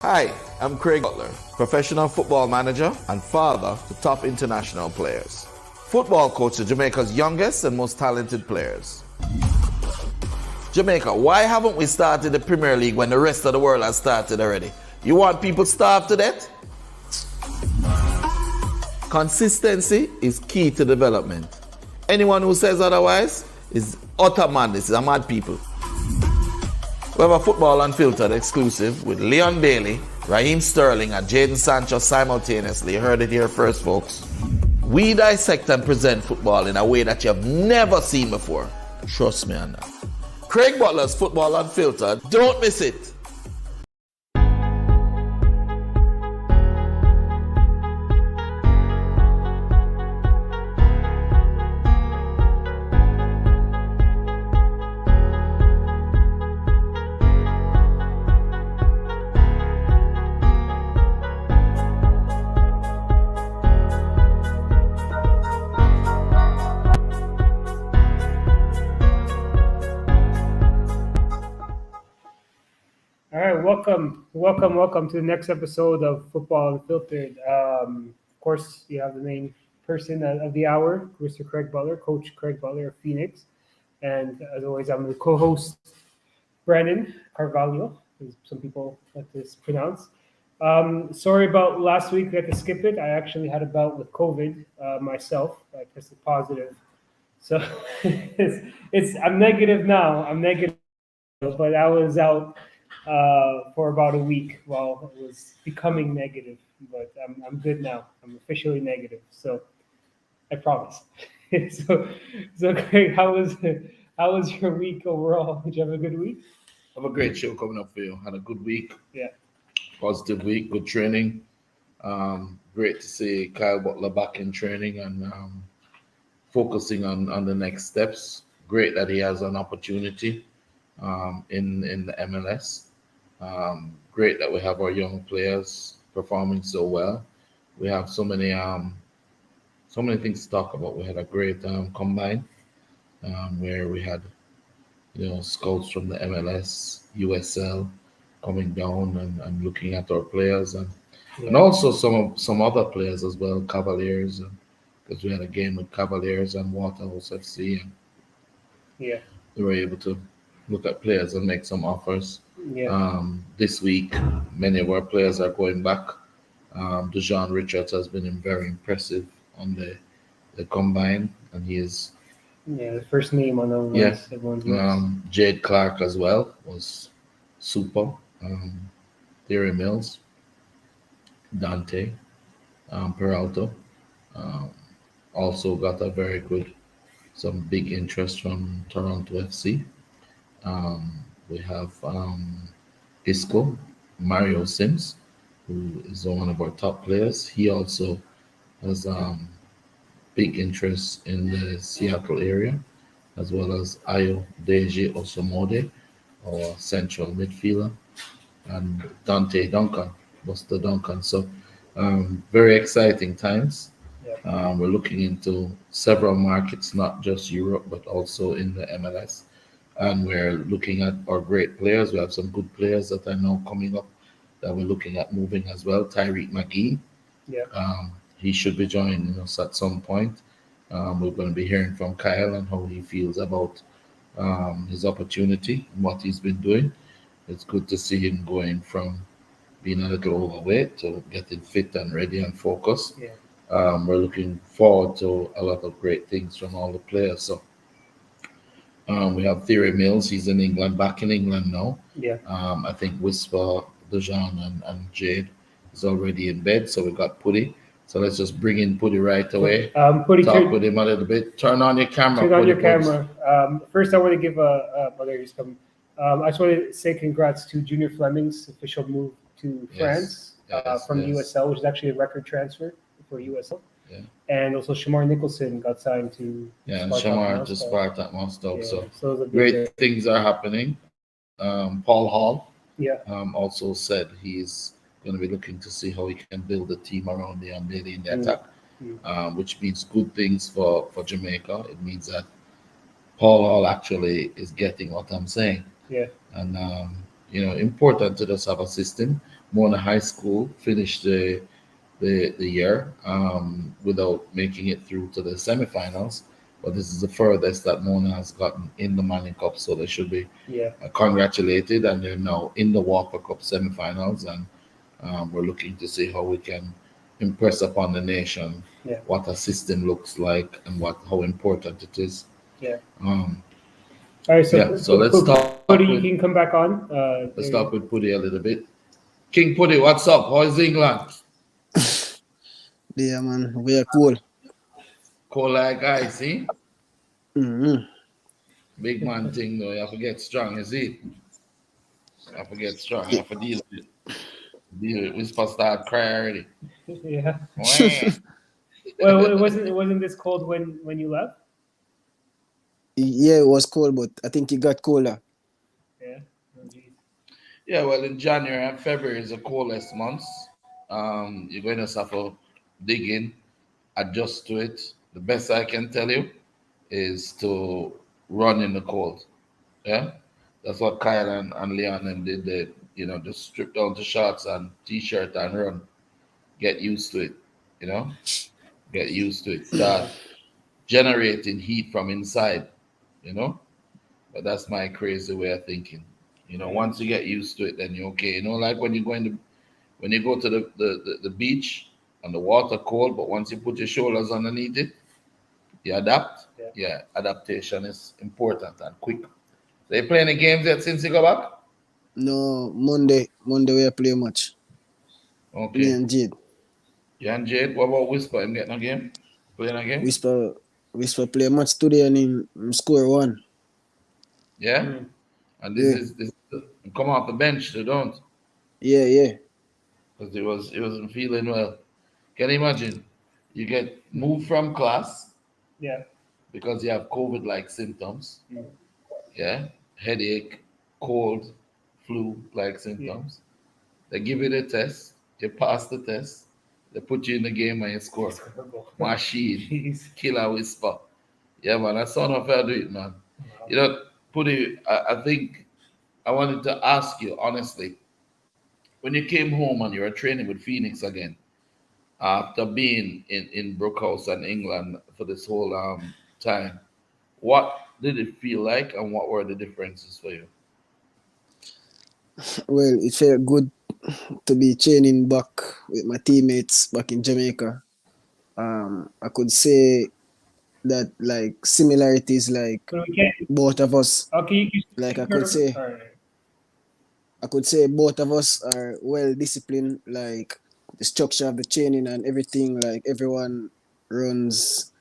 Hi, I'm Craig Butler, professional football manager and father to top international players. Football coach to Jamaica's youngest and most talented players. Jamaica, why haven't we started the Premier League when the rest of the world has started already? You want people starved to death? Consistency is key to development. Anyone who says otherwise is utter madness. They're mad people. We have a Football Unfiltered exclusive with Leon Bailey, Raheem Sterling, and Jadon Sancho simultaneously. You heard it here first, folks. We dissect and present football in a way that you've never seen before. Trust me on that. Craig Butler's Football Unfiltered. Don't miss it. Welcome to the next episode of Football Unfiltered. Of course, you have the main person of the hour, Mr. Craig Butler, Coach Craig Butler of Phoenix. And as always, I'm the co-host, Brandon Carvalho, as some people like to pronounce. Sorry about last week, we had to skip it. I actually had a bout with COVID myself. I tested positive. So I'm negative now. But I was out for about a week while it was becoming negative, but I'm good now. I'm officially negative, so I promise. so Craig, how was your week overall? Did you have a good week? I have a great show coming up for you. Had a good week. Yeah. Positive week, good training. Great to see Kyle Butler back in training and focusing on the next steps. Great that he has an opportunity in the MLS. Great that we have our young players performing so well. We have so many things to talk about. We had a great combine where we had scouts from the MLS, USL coming down and looking at our players and also some other players as well, Cavaliers, because we had a game with Cavaliers and Waterhouse FC, and they were able to look at players and make some offers. This week, many of our players are going back. Dejan Richards has been very impressive on the combine, and he is the first name on the list. Jade Clark as well was super. Theory Mills, Dante, Peralta also got a very good, some big interest from Toronto FC. We have Isco, Mario Sims, who is one of our top players. He also has big interest in the Seattle area, as well as Ayo Deji Osomode, our central midfielder, and Dante Duncan, Buster Duncan. So very exciting times. We're looking into several markets, not just Europe, but also in the MLS. And we're looking at our great players. We have some good players that are now coming up that we're looking at moving as well. Tyreek McGee, he should be joining us at some point. We're going to be hearing from Kyle and how he feels about his opportunity and what he's been doing. It's good to see him going from being a little overweight to getting fit and ready and focused. We're looking forward to a lot of great things from all the players. So we have Theory Mills. He's in England, back in England now. I think Whisper, Dejan, and Jade is already in bed. So we got Putty. So let's just bring in Putty right away. Putty, talk with him a little bit. Turn on your camera. Turn on your camera. First, I want to give I just want to say congrats to Junior Fleming's official move to France from USL, which is actually a record transfer for USL. And also Shamar Nicholson got signed to Shamar to Spartak Moscow. So great things are happening. Paul Hall also said he's going to be looking to see how he can build a team around the Mbele in the attack, which means good things for Jamaica. It means that Paul Hall actually is getting what I'm saying. Yeah. And important to just have a system. Mona High School finished the year without making it through to the semifinals, but this is the furthest that Mona has gotten in the Manning Cup, so they should be Yeah, congratulated, and they're now in the Walker Cup semifinals, and we're looking to see how we can impress upon the nation yeah, what a system looks like and what how important it is. yeah. Um, All right, so yeah, so let's talk Putty, with you can come back on. let's talk with Putty a little bit. King Putty, what's up? How is England? Yeah, man, we are cool. Cold like ice, eh? Mm-hmm. Big man thing though, you have to get strong, you see? You have to get strong, you have to deal with it. Deal with it. We supposed to start crying already. Yeah. Wah. Well, it wasn't this cold when you left. Yeah, it was cold, but I think it got cooler. Yeah. Oh, geez. Yeah, well, in January and February is the coldest months. You're going to have to dig in, adjust to it. The best I can tell you is to run in the cold. Yeah, that's what Kyle and Leon and did. They, just strip down to shorts and t-shirt and run. Get used to it. You know, get used to it. Start generating heat from inside. You know, but that's my crazy way of thinking. Yeah. Once you get used to it, then you're okay. Like when you go to the beach and the water cold, but once you put your shoulders underneath it, you adapt. Yeah. Yeah, adaptation is important and quick. They playing the games yet since you go back? No, Monday we are play match. Me Okay. and Jade. You and Jade, what about Whisper? Him getting a game? Playing a game? Whisper Whisper play match today and him score one. Yeah? Mm. And Yeah, this come off the bench, they don't. yeah. Because he wasn't feeling well. Can you imagine? You get moved from class Yeah. because you have COVID like symptoms. Mm. Yeah, headache, cold, flu like Yeah. symptoms. They give you the test, you pass the test, they put you in the game and you score. It's horrible. Machine, Jeez. killer whisper. Yeah, man, that's not fair do it, man. Wow. Put it, I think I wanted to ask you honestly, when you came home and you were training with Phoenix again, after being in Brookhouse and England for this whole time, what did it feel like and what were the differences for you? Well, it felt good to be training back with my teammates back in Jamaica. I could say that like similarities like But we can't. both of us Okay, you can like speak for. All right. I could say both of us are well disciplined, like the structure of the training and everything, like everyone runs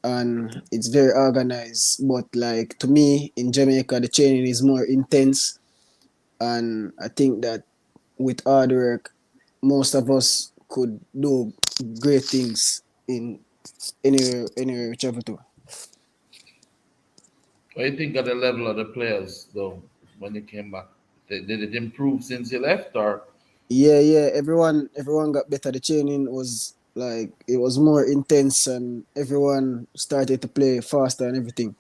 and it's very organized. But like to me in Jamaica, the training is more intense, and I think that with hard work, most of us could do great things in anywhere we travel to. What do you think of the level of the players though when you came back? Did it improve since you left or Yeah. Everyone got better. The training was like it was more intense, and everyone started to play faster and everything.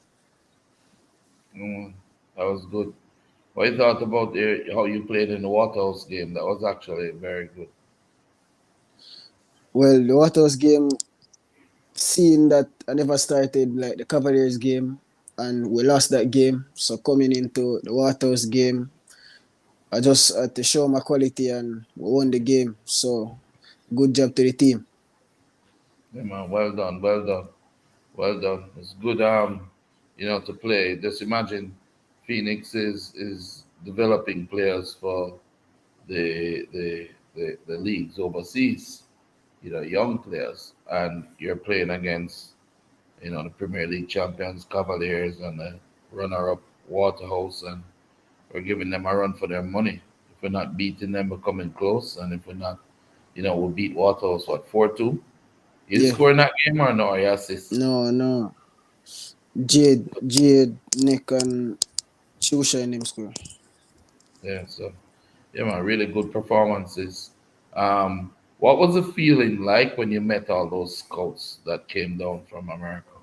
mm, that was good? What you thought about how you played in the Waterhouse game? That was actually very good. Well, the Waters game, seeing that I never started like the Cavaliers game, and we lost that game. So coming into the Waters game, I just had to show my quality and we won the game. So good job to the team. Yeah, man, well done, well done, well done. It's good to play. Just imagine Phoenix is developing players for the leagues overseas, young players, and you're playing against, the Premier League champions, Cavaliers, and the runner-up Waterhouse, and we're giving them a run for their money. If we're not beating them, we're coming close, and if we're not, we beat Waterhouse what 4-2. You Yeah. score in that game or no? You assist. No. Jade, Nick, and Chusha in them score. Yeah, so yeah, man, really good performances. What was the feeling like when you met all those scouts that came down from America?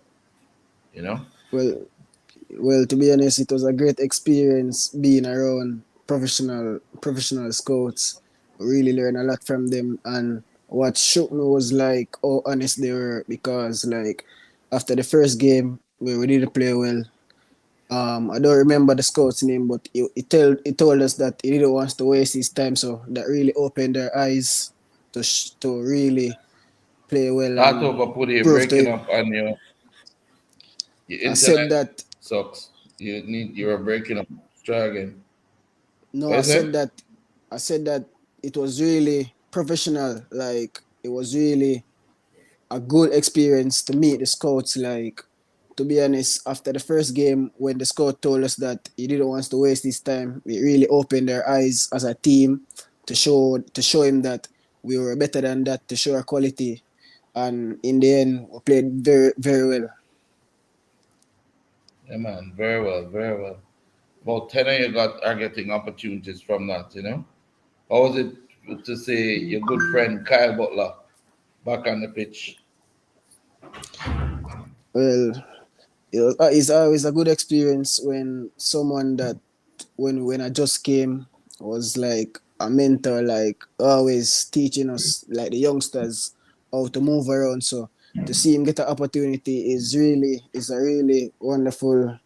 You know? Well, to be honest, it was a great experience being around. professional scouts. Really learn a lot from them, and what shook me was like how honest they were, because like after the first game where we didn't play well, I don't remember the scout's name, but it told us that he didn't want to waste his time, so that really opened their eyes to really play well Start and over, put it prove to breaking him. up on your I internet said that sucks. You're breaking up. Try again. no, What is it? I said that it was really professional. Like it was really a good experience to meet the scouts. Like to be honest, after the first game, when the scout told us that he didn't want to waste his time, it really opened their eyes as a team to show him that we were better than that, to show our quality. And in the end, we played very very well. Yeah, man. Very well, very well. About 10 of you are getting opportunities from that, you know? How was it to see your good friend Kyle Butler back on the pitch? Well, it's always a good experience when someone that when I just came was like a mentor, like always teaching us like the youngsters how to move around. So to see him get an opportunity is a really wonderful.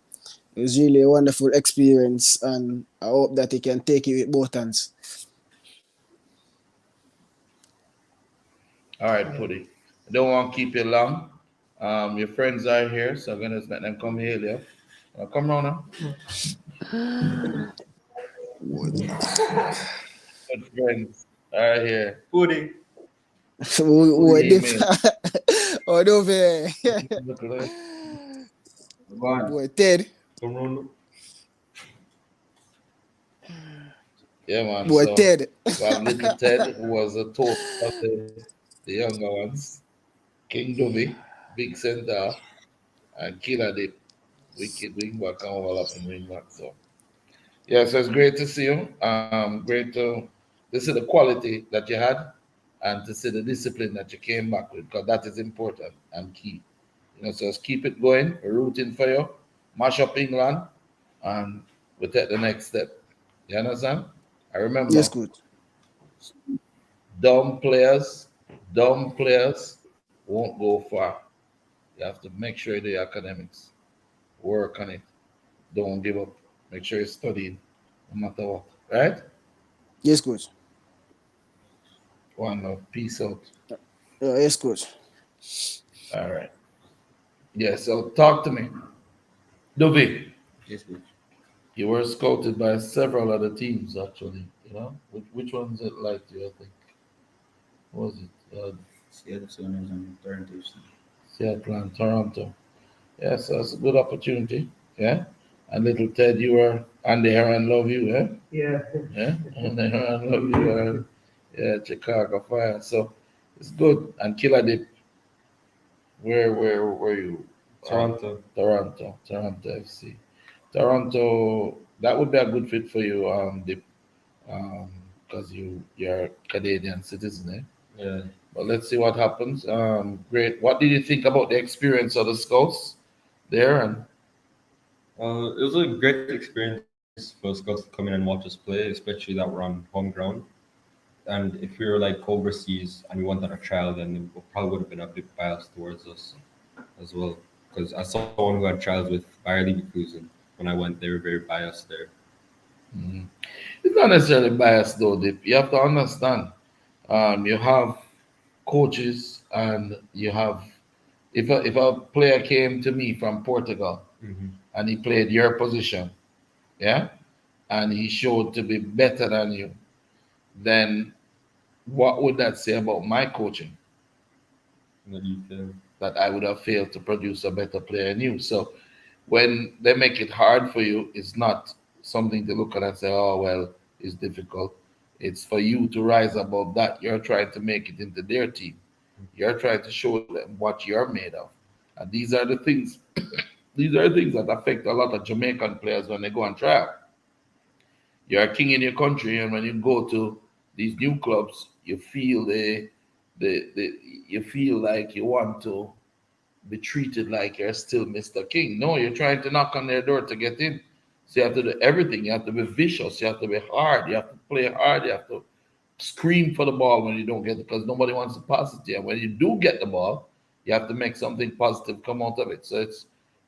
It was really a wonderful experience, and I hope that he can take it with both hands. All right, Putty. I don't want to keep you long. Your friends are here, so I'm going to let them come here. Yeah? Come on now. Good friends are here. Woody, What Putty if? email. Oh no, man. Look at that. come on. Boy, Ted. Come on. Yeah, man. Boy, So Ted. we have little Ted, who was a total of the younger ones. King Dubby, Big Center, and Killer Dip, Wicked Wingback, and overlapping wingback. So, yeah, so it's great to see you. Great to see the quality that you had and to see the discipline that you came back with, because that is important and key. So let's keep it going. We're rooting for you. Mash up England, and we take the next step. You understand? I Yes, remember good. dumb players, dumb players won't go far. You have to make sure you do your academics, work on it, don't give up. Make sure you're studying, no matter what. Right? Yes, good. One love. Peace out. Yes, good. All right. Yeah, so talk to me. Duvi, Yes, coach. you were scouted by several other teams, actually. Which ones it liked you, I think? What was it? Seattle Sounders and Toronto FC. Seattle and Toronto. Yeah, so that's a good opportunity. Yeah. And little Ted, you were Andy Heron love you, yeah? Yeah. Yeah. Andy Heron love you, and yeah, Chicago Fire. So it's good. And Killer Dip, where were you? Toronto. Toronto FC. Toronto, that would be a good fit for you, Dip, because you're Canadian citizen, eh? Yeah. But let's see what happens. Great. What did you think about the experience of the scouts there? And It was a great experience for scouts to come in and watch us play, especially that we're on home ground. And if we were like overseas and we wanted a trial, then it probably would have been a bit biased towards us as well. Because as someone who had trials with Bayer Leverkusen, when I went, they were very biased there. mhm. It's not necessarily biased though, Dip. You have to understand. You have coaches, and you have if a player came to me from Portugal Mm-hmm. and he played your position, yeah, and he showed to be better than you, then what would that say about my coaching? What do you feel? That I would have failed to produce a better player than you. So when they make it hard for you, it's not something to look at and say, oh, well, it's difficult. It's for you to rise above that. You're trying to make it into their team. You're trying to show them what you're made of. And these are the things, these are the things that affect a lot of Jamaican players when they go on trial. You're a king in your country, and when you go to these new clubs, you feel the you feel like you want to be treated like you're still Mr. King. No, you're trying to knock on their door to get in. So you have to do everything. You have to be vicious. You have to be hard. You have to play hard. You have to scream for the ball when you don't get it because nobody wants to pass it to you. When you do get the ball, you have to make something positive come out of it. So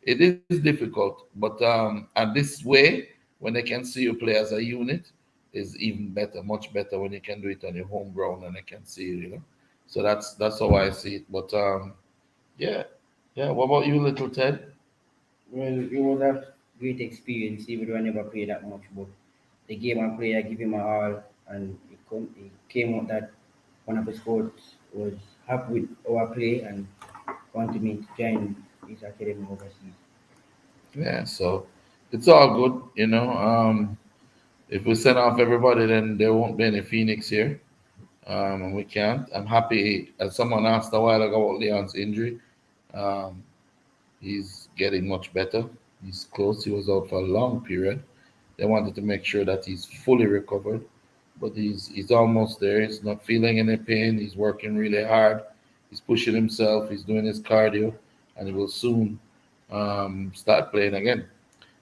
it is difficult, but and this way, when they can see you play as a unit, is even better, much better when you can do it on your home ground and they can see you. So that's how I see it. But yeah, yeah. What about you, little Ted? Well, it was a great experience, even though I never played that much. But the game I played, I give him my all, and it came out that one of his coach was happy with our play and wanted me to join his academy overseas. Yeah. So it's all good. If we send off everybody, then there won't be any Phoenix here. And we can't. I'm happy. As someone asked a while ago about Leon's injury, um, he's getting much better. He's close. He was out for a long period. They wanted to make sure that he's fully recovered, but he's almost there. He's not feeling any pain. He's working really hard. He's pushing himself. He's doing his cardio, and he will soon start playing again.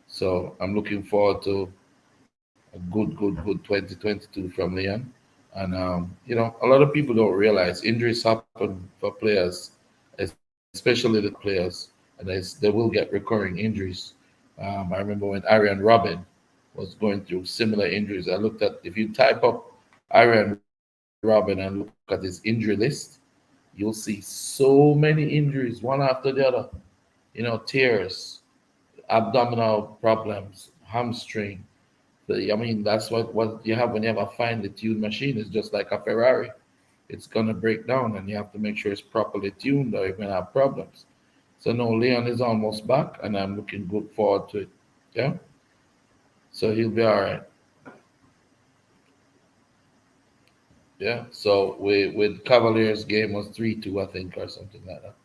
So I'm looking forward to a good 2022 from Leon. And a lot of people don't realize injuries happen for players, especially the players, and they will get recurring injuries. I remember when Arian Robin was going through similar injuries. I looked at if you type up Arian Robin and look at his injury list, you'll see so many injuries, one after the other. Tears, abdominal problems, hamstring. I mean, that's what you have when you have a finely tuned machine. It's just like a Ferrari. It's gonna break down, and you have to make sure it's properly tuned, or you're gonna have problems. So no, Leon is almost back, and I'm looking good forward to it. Yeah, so he'll be all right. Yeah. So with Cavaliers game was 3-2, I think, or something like that.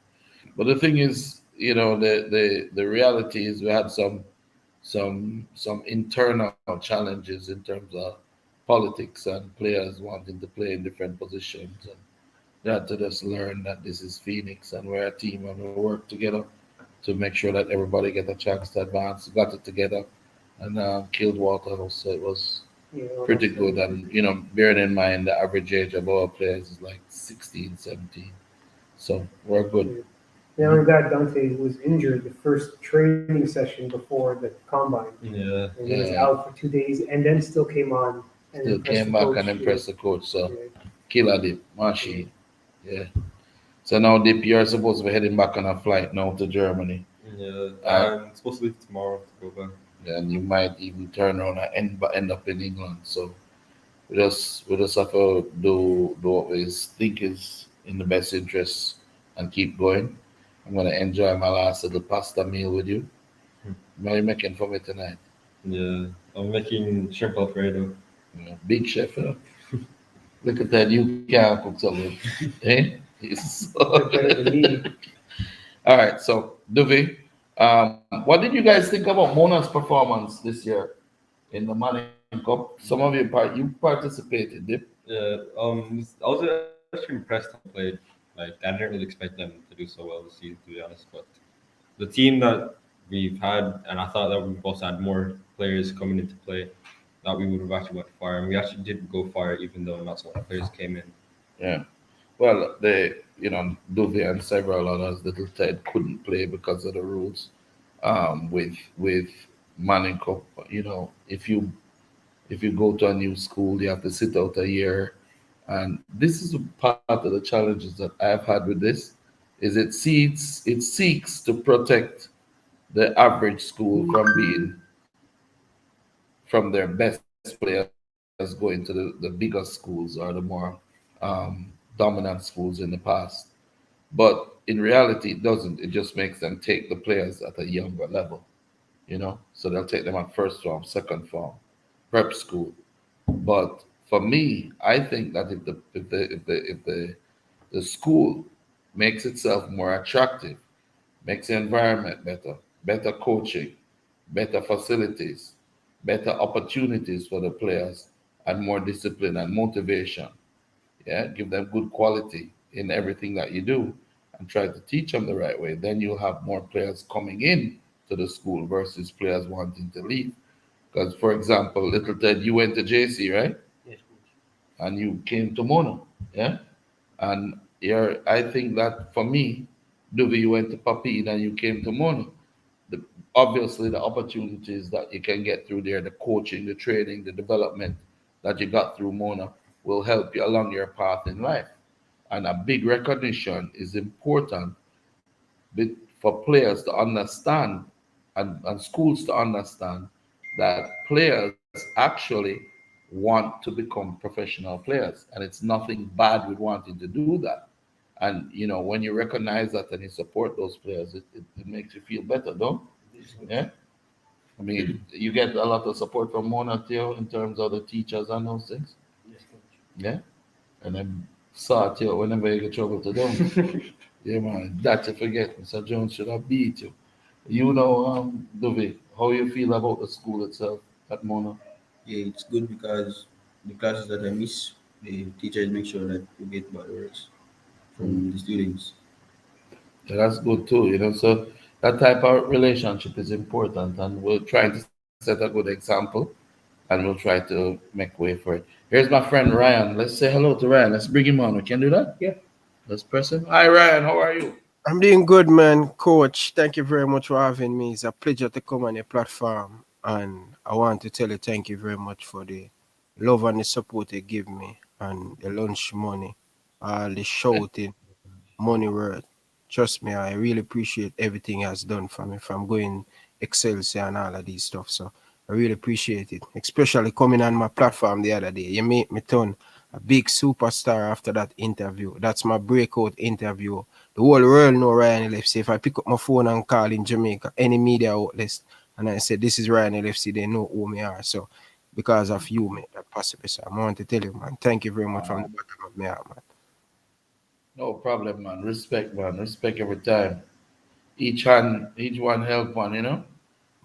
But the thing is, the reality is we had some internal challenges in terms of politics and players wanting to play in different positions, and they had to just learn that this is Phoenix and we're a team and we work together to make sure that everybody get a chance to advance. Got it together and killed Waterhouse. So it was pretty good. And bearing in mind the average age of our players is like 16, 17. So we're good. Now only that Dante was injured the first training session before the combine, Yeah. and he was Yeah. out for 2 days, and then still came on and Still impressed came the back coach. and impressed the coach. So Yeah. killer dip, Mashi. Yeah. So now Dip, you're supposed to be heading back on a flight now to Germany. Yeah. Uh, I'm supposed to leave tomorrow to go back. and you might even turn around and end up in England. So we just have to do what we think is in the best interest and keep going. I'm gonna enjoy my last little pasta meal with you. What are you making for me tonight? Yeah. I'm making shrimp alfredo. Big chef. Look at that, you can't cook so good. Eh? They're better than me. All right, so Duvi, what did you guys think about Mona's performance this year in the Manning Cup? Some of you participated, did? Yeah. I was actually impressed how they played. Like I didn't really expect them to do so well this season, to be honest. But the team that we've had, and I thought that we've also had more players coming into play, that we would have actually went far, and we actually did go far, even though not so many players came in. Yeah. Well, Duvi and several others, Little Ted couldn't play because of the rules. With Manning Cup, if you go to a new school, you have to sit out a year, and this is a part of the challenges that I've had with this. Is it seeks to protect the average school from being from their best players going to the bigger schools or the more dominant schools in the past. But in reality, it doesn't. It just makes them take the players at a younger level. So they'll take them at first form, second form, prep school. But for me, I think that if the school makes itself more attractive, makes the environment better, better coaching, better facilities, better opportunities for the players, and more discipline and motivation. Yeah, give them good quality in everything that you do and try to teach them the right way. Then you'll have more players coming in to the school versus players wanting to leave. Because, for example, little Ted, you went to JC, right? Yes, coach. And you came to Mona, yeah? And I think that for me, Duvi, you went to Papi and you came to Mona. The, Obviously, the opportunities that you can get through there, the coaching, the training, the development that you got through Mona will help you along your path in life. And a big recognition is important for players to understand and schools to understand that players actually want to become professional players, and it's nothing bad with wanting to do that. And when you recognize that and you support those players, it makes you feel better, don't? Yes, coach. Yeah. I mean, you get a lot of support from Mona Theo in terms of the teachers and those things. Yes, coach. Yeah. And then saw Theo whenever you get trouble to them. Yeah, man, that you forget. Mr. Jones should have beat you. Duve, how you feel about the school itself at Mona? Yeah, it's good because the classes that I miss, the teachers make sure that you get better works from the students. Yeah, that's good too, So that type of relationship is important, and we're trying to set a good example, and we'll try to make way for it. Here's my friend Ryan. Let's say hello to Ryan. Let's bring him on. We can do that? Yeah. Let's press him. Hi, Ryan. How are you? I'm doing good, man. Coach, thank you very much for having me. It's a pleasure to come on your platform. And I want to tell you thank you very much for the love and the support you give me and the lunch money, all the shouting, money word. Trust me, I really appreciate everything he has done for me from going Excelsior and all of these stuff. So I really appreciate it, especially coming on my platform the other day. You make me turn a big superstar after that interview. That's my breakout interview. The whole world know Ryan LFC. If I pick up my phone and call in Jamaica, any media outlet, and I say, this is Ryan LFC, they know who me are. So because of you, mate, that possible. So I want to tell you, man, thank you very much from the bottom of my heart, man. No problem, man. Respect, man. Respect every time. Each one help one. That's what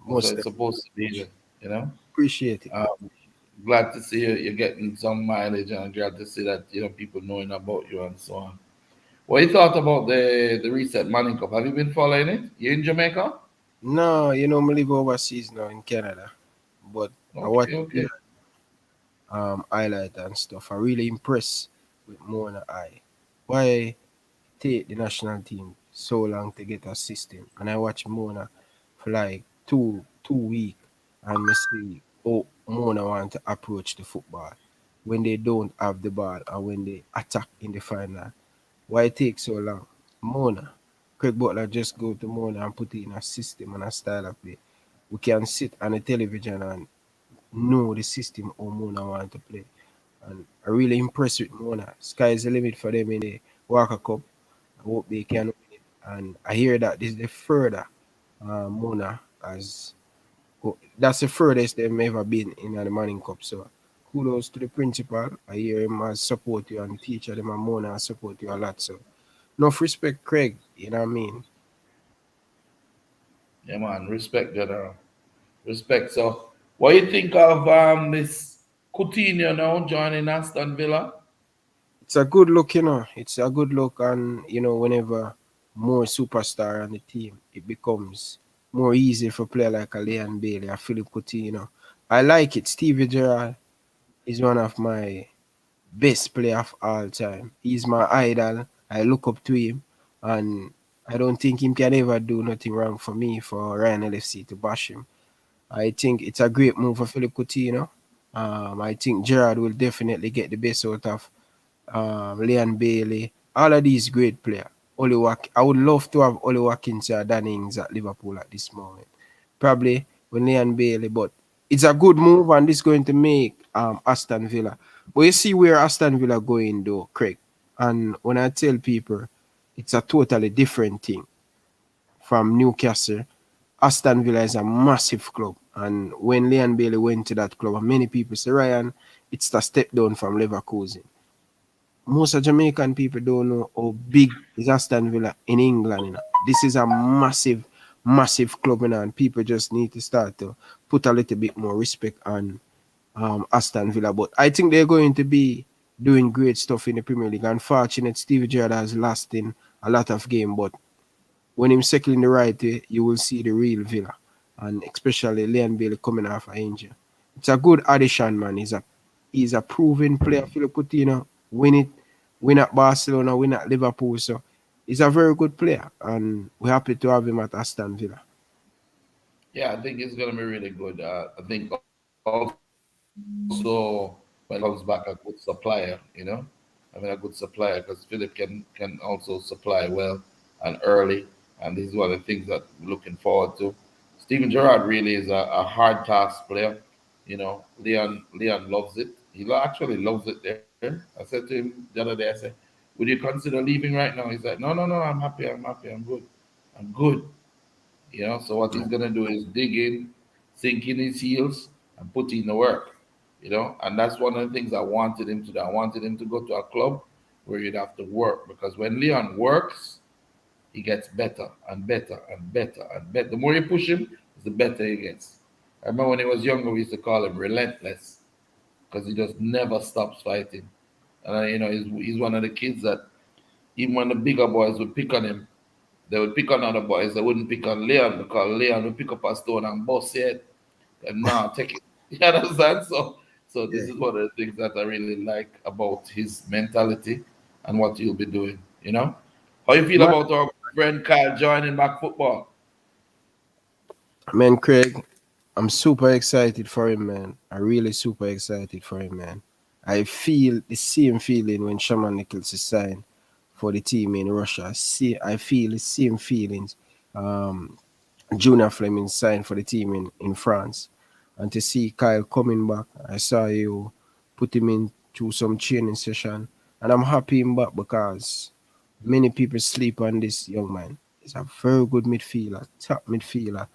Most it's supposed to be, you know. appreciate it. Glad to see you're getting some mileage, and glad to see that people knowing about you and so on. What you thought about the Reset Manning Cup? Have you been following it? You in Jamaica? No, I live overseas now in Canada, but I watch Okay, okay. highlight and stuff. I really impressed with Mona I. Why take the national team so long to get a system? And I watch Mona for like two week and me see oh Mona want to approach the football when they don't have the ball and when they attack in the final. Why it take so long? Mona. Craig Butler just go to Mona and put it in a system and a style of play. We can sit on the television and know the system how Mona want to play. And I really impressed with Mona. Sky's the limit for them in the Walker Cup. I hope they can win it. And I hear that this is the further Mona has. That's the furthest they've ever been in the Manning Cup. So kudos to the principal. I hear him as support you and teacher them and Mona support you a lot. So enough respect, Craig. You know what I mean? Yeah, man. Respect, General. Respect. So, what you think of this Coutinho now joining Aston Villa? It's a good look, It's a good look, and whenever more superstar on the team, it becomes more easy for player like a Leon Bailey or Philip Coutinho. I like it. Stevie Gerrard is one of my best player of all time. He's my idol. I look up to him, and I don't think him can ever do nothing wrong for me for Ryan LFC to bash him. I think it's a great move for Philip Coutinho. I think Gerrard will definitely get the best out of Leon Bailey, all of these great players. I would love to have Oli Watkins or Dannings at Liverpool at this moment. Probably with Leon Bailey, but it's a good move and it's going to make Aston Villa. But you see where Aston Villa going though, Craig. And when I tell people it's a totally different thing from Newcastle. Aston Villa is a massive club. And when Leon Bailey went to that club, many people say, Ryan, it's a step down from Leverkusen. Most of Jamaican people don't know how big is Aston Villa in England. This is a massive, massive club, and people just need to start to put a little bit more respect on Aston Villa. But I think they're going to be doing great stuff in the Premier League. Unfortunate, Steve Gerrard has lost in a lot of games, but when him circling the right way, you will see the real Villa, and especially Leon Bailey coming off an injury. It's a good addition, man. He's a proven player. Philip Coutinho win at Barcelona, win at Liverpool. So he's a very good player, and we're happy to have him at Aston Villa. Yeah, I think it's going to be really good. I think also when he comes back, a good supplier, having a good supplier because Philip can also supply well and early, and this is one of the things that we're looking forward to. Steven Gerrard really is a hard task player. Leon loves it. Actually loves it there. I said to him the other day, I said, "Would you consider leaving right now?" He's like, "No, no, no. I'm happy. I'm happy. I'm good. I'm good." So what he's gonna do is dig in, sink in his heels, and put in the work. And that's one of the things I wanted him to do. I wanted him to go to a club where he'd have to work because when Leon works, he gets better and better and better and better. The more you push him, the better he gets. I remember when he was younger, we used to call him relentless because he just never stops fighting. And he's one of the kids that even when the bigger boys would pick on him, they would pick on other boys. They wouldn't pick on Leon because Leon would pick up a stone and bust it. And now take it. You understand? So Yeah. this is one of the things that I really like about his mentality and what he'll be doing. How you feel Man, about our friend Kyle joining back football? man, Craig, I'm super excited for him, man. I'm really super excited for him, man. I feel the same feeling when Shaman Nichols signed for the team in Russia. I feel the same feelings. Um, Junior Fleming signed for the team in France. And to see Kyle coming back, I saw you put him into some training session. And I'm happy him back because many people sleep on this young man. He's a very good midfielder, top midfielder.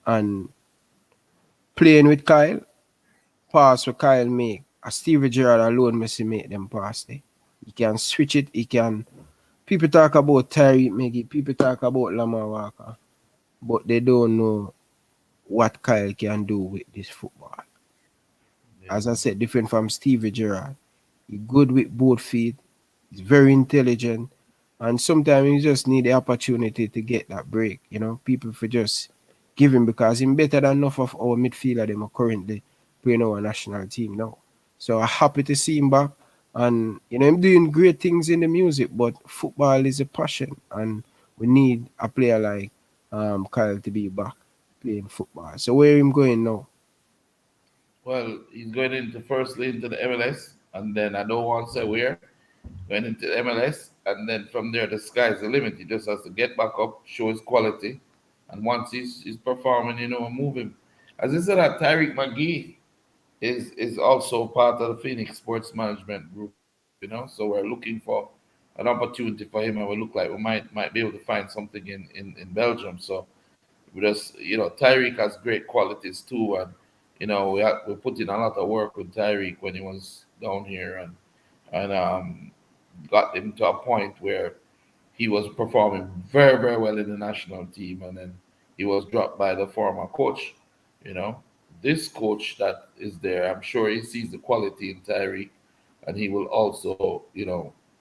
And playing with Kyle, pass what Kyle make. A Stevie Gerrard alone must make them pass there. He can switch it. He can. People talk about Tyreek Maggie. People talk about Lamar Walker. But they don't know what Kyle can do with this football. Yeah. As I said, different from Stevie Gerrard. He good with both feet. He's very intelligent. And sometimes you just need the opportunity to get that break. People for just give him because he's better than enough of our midfielder them are currently playing our national team now. So I'm happy to see him back. And I'm doing great things in the music, but football is a passion and we need a player like Kyle to be back playing football. So where him going now? Well, he's going into firstly into the MLS, and then I don't want to say where. Going into the MLS, and then from there the sky's the limit. He just has to get back up, show his quality, and once he's performing, move him. As I said, that Tyreek McGee is also part of the Phoenix Sports Management Group. So we're looking for an opportunity for him, and we look like we might be able to find something in Belgium. So we just Tyreek has great qualities too, and we put in a lot of work with Tyreek when he was down here, and got him to a point where he was performing very, very well in the national team, and then he was dropped by the former coach. You know, this coach that is there, I'm sure he sees the quality in Tyreek, and he will also,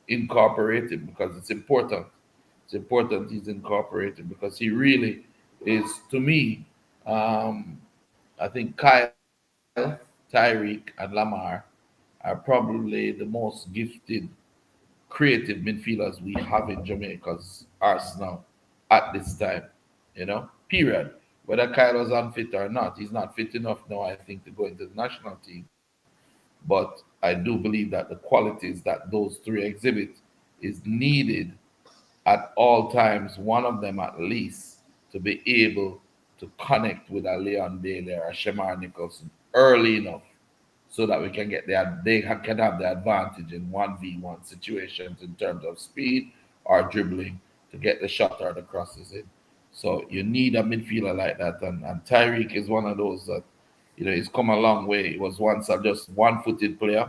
incorporate him because it's important. It's important he's incorporated because he really is, to me, um, I think Kyle, Tyreek, and Lamar are probably the most gifted creative midfielders we have in Jamaica's arsenal at this time. Period. Whether Kyle was unfit or not, he's not fit enough now, I think, to go into the national team. But I do believe that the qualities that those three exhibit is needed at all times, one of them at least, to be able to connect with a Leon Bailey or a Shamar Nicholson early enough so that we can can have the advantage in 1v1 situations in terms of speed or dribbling to get the shot or the crosses in. So you need a midfielder like that, and Tyreek is one of those that he's come a long way. He was once a just one-footed player.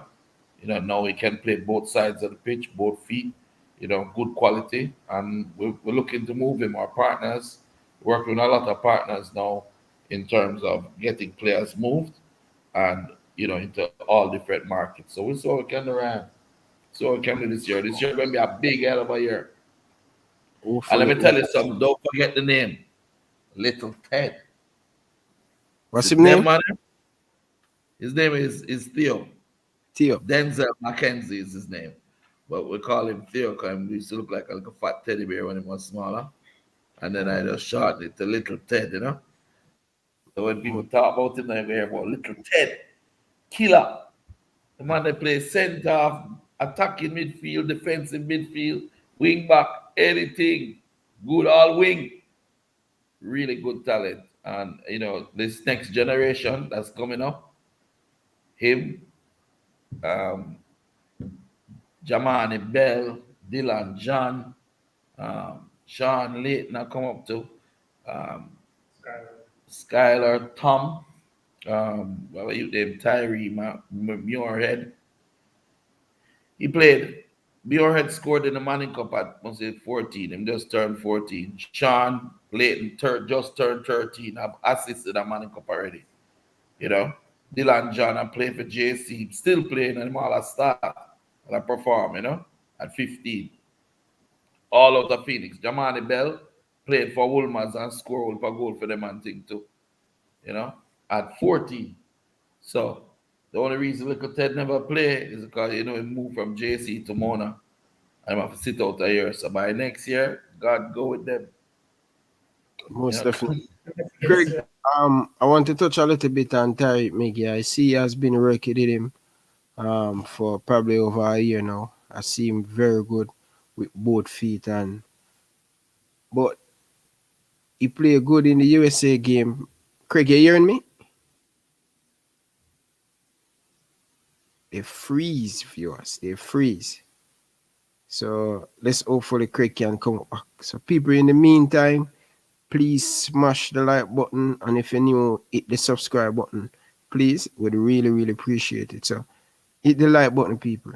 Now he can play both sides of the pitch, both feet. Good quality, and we're looking to move him. Our partners, working with a lot of partners now in terms of getting players moved and into all different markets. So we saw we can around. So we can do this year. This year going to be a big hell of a year. And let Hopefully, me tell you something. Don't forget the name, Little Ted. Is what's it his name, name? man? His name is Theo. Theo. Denzel Mackenzie is his name. But we call him Theo because he used to look like a little fat teddy bear when he was smaller. And then I just shortened it to Little Ted, you know? So when people talk about him, they hear about Little Ted, killer. The man that plays center, attacking midfield, defensive midfield, wing back, anything. Good all wing. Really good talent. And, this next generation that's coming up, him, um, Jamani Bell, Dylan John, Sean Layton, I come up to, um, Skylar Tom, what you name, Tyree Muirhead. He played. Muirhead scored in the Manning Cup at must say 14. Him just turned 14. Sean Layton just turned 13. Have assisted a Manning Cup already. You know. Dylan John I played for JC, still playing and him all a start and I perform, at 15. All out of Phoenix. Jamani Bell played for Wolmers and scored a goal for them and thing too, at 14. So the only reason little Ted never play is because he moved from JC to Mona. I'm have to sit out a year. So by next year, God go with them. Most You know. definitely. Yes, Craig, I want to touch a little bit on Tariq Miggy. I see he has been working with him for probably over a year now. I see him very good with both feet, but he played good in the USA game. Craig, you hearing me? They freeze, viewers. They freeze. So let's hopefully Craig can come back. So people, in the meantime, please smash the like button, and if you're new, hit the subscribe button. Please, we'd really, really appreciate it. So hit the like button, people,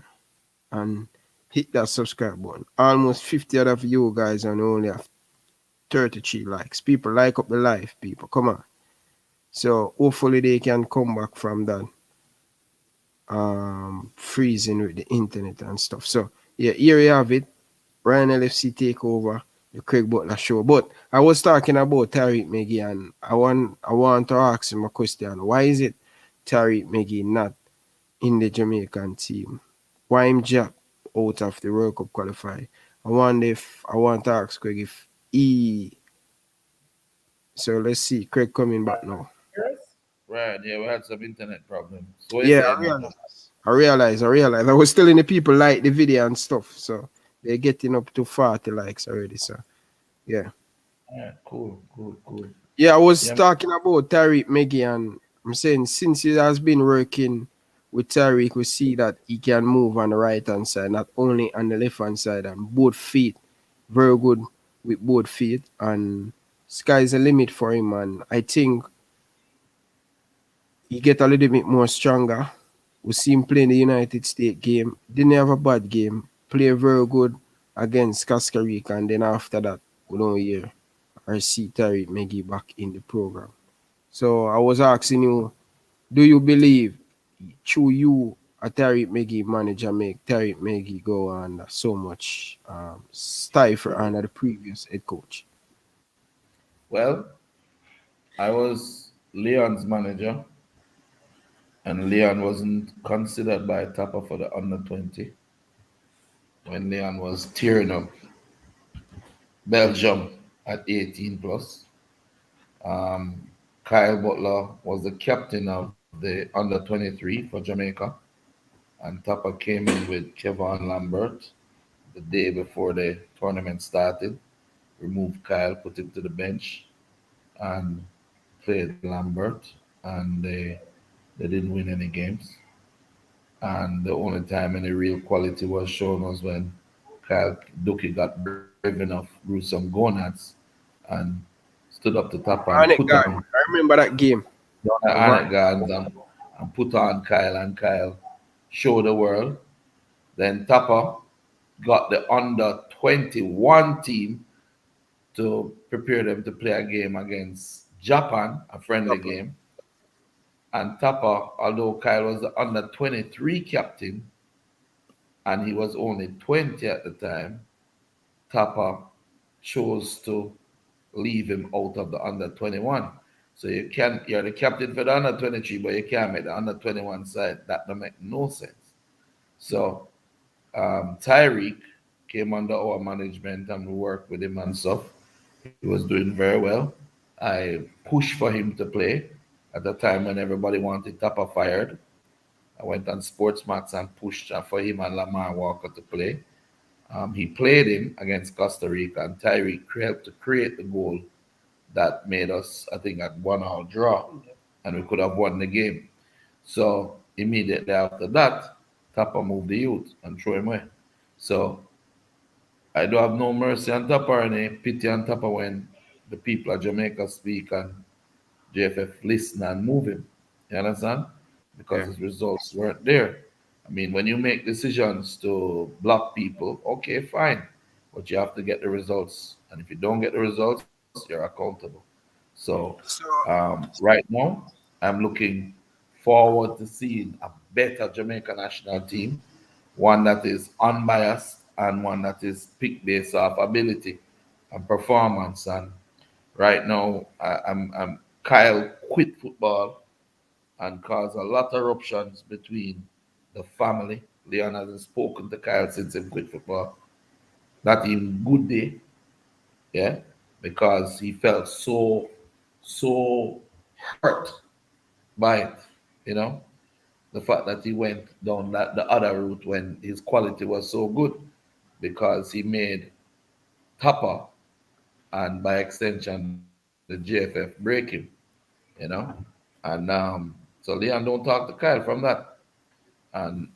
and hit that subscribe button. Almost 50 out of you guys and only have 33 likes. People, like up the live, people. Come on. So hopefully they can come back from that freezing with the internet and stuff. So yeah, here you have it. Ryan LFC take over the Craig Butler show. But I was talking about Tariq Miggy, and I want to ask him a question. Why is it Tariq Miggy not in the Jamaican team? Why him dropped out of the World Cup qualify? I want to ask Craig if he. So let's see. Craig coming back now. Right, yeah, we had some internet problems. So what you Yeah, saying now? I realized. I was telling the people like the video and stuff. So they're getting up to 40 likes already. So yeah. Yeah, cool, cool, cool. Yeah, I was Yeah, talking about Tariq Miggy, and I'm saying since he has been working with Tariq, we see that he can move on the right hand side, not only on the left hand side, and both feet very good with both feet, and sky's the limit for him. And I think he get a little bit more stronger. We see him playing the United States game. Didn't have a bad game. Play very good against Costa Rica, and then after that, we don't hear or see Tariq Miggy back in the program. So I was asking you, do you believe through you a Tariq Miggy manager make Tariq Miggy go on so much stifle under the previous head coach? well, I was Leon's manager, and Leon wasn't considered by Tapa for the under 20 when Leon was tearing up Belgium at 18 plus. Um, Kyle Butler was the captain of the under 23 for Jamaica, and Tapa came in with Kevin Lambert the day before the tournament started. Removed Kyle, put him to the bench, and played Lambert, and they didn't win any games. And the only time any real quality was shown was when Kyle Duki got brave enough, grew some gonads, and stood up to Tapa and Onyx put guard. on I remember that game. Arnett Gardens and put on Kyle, and Kyle showed the world. Then Tapa got the under 21 team to prepare them to play a game against Japan, a friendly game. And Tapa, although Kyle was the under 23 captain and he was only 20 at the time, Tapa chose to leave him out of the under 21. So you're the captain for the under 23, but you can't make the under 21 side. That don't make no sense. So Tyreek came under our management and we worked with him and stuff. He was doing very well. I pushed for him to play at the time when everybody wanted Tapa fired. I went on Sportsmax and pushed for him and Lamar Walker to play. He played him against Costa Rica, and Tyreek helped to create the goal that made us, I think, at 1-1 draw, and we could have won the game. So immediately after that, Tapa moved the youth and threw him away. So I don't have no mercy on Tapa or any pity on Tapa when the people of Jamaica speak and JFF listen and move him. You understand? Because Yeah. his results weren't there. I mean, when you make decisions to block people, okay, fine, but you have to get the results. And if you don't get the results, you're accountable. So So right now, I'm looking forward to seeing a better Jamaica national team, one that is unbiased and one that is picked based off ability and performance. And right now, I'm Kyle quit football and caused a lot of eruptions between the family. Leon hasn't spoken to Kyle since he quit football. Not even good day, yeah, because he felt so hurt by it, you know, the fact that he went down that the other route when his quality was so good because he made Tapa and by extension the JFF break him, you know, and so Leon don't talk to Kyle from that, and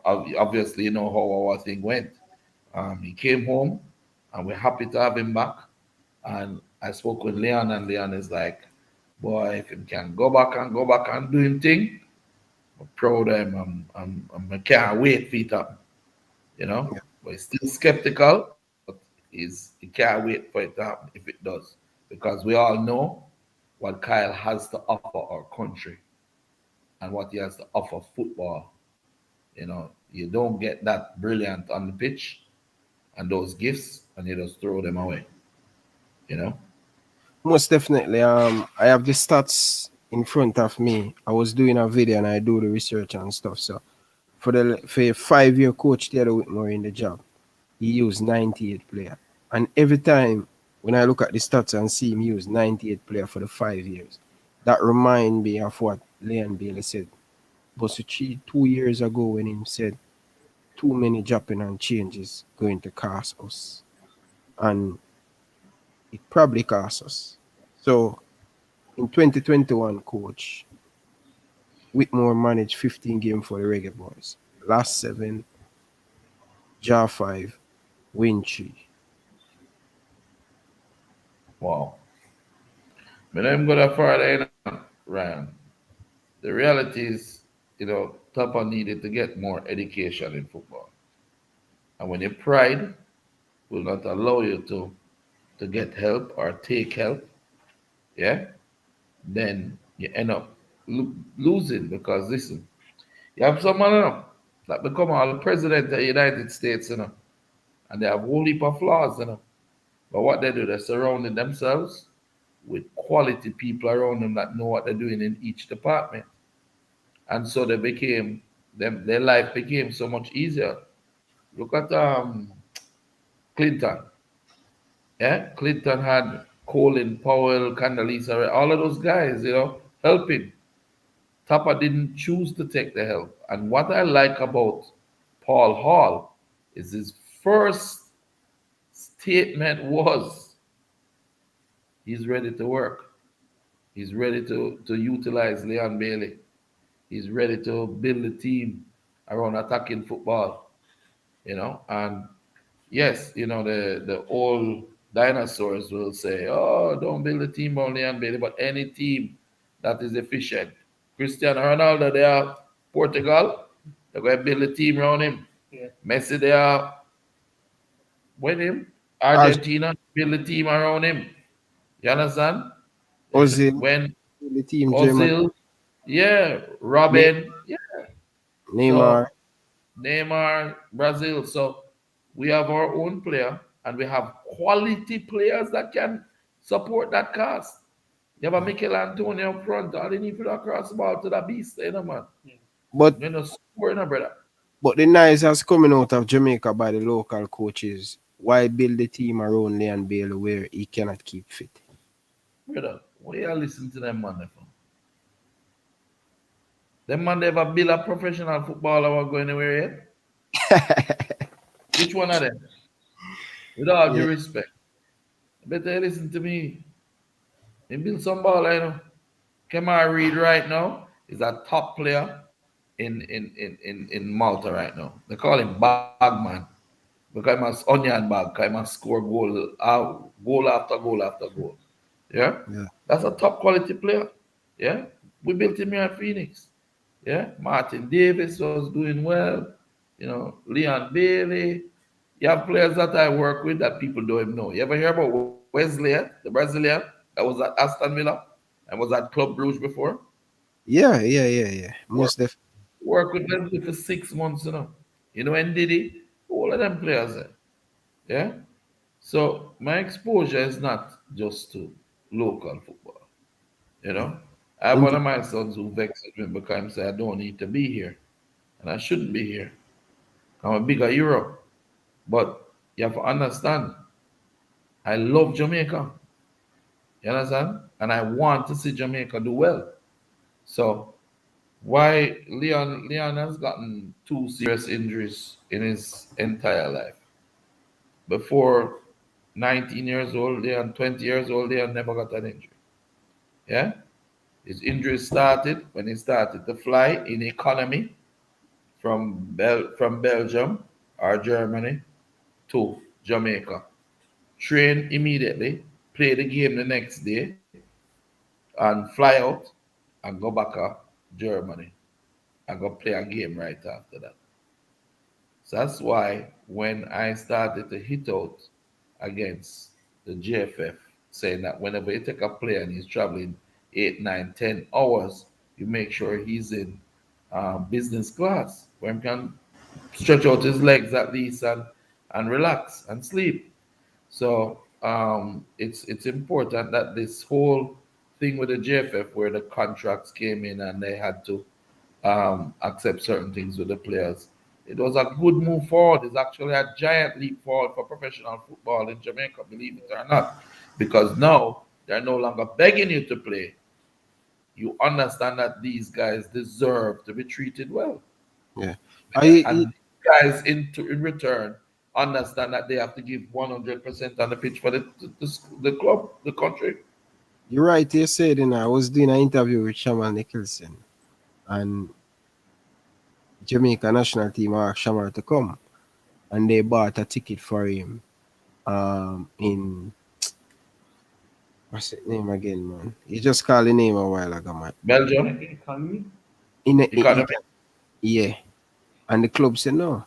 obviously you know how our thing went. He came home, and we're happy to have him back. And I spoke with Leon, and Leon is like, "Boy, if he can go back and do him thing, I'm proud of him. I can't wait for it to happen, you know." But he's still skeptical, but he can't wait for it to happen if it does, because we all know what Kyle has to offer our country and what he has to offer football. You know, you don't get that brilliant on the pitch and those gifts, and you just throw them away. You know. most definitely, I have the stats in front of me. I was doing a video and I do the research and stuff. So for a 5 year coach Theodore Whitmore in the job, he used 98 player. And every time when I look at the stats and see him use 98 player for the 5 years, that remind me of what Leon Bailey said. But 2 years ago when he said too many dropping and changes going to cost us. And it probably cost us. So in 2021, coach, Whitmore managed 15 games for the Reggae Boys. Last seven, draw five, win three. Wow. But I'm going to further, Ryan. The reality is, Tapa needed to get more education in football. And when your pride will not allow you to get help or take help, yeah, then you end up losing because listen, you have someone that become all the president of the United States, and they have a whole heap of flaws. But what they do, they're surrounding themselves with quality people around them that know what they're doing in each department. And so their life became so much easier. Look at Clinton. Yeah, Clinton had Colin Powell, Condoleezza, all of those guys, helping. Tapa didn't choose to take the help. And what I like about Paul Hall is his first statement was he's ready to work. He's ready to utilize Leon Bailey. He's ready to build a team around attacking football. And yes, the old dinosaurs will say, "Oh, don't build a team on Leon Bailey," but any team that is efficient. Cristiano Ronaldo, they are Portugal. They're going to build a team around him. Yeah. Messi, they are with him. As Argentina, build a team around him. You understand? Ozil, When the team, German, Ozil, yeah, Ne- Robin, yeah. Neymar. So Neymar, Brazil. So we have our own player and we have quality players that can support that cast. You have a Mikel Antonio up front. All they need to do across the ball to the beast, man. But You know, score, brother. the noise that's coming out of Jamaica by the local coaches. Why build the team around Leon Bailey where he cannot keep fit? Brother, why you listen to them man? For? Them man, they ever build a professional footballer or go anywhere yet? Which one of them? With all due Yeah. respect. Better listen to me. They build some baller, you know. Kemar Reed right now is a top player in Malta right now. They call him Bagman because he must onion bag, because he must score goal after goal after goal. Yeah, Yeah. that's a top quality player. Yeah, we built him here at Phoenix. Yeah, Martin Davis was doing well. You know, Leon Bailey. You have players that I work with that people don't even know. You ever hear about Wesley, the Brazilian that was at Aston Villa and was at Club Brugge before? Yeah. Work, Most def work with them for 6 months, you know. You know, and Diddy, all of them players there. Yeah. So my exposure is not just to local football. You know, I have one inter- of my sons who vexes me because he say I don't need to be here and I shouldn't be here. I'm a bigger Europe, but you have to understand. I love Jamaica. You understand? And I want to see Jamaica do well. So why Leon has gotten two serious injuries in his entire life. Before 19 years old, Leon 20 years old, Leon never got an injury. Yeah? His injury started when he started to fly in economy from Belgium or Germany to Jamaica. Train immediately, play the game the next day, and fly out and go back to Germany and go play a game right after that. So that's why when I started to hit out against the GFF, saying that whenever you take a player and he's traveling 8, 9, 10 hours, you make sure he's in business class where he can stretch out his legs at least and relax and sleep. So it's important that this whole thing with the JFF, where the contracts came in and they had to accept certain things with the players, it was a good move forward. It's actually a giant leap forward for professional football in Jamaica, believe it or not, because now they're no longer begging you to play. You understand that these guys deserve to be treated well, yeah. and guys in return understand that they have to give 100% on the pitch for the club, the country. You're right, you said, I was doing an interview with Shamal Nicholson and Jamaica national team asked Shamal to come and they bought a ticket for him in what's his name again, man? He just called the name a while ago, man. Belgium Economy. In economy. yeah. And the club said no,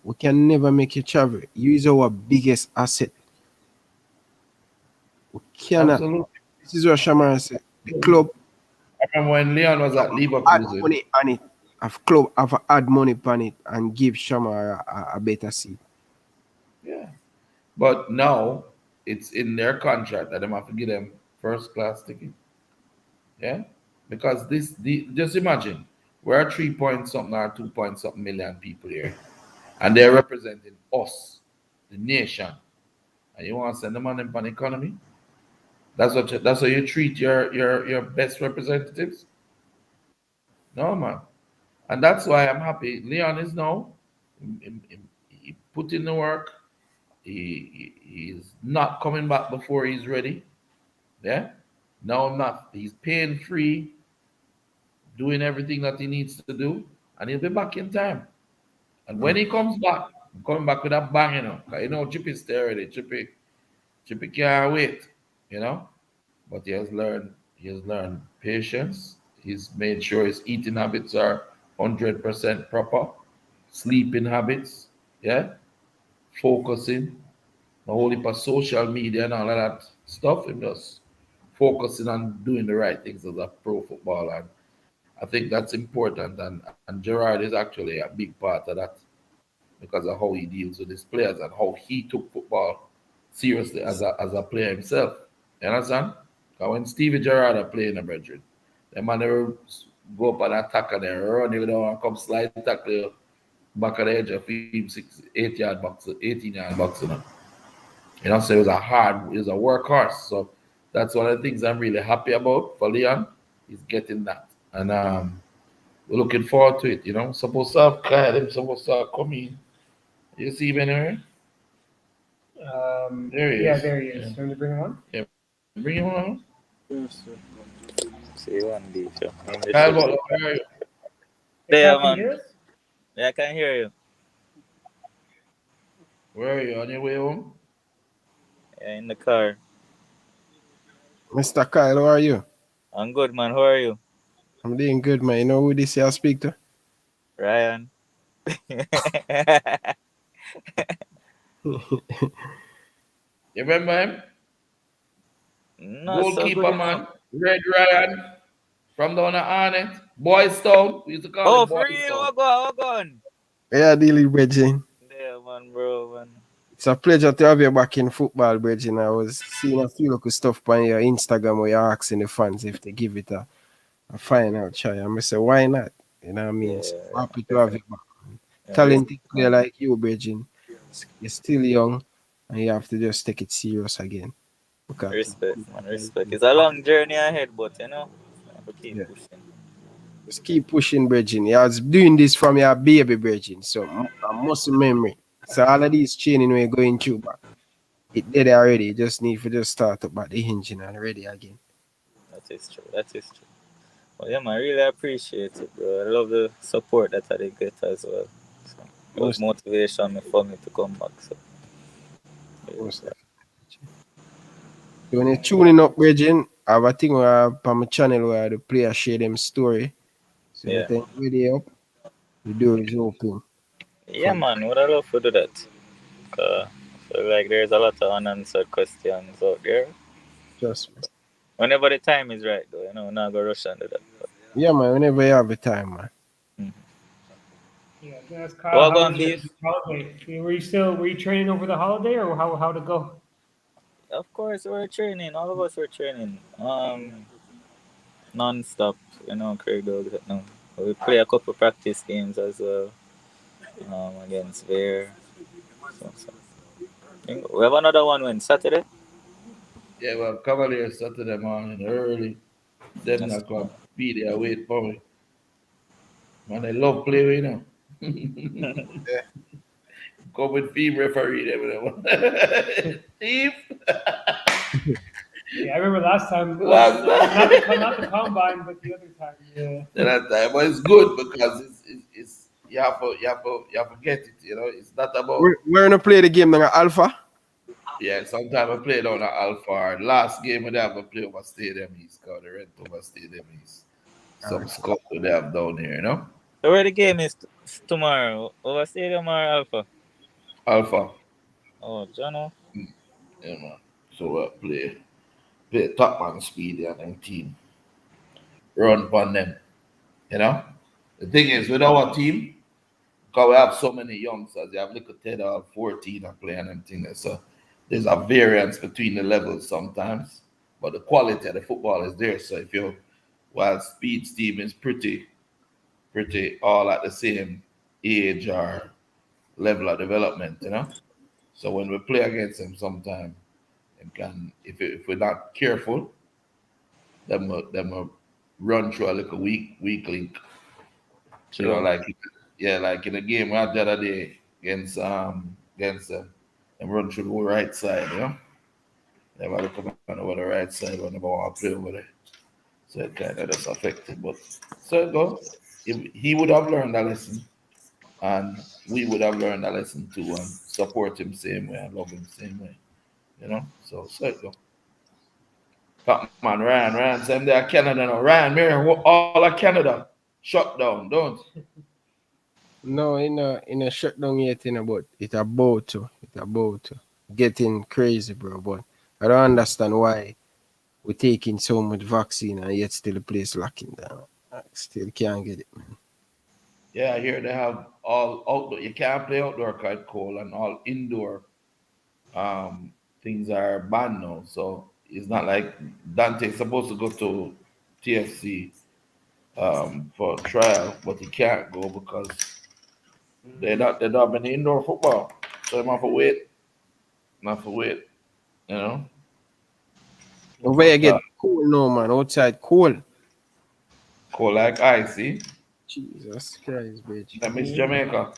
we can never make you travel. You is our biggest asset. We cannot. Absolutely. This is what Shamal said. The club I remember when Leon was at add Leverkusen. money on it. Have club have add money on it and give Shamal a better seat. Yeah, but now it's in their contract that they have to give them first class ticket. Yeah, because just imagine we're 3 point something or 2 point something million people here, and they're representing us, the nation, and you want to send them on an economy. That's how you treat your best representatives. No man, and that's why I'm happy. Leon is now he put in the work. He's not coming back before he's ready. Yeah. No, I'm not. He's pain free, doing everything that he needs to do, and he'll be back in time. And when he comes back, coming back with a bang, 'cause Chippy's there already. Chippy can't wait, you know. But he has learned patience. He's made sure his eating habits are 100% proper, sleeping habits, yeah, focusing, the whole heap of social media and all of that stuff, and just focusing on doing the right things as a pro footballer. And I think that's important, and Gerard is actually a big part of that because of how he deals with his players and how he took football seriously as a player himself. You understand? Because when Stevie Gerrard are playing a brethren, the man never go up and attack and then run you down and come slide tackle you back at the edge of him 6, 8 yard box, 18 yard box, you know. You know, so it was a workhorse. So that's one of the things I'm really happy about for Leon. He's getting that. And we're looking forward to it, you know. Supposed to have Kyle, him supposed to have come in. You see him anywhere? There he Yeah, is. there he Yeah. is. Want to bring him on? Yeah, bring him on. See one D show. Kyle Butler, where are you? Hey, There, Kyle, can you man. hear us? Yeah, I can hear you. Where are you? On your way home? Yeah, in the car. Mr. Kyle, how are you? I'm good, man. How are you, I'm doing good, man. You know who this year I speak to? Ryan? You remember him? Not so good Goalkeeper, enough. man. Red Ryan from down at Arnett. Boys Town. We used to call Oh, him for Boys real? Town. What gone? Yeah, Daily Bridging. There, man, bro, man. It's a pleasure to have you back in football, Bridging. I was seeing a few local stuff on your Instagram where you're asking the fans if they give it a final try. I'm say, why not? You know what I mean? So Yeah, happy to have you definitely. back. Yeah, Talented respect, player man. like you, Bridging. You're still young and you have to just take it serious again. Because Respect, man. Respect. It's a long journey ahead, but I have to keep yeah, pushing. just keep pushing, Bridging. You was doing this from your baby, Bridging. So a muscle memory. So all of these training we're going through, but it did already. You just need to just start up at the engine and ready again. That is true. That is true. Well, yeah, man. I really appreciate it, bro. I love the support that I did get as well. So it was Most, motivation for me to come back. So most yeah. So when you're tuning up, Bridging, I have a thing where I have on my channel where the player share them story. So Yeah, anytime you're ready up, the door is open yeah, for you. man. Would I love to do that? I feel like there's a lot of unanswered questions out there. Trust me. Whenever the time is right, though, not go rush and do that. But, Yeah, man, whenever you have the time, man. mm. Yeah, that's Kyle. Well, How go was on, your beef. holiday? Were you training over the holiday, or how to go? Of course, we're training. All of us were training. Non-stop. Craig Dog. No, we play a couple practice games as well. Against Bear. So. We have another one when Saturday. Yeah, well, Cavaliers Saturday morning early. Them That's not going to be there wait for me. Man, they love play, you know. Come with team referee them. Team. Yeah, I remember last time. Last Not the combine, but the other time. Yeah. that time, but it's good because it's you have to get it. You know, it's not about We're gonna play the game now, Alpha. yeah. Sometimes I play down at Alpha. Last game when they have a play over Stadium East, because they rent over Stadium East. Some scope they have down here, you know. So where the game is tomorrow? Over Stadium or Alpha? Alpha, Oh, Jono. yeah, man. So play top man speed and then team run upon them. You know. The thing is with our team, because we have so many youngsters, you have little Ted of 14 and playing and things. So there's a variance between the levels sometimes, but the quality of the football is there. So if you while Speed's team is pretty all at the same age or level of development, you know. So when we play against them, sometimes it can if we're not careful, them will run through a little weak link. You know, True. like yeah, like in a game we had the other day against them and run through the whole right side, you know. They want to come on over the right side whenever I want to play over there. So it kind of just affected. But so it go. If he would have learned that lesson and we would have learned that lesson too and support him same way and love him same way. You know? So it go. Top man, Ryan, same day Canada now. Ryan, Mary, all of Canada shut down, don't. No, in a shutdown yet, but it about to getting crazy, bro. But I don't understand why we're taking so much vaccine and yet still the place locking down. I still can't get it. Yeah, here they have all outdoor. You can't play outdoor quite cold and all indoor things are banned now. So It's not like Dante's supposed to go to TFC for trial, but he can't go because they're not been indoor football. So I'm have to wait. Not for wait, you know. Over here But get cool now, man. Outside cool. cool like icy. Jesus Christ, bitch. I miss Jamaica.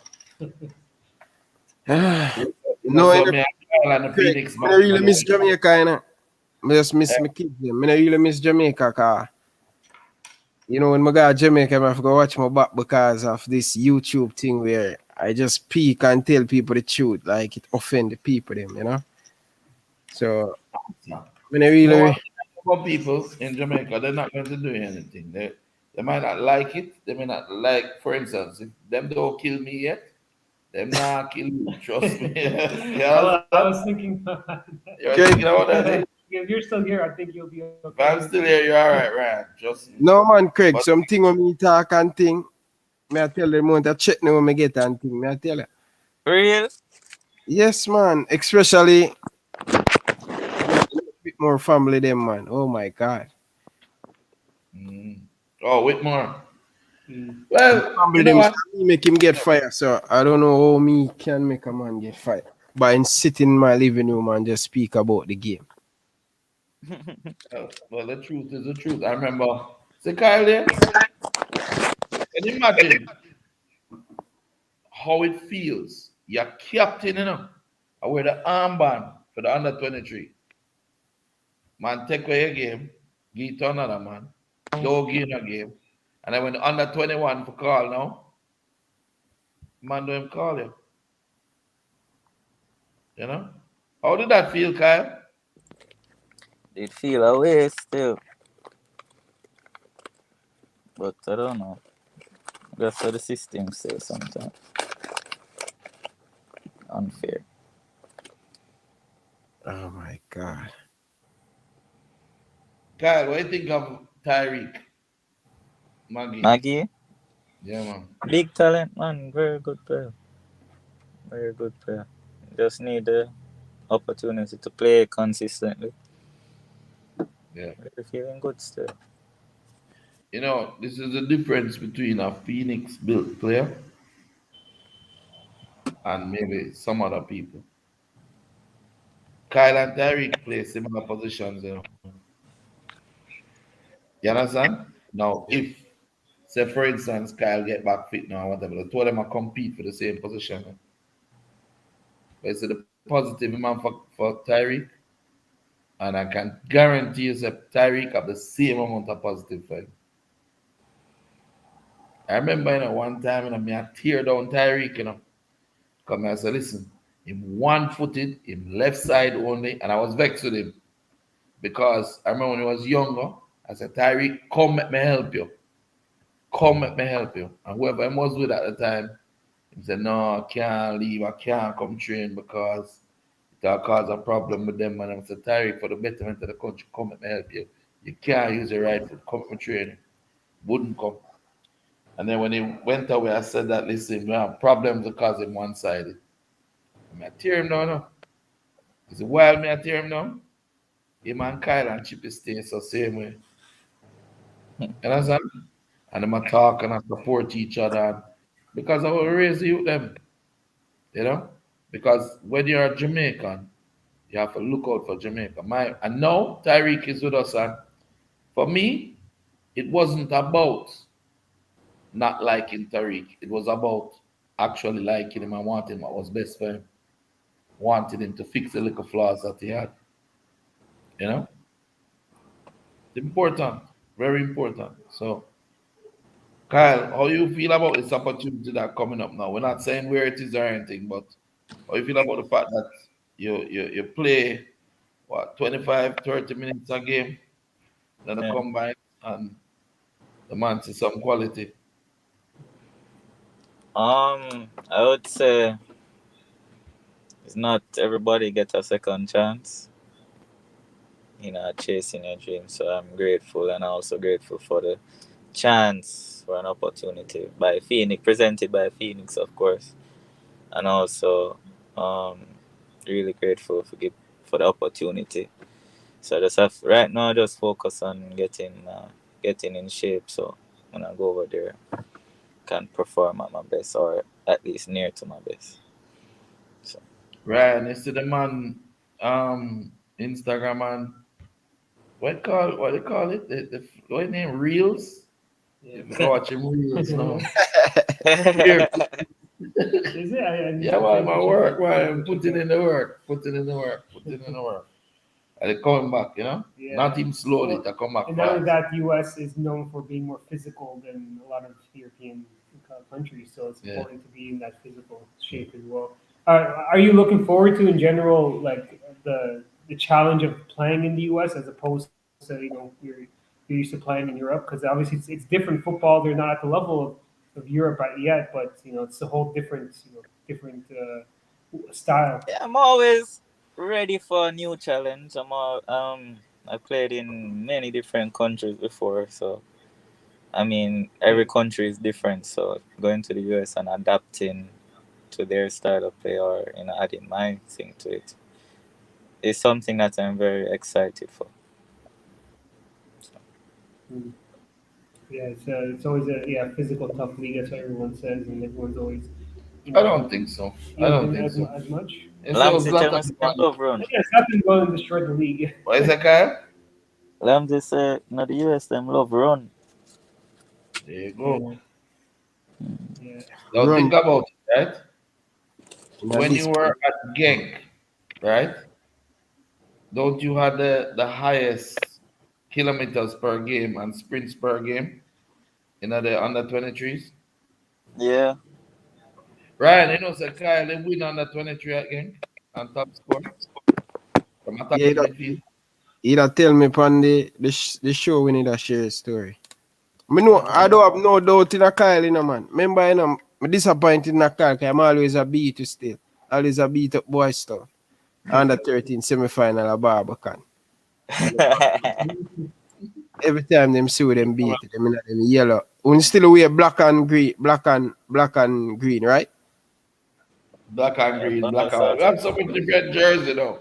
Ah, You know, no, so me and Kyle and the Craig, Phoenix I man. don't really miss Jamaica, you know. I just miss Eh, my kids. Them. I don't really miss Jamaica, cause you know when I go to Jamaica, I have to go watch my back because of this YouTube thing where I just speak and tell people the truth, like it offend the people, them, you know. So when I You know really, what? For people in Jamaica, they're not going to do anything. They might not like it. They may not like, for instance, if them don't kill me yet, them not kill you. Trust me. You I understand? was thinking, You're Craig, thinking about that, eh? if you're still here, I think you'll be If I'm okay. still here, you're all right, Ryan. Trust me. no man, Craig, But something when me talk and thing, me I tell them want to check now when me get and thing, me I tell you. Real? Yes, man, especially a bit more family them, man. Oh my God. mm, oh, Whitmore. Mm. Well, Family you know them say what? me make him get fired, so I don't know how me can make a man get fired. By sitting in my living room and just speak about the game. Well, the truth is the truth. I remember, see Kyle there? Can you imagine how it feels? You're captain, you know. I wear the armband for the under 23. Man, take away a game, give it to another man. Don't give a game. And then when the under 21 for call now, man, don't call you. You know? How did that feel, Kyle? It feel away still, but I don't know. That's how the system says sometimes. Unfair. Oh my God. Kyle, what do you think of Tyreek? Maggie? Maggie, Yeah, man. big talent man, very good player. Very good player. Just need the opportunity to play consistently. Yeah. We're feeling good still. You know, this is the difference between a Phoenix built player and maybe some other people. Kyle and Tyreek play similar positions, you know. You understand? Now, if, say, for instance, Kyle get back fit now, whatever, the two of them are compete for the same position. But it's the positive man for Tyreek, and I can guarantee you that Tyreek have the same amount of positive for him. I remember, one time, me I tear down Tyreek, come I said, listen, him one footed, him left side only, and I was vexed with him because I remember when he was younger, I said, Tyreek, come let me help you. Come let me help you. And whoever I was with at the time, he said, no, I can't leave, I can't come train because it'll cause a problem with them. And I said, Tyreek, for the betterment of the country, come let me help you. You can't use your right foot, come let me train. Wouldn't come. And then when he went away, I said that, listen, we have problems because him one sided. I mean, I tear him down now. Is it wild me I tear him down? Him and Kyle and Chippy stay so same way. You understand? And them a talk and a support each other. Because I will raise you them, you know? Because when you're a Jamaican, you have to look out for Jamaica. And now Tyreek is with us, and for me, it wasn't about not liking Tariq. It was about actually liking him and wanting what was best for him. Wanting him to fix the little flaws that he had. You know? It's important. Very important. So, Kyle, how you feel about this opportunity that coming up now? We're not saying where it is or anything, but how you feel about the fact that you play what 25, 30 minutes a game, then the Yeah. combine and the man see some quality. I would say it's not everybody get a second chance, chasing your dream. So I'm grateful and also grateful for the chance for an opportunity by Phoenix, presented by Phoenix, of course, and also um, really grateful for the opportunity. So just have right now just focus on getting in shape. So when I go over there, can perform at my best or at least near to my best. So Right, and you see them on Instagram and what they call it? What name? Reels? Yeah. You go watch him reels now. yeah, Here, Is it? I need yeah, to why check my check work? it. Why Check I'm it, check putting it. in the work, putting in the work, putting in the work. And they coming back, not Yeah. even slowly, Well, they come back and not only fast. that, the U.S. is known for being more physical than a lot of European countries, so it's Yeah. important to be in that physical shape as well. Are you looking forward to, in general, like the challenge of playing in the U.S. as opposed to you're used to playing in Europe? Because obviously it's different football. They're not at the level of Europe yet, but it's a whole different style. I'm always ready for a new challenge. I played in many different countries before, so I mean every country is different. So going to the US and adapting to their style of play or adding my thing to it is something that I'm very excited for. Mm. Yeah, it's always a physical tough league. That's what everyone says, and everyone's always I don't impressed. think so. You I don't don't think think so. as much? It's a Lamsey tell me Zlatan. say love run. Yeah, Southampton well and destroyed the league. What is that, Kyle? Lamsey say no the US them love run. There you go. Yeah, yeah. Now Run think about it, right? in When this you were at Genk, right? Don't you had the highest kilometers per game and sprints per game in the under 23s? Yeah. Ryan, so Kyle they win under 23 at Genk and top score from yeah, attacking midfield. he'd tell me upon the show we need to share a story. I don't have no doubt in a Kyle, man. Remember, I'm disappointed in a Kyle because I'm always a beat to still. Always a beat up boy stuff. Under 13 semi final of Barbican. Every time them see with them beat, them in them yellow. We still wear black and green, right? Black and Yeah, green, Butler black and white. We started have so many different jersey though.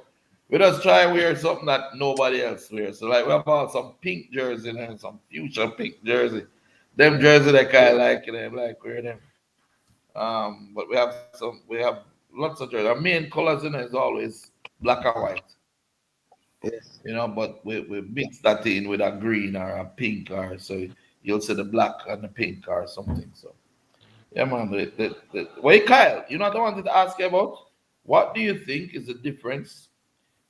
We just try and wear something that nobody else wears. So like we have some pink jersey and some future pink jersey. Them jersey that kind of like them like wear them. But we have lots of jersey. Our main colors in it is always black and white. Yes. But we mix that in with a green or a pink or so you'll see the black and the pink or something. So yeah, man. Wait, Kyle, you know what I wanted to ask you about? What do you think is the difference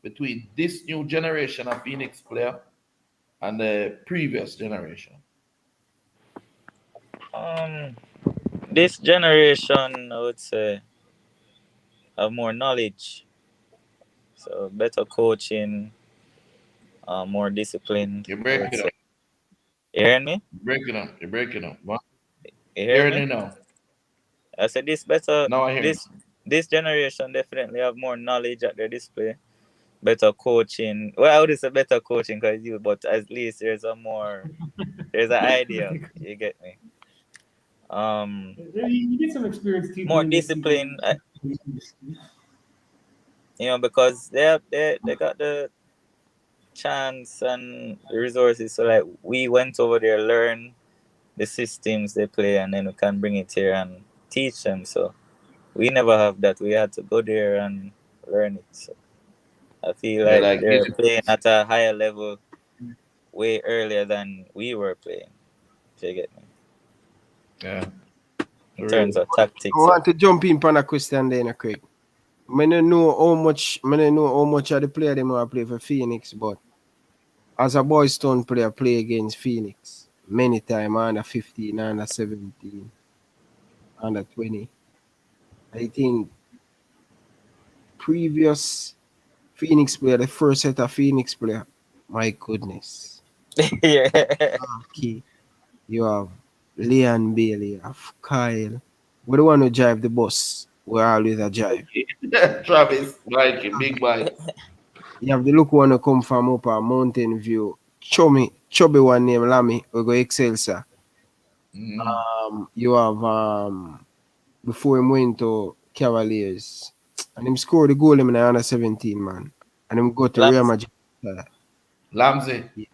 between this new generation of Phoenix player and the previous generation? um this generation I would say have more knowledge, so better coaching, more disciplined. You're I would breaking say. up. You hearing me? You're breaking up. You're breaking up. What? You hearing Hearing me? you now. I said this better. Now I hear you. This generation definitely have more knowledge at their display. Better coaching. Well, I would say better coaching because you, but at least there's an idea. You get me? Um, You get some experience too More doing this discipline. season. Because they got the chance and the resources. So like we went over there, learn the systems they play, and then we can bring it here and teach them. So we never have that. We had to go there and learn it. So I feel Yeah, like like they're playing at a higher level way earlier than we were playing. If you get me? yeah, In for terms real. of I tactics. want to jump in on a question there, Craig. I don't know how much of the player them want play for Phoenix, but as a boys town player play against Phoenix many times under 15, under 17, under 20. I think previous Phoenix player, the first set of Phoenix player, my goodness. Yeah. Okay. You have Leon Bailey, you have Kyle. We the one who drive the bus. We always a drive. Travis, Mikey, big Mike. You have the look one who come from up a Mountain View. Chubby one named Lammy, we go Excelsior. Mm-hmm. You have before him went to Cavaliers. And him scored the goal him in the under 17, man. And him go to Real Lams, Madrid. Lamsey.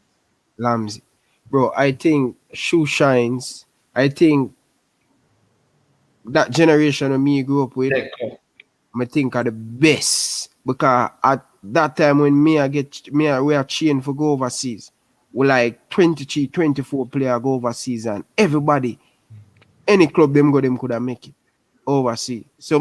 Lamsey. Bro, I think shoe shines. I think that generation of me grew up with, Deco. I think are the best. Because at that time when we are chained for go overseas, we like 23, 24 player go overseas and everybody, any club them go them could have make it overseas. So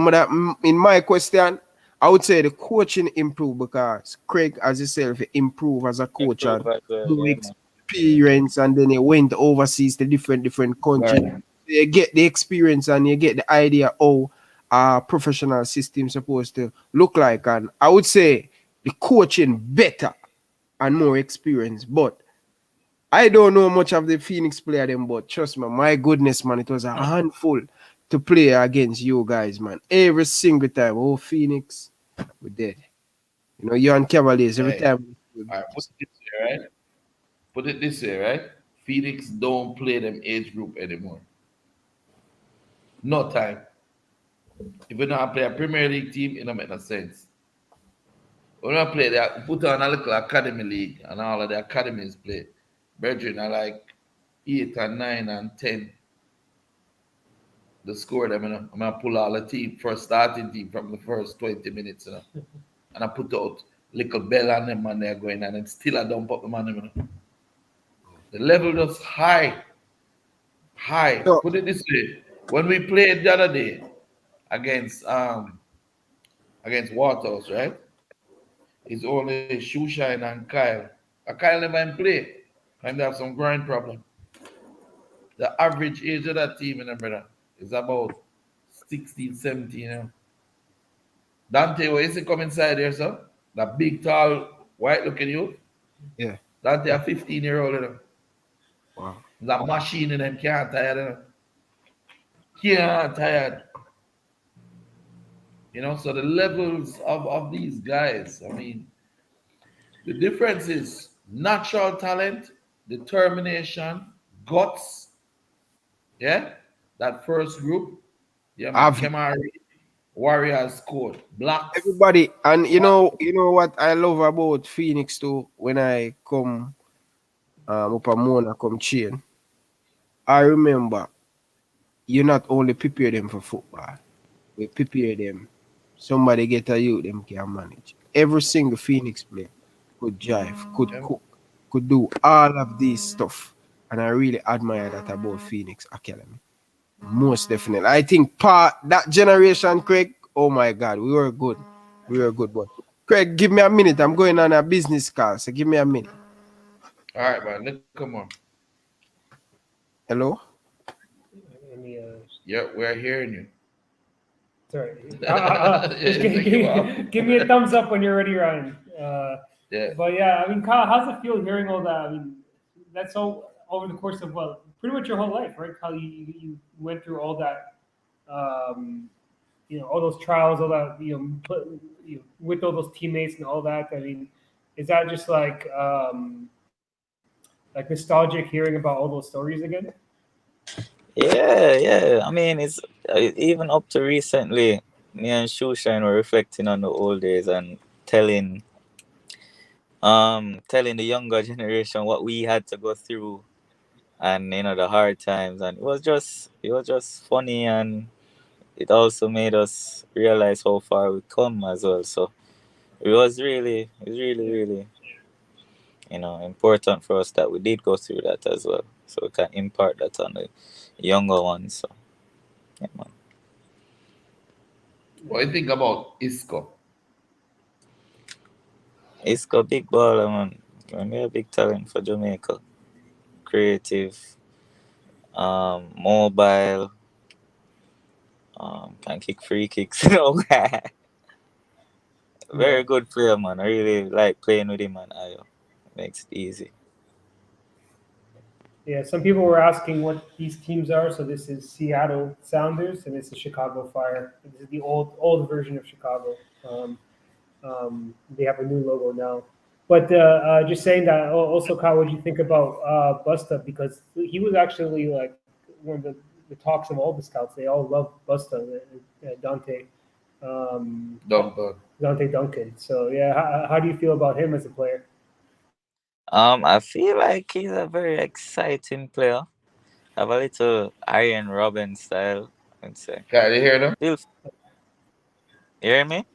in my question, I would say the coaching improved because Craig as himself improve as a coach and Improve as well, more yeah, man. experience, and then he went overseas to different countries. Right. You get the experience and you get the idea how a professional system supposed to look like. And I would say the coaching better and more experience. But I don't know much of the Phoenix player them, but trust me, my goodness, man, it was a handful to play against you guys, man. Every single time. Oh, Phoenix, we dead. You know, you and Cavaliers every Hey. time. All right. Put it this way, right? Put it this way, right? Phoenix don't play them age group anymore. No time. If you don't play a Premier League team, it don't make no sense. When I play that, put on a little academy league and all of the academies play. Brethren are like 8 and 9 and 10. The score them, I'm gonna pull all the team first starting team from the first 20 minutes, and I put out little bell on them and they're going and still I don't put them on them. The level just high. High. So, Put it this way. When we played the other day against Waterhouse, right? It's only Shoeshine and Kyle. Kyle never even play. And they have some groin problem. The average age of that team in the brother is about 16, 17. Dante, where is he come inside there, sir? That big, tall, white looking youth. yeah. Dante, a 15-year-old. Wow. That machine in them can't tired. Can't tired. So the levels of these guys, I mean, the difference is natural talent, determination, guts. Yeah, that first group. Yeah, man. I've Kemari, Warriors scored. Blacks. everybody, and you know what I love about Phoenix too. When I come up a Mona come chain, I remember you not only prepare them for football, we prepare them. Somebody get a youth them can manage. Every single Phoenix player could drive, could Yeah. cook, could do all of these stuff. And I really admire that about Phoenix Academy. Most definitely. I think part that generation, Craig, oh my God, we were good. We were good, boy. Craig, give me a minute. I'm going on a business call, so give me a minute. All right, man. Come on. Hello? Let me, Yeah, we're hearing you. sorry. Yeah, thank you, Give me a thumbs up when you're ready, Ryan. Yeah. But yeah, I mean, Kyle, how's it feel hearing all that? I mean, that's all over the course of pretty much your whole life, right? How you went through all that, all those trials, all that, with all those teammates and all that. I mean, is that just like nostalgic hearing about all those stories again? Yeah. I mean, it's even up to recently. Me and Shushan were reflecting on the old days and telling the younger generation what we had to go through, and the hard times, and it was just funny, and it also made us realize how far we come as well. So it was really important for us that we did go through that as well, so we can impart that on the younger ones. So yeah, man. What do you think about Isco? It's got big baller, man. And we a big talent for Jamaica. Creative, mobile, can kick free kicks. Very good player, man. I really like playing with him, and I makes it easy. Yeah, some people were asking what these teams are. So this is Seattle Sounders and this is Chicago Fire. This is the old version of Chicago. They have a new logo now. But just saying that, also, Kyle, what do you think about Busta? Because he was actually like one of the talks of all the scouts. They all love Busta, Dante, Done. Dante Duncan. So yeah, how do you feel about him as a player? I feel like he's a very exciting player. Have a little Iron Robin style, I'd say. Can you hear them? Still, you hear me?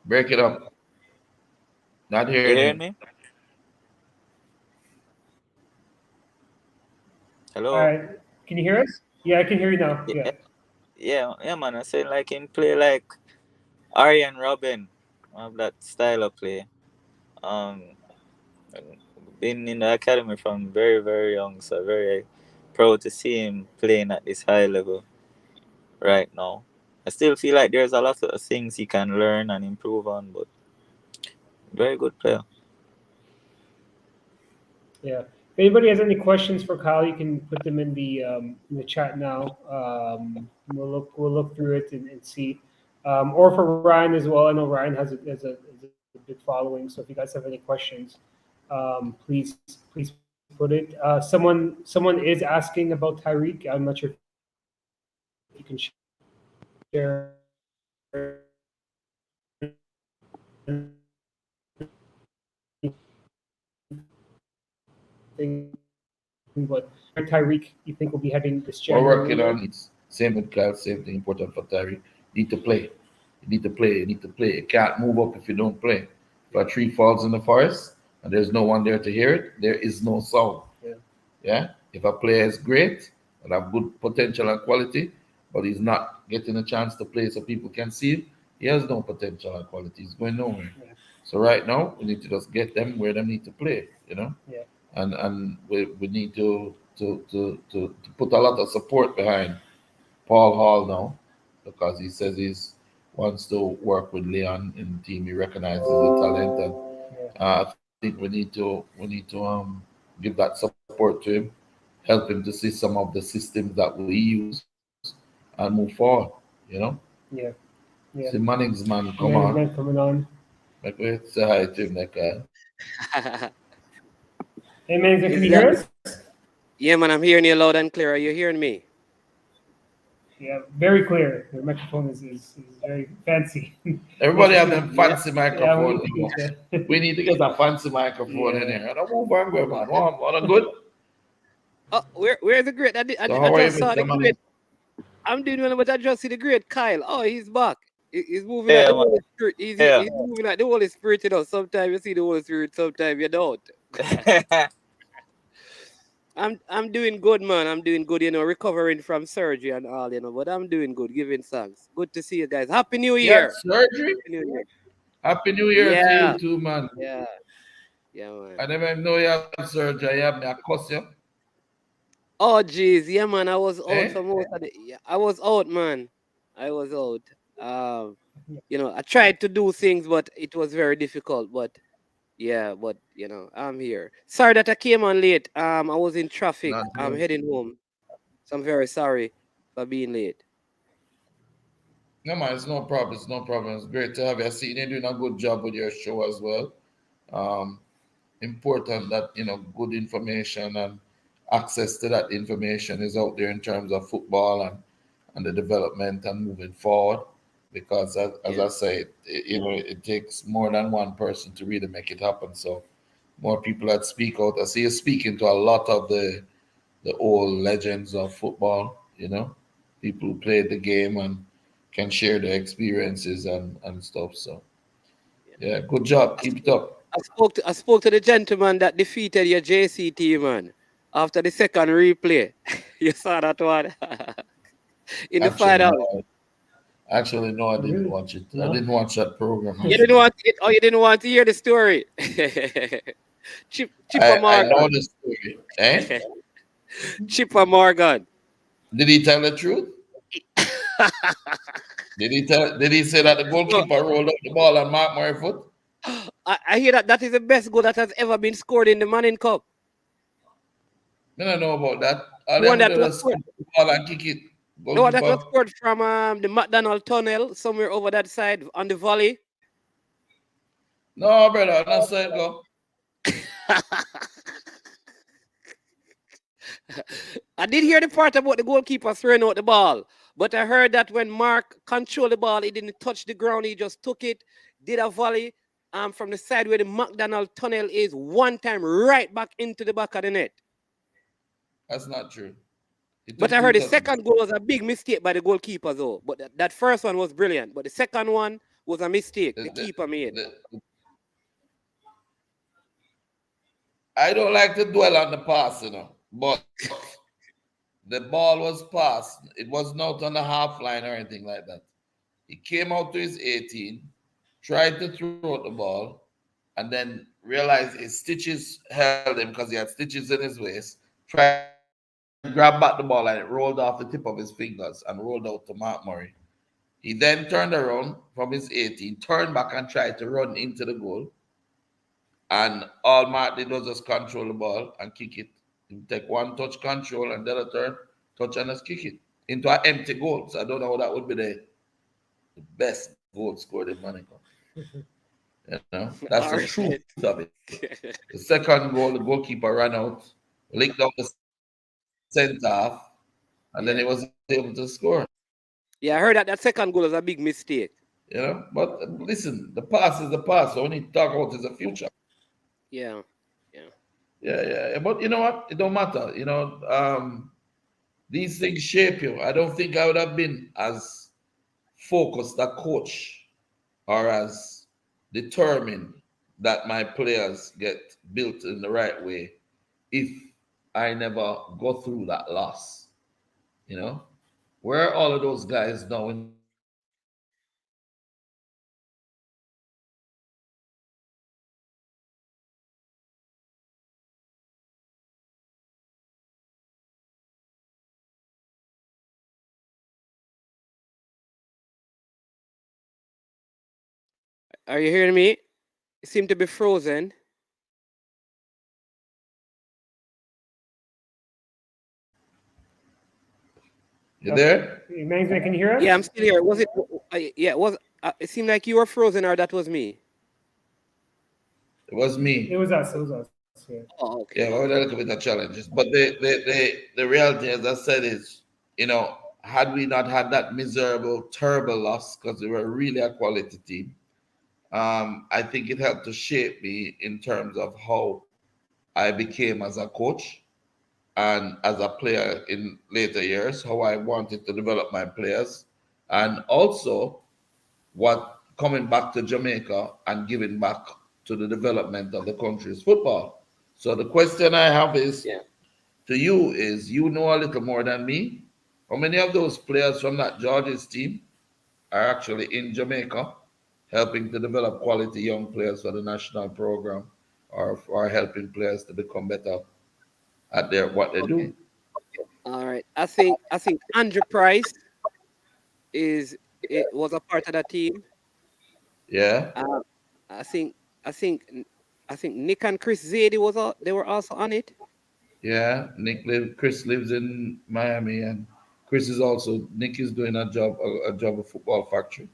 Break it up. Not You hearing hearing you. me? All Hello. right. Can you hear us? Yeah, I can hear you now. Yeah, Yeah. yeah, man. I say like him play like Aryan Robin, of that style of play. Um, and been in the academy from very, very young, so very proud to see him playing at this high level right now. I still feel like there's a lot of things he can learn and improve on, but very good player. Yeah. If anybody has any questions for Kyle, you can put them in the chat now. We'll look through it and see. Or for Ryan as well. I know Ryan has a big following, so if you guys have any questions, please put it. Someone is asking about Tyreek. I'm not sure if you can share anything, but Tyreek, you think will be heading this We're January working window? on it. Same with Kyle, same thing important for Terry. Need to play. You need to play. You need to play. You can't move up if you don't play. If a tree falls in the forest and there's no one there to hear it, there is no sound. Yeah. Yeah. If a player is great and have good potential and quality, but he's not getting a chance to play so people can see him, he has no potential and quality. He's going nowhere. Yeah. So right now we need to just get them where they need to play, Yeah. And we need to put a lot of support behind Paul Hall now because he says he's wants to work with Leon in the team. He recognizes the talent, and Yeah. I think we need to give that support to him, help him to see some of the systems that we use, and move forward. You know, Yeah. see Yeah. Manning's man, come on, Management coming on. like we say hi to him, like Hey, manager, can Is you that? hear us? Yeah, man, I'm hearing you loud and clear. Are you hearing me? Yeah, very clear. Your microphone is very fancy. everybody have Yes, them Yeah. fancy yeah, we microphone. need to. We need to get a fancy microphone in Yeah. here. And I move on, go, man. What a good. Oh, where's the great? So I how are you, just saw the Mr. Manning? great. I'm doing well, but I just see the great Kyle. Oh, he's back. He's moving like Yeah, the man. Holy Spirit. Yeah. He's moving like the Holy Spirit. Sometimes you see the Holy Spirit, sometimes you don't. I'm doing good, man. I'm doing good. Recovering from surgery and all. But I'm doing good. Giving thanks. Good to see you guys. Happy New You had Year. surgery? Happy New Year. Happy New Year to Yeah. you too, man. Yeah. Yeah, man. I never even know you have surgery. You have me a cuss you. Oh, geez, yeah, man. I was out Eh? for most of the. Yeah, I was out, man. I was out. I tried to do things, but it was very difficult. But yeah, but I'm here. Sorry that I came on late. I was in traffic. Not I'm you. heading home, so I'm very sorry for being late. No, man, it's no problem. It's no problem. It's great to have you. I see you're doing a good job with your show as well. Um, Important that good information and access to that information is out there in terms of football and the development and moving forward because as Yeah, I say it takes more than one person to really make it happen, so more people that speak out. I see you speaking to a lot of the old legends of football, people who played the game and can share their experiences and stuff, so yeah. yeah, good job, I keep it spoke. up. I spoke to the gentleman that defeated your JCT man after the second replay. You saw that one in the Actually, final. no. Actually, no, I didn't Really? watch it. I No. didn't watch that program. You didn't Actually, want it, or you didn't want to hear the story. Chipper I know Morgan. the story. Eh? Chipper Morgan. Did he tell the truth? Did he say that the No, goalkeeper rolled up the ball and marked my foot? I hear that is the best goal that has ever been scored in the Manning Cup. I don't know about that. All The they one have to that do was is scored. scoop the ball and kick it. The one that was Goalkeeper. scored from the McDonald Tunnel somewhere over that side on the valley. No, brother, not say it go. I did hear the part about the goalkeeper throwing out the ball, but I heard that when Mark controlled the ball, he didn't touch the ground. He just took it, did a volley, from the side where the McDonald tunnel is, one time right back into the back of the net. That's not true. He But took I two heard the touches. second goal was a big mistake by the goalkeeper, though. But that first one was brilliant. But the second one was a mistake the The, the, keeper made. I don't like to dwell on the past, but the ball was passed. It wasn't out on the half line or anything like that. He came out to his 18, tried to throw out the ball, and then realized his stitches held him because he had stitches in his waist. Tried to grab back the ball and it rolled off the tip of his fingers and rolled out to Mark Murray. He then turned around from his 18, turned back and tried to run into the goal. And all Mark did was just control the ball and kick it. He take one touch control and then a third touch and just kick it into an empty goal. So I don't know how that would be the best goal scored in Monaco. That's the All truth right. of it. The second goal, the goalkeeper ran out, licked out the centre half, and then he was able to score. Yeah, I heard that second goal was a big mistake. But listen, the past is the past. So we need to talk about is the future. Yeah. Yeah. Yeah. But you know what? It don't matter. These things shape you. I don't think I would have been as focused a coach or as determined that my players get built in the right way if I never go through that loss. You know, where are all of those guys now in the Premier League? Are you hearing me? It seemed to be frozen. You there? Mangsman, can you hear us? Yeah, I'm still here. Was it? Yeah, it seemed like you were frozen, or that was me. It was me. It was us. Yeah. Oh, okay. Yeah, we had a little bit of challenges. But the reality, as I said, is, had we not had that miserable, terrible loss, because we were really a quality team, I think it helped to shape me in terms of how I became as a coach and as a player in later years, how I wanted to develop my players, and also what coming back to Jamaica and giving back to the development of the country's football. So the question I have is Yeah. to you is, you know a little more than me. How many of those players from that Georges team are actually in Jamaica helping to develop quality young players for the national program, or helping players to become better at what they Okay. do? All right. I think Andrew Price was a part of that team. Yeah, Uh, I think I think I think Nick and Chris Zadie they were also on it. yeah. Chris lives in Miami, and Nick is doing a job of Football Factory.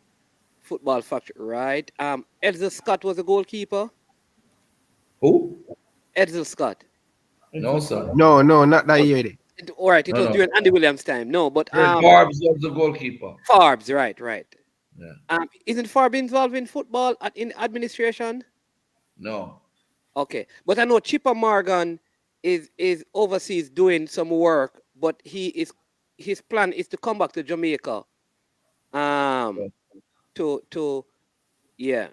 Football Factory, right? Edsel Scott was a goalkeeper. Who? Edsel Scott. No, sir. No, not that Oh, year. all right, it No, was no. during Andy Williams' time. No, but Barb's was the goalkeeper. Farbs, right. Yeah. Isn't Farb involved in football in administration? No. Okay, but I know Chipper Morgan is overseas doing some work, but his plan is to come back to Jamaica. Um, to yeah,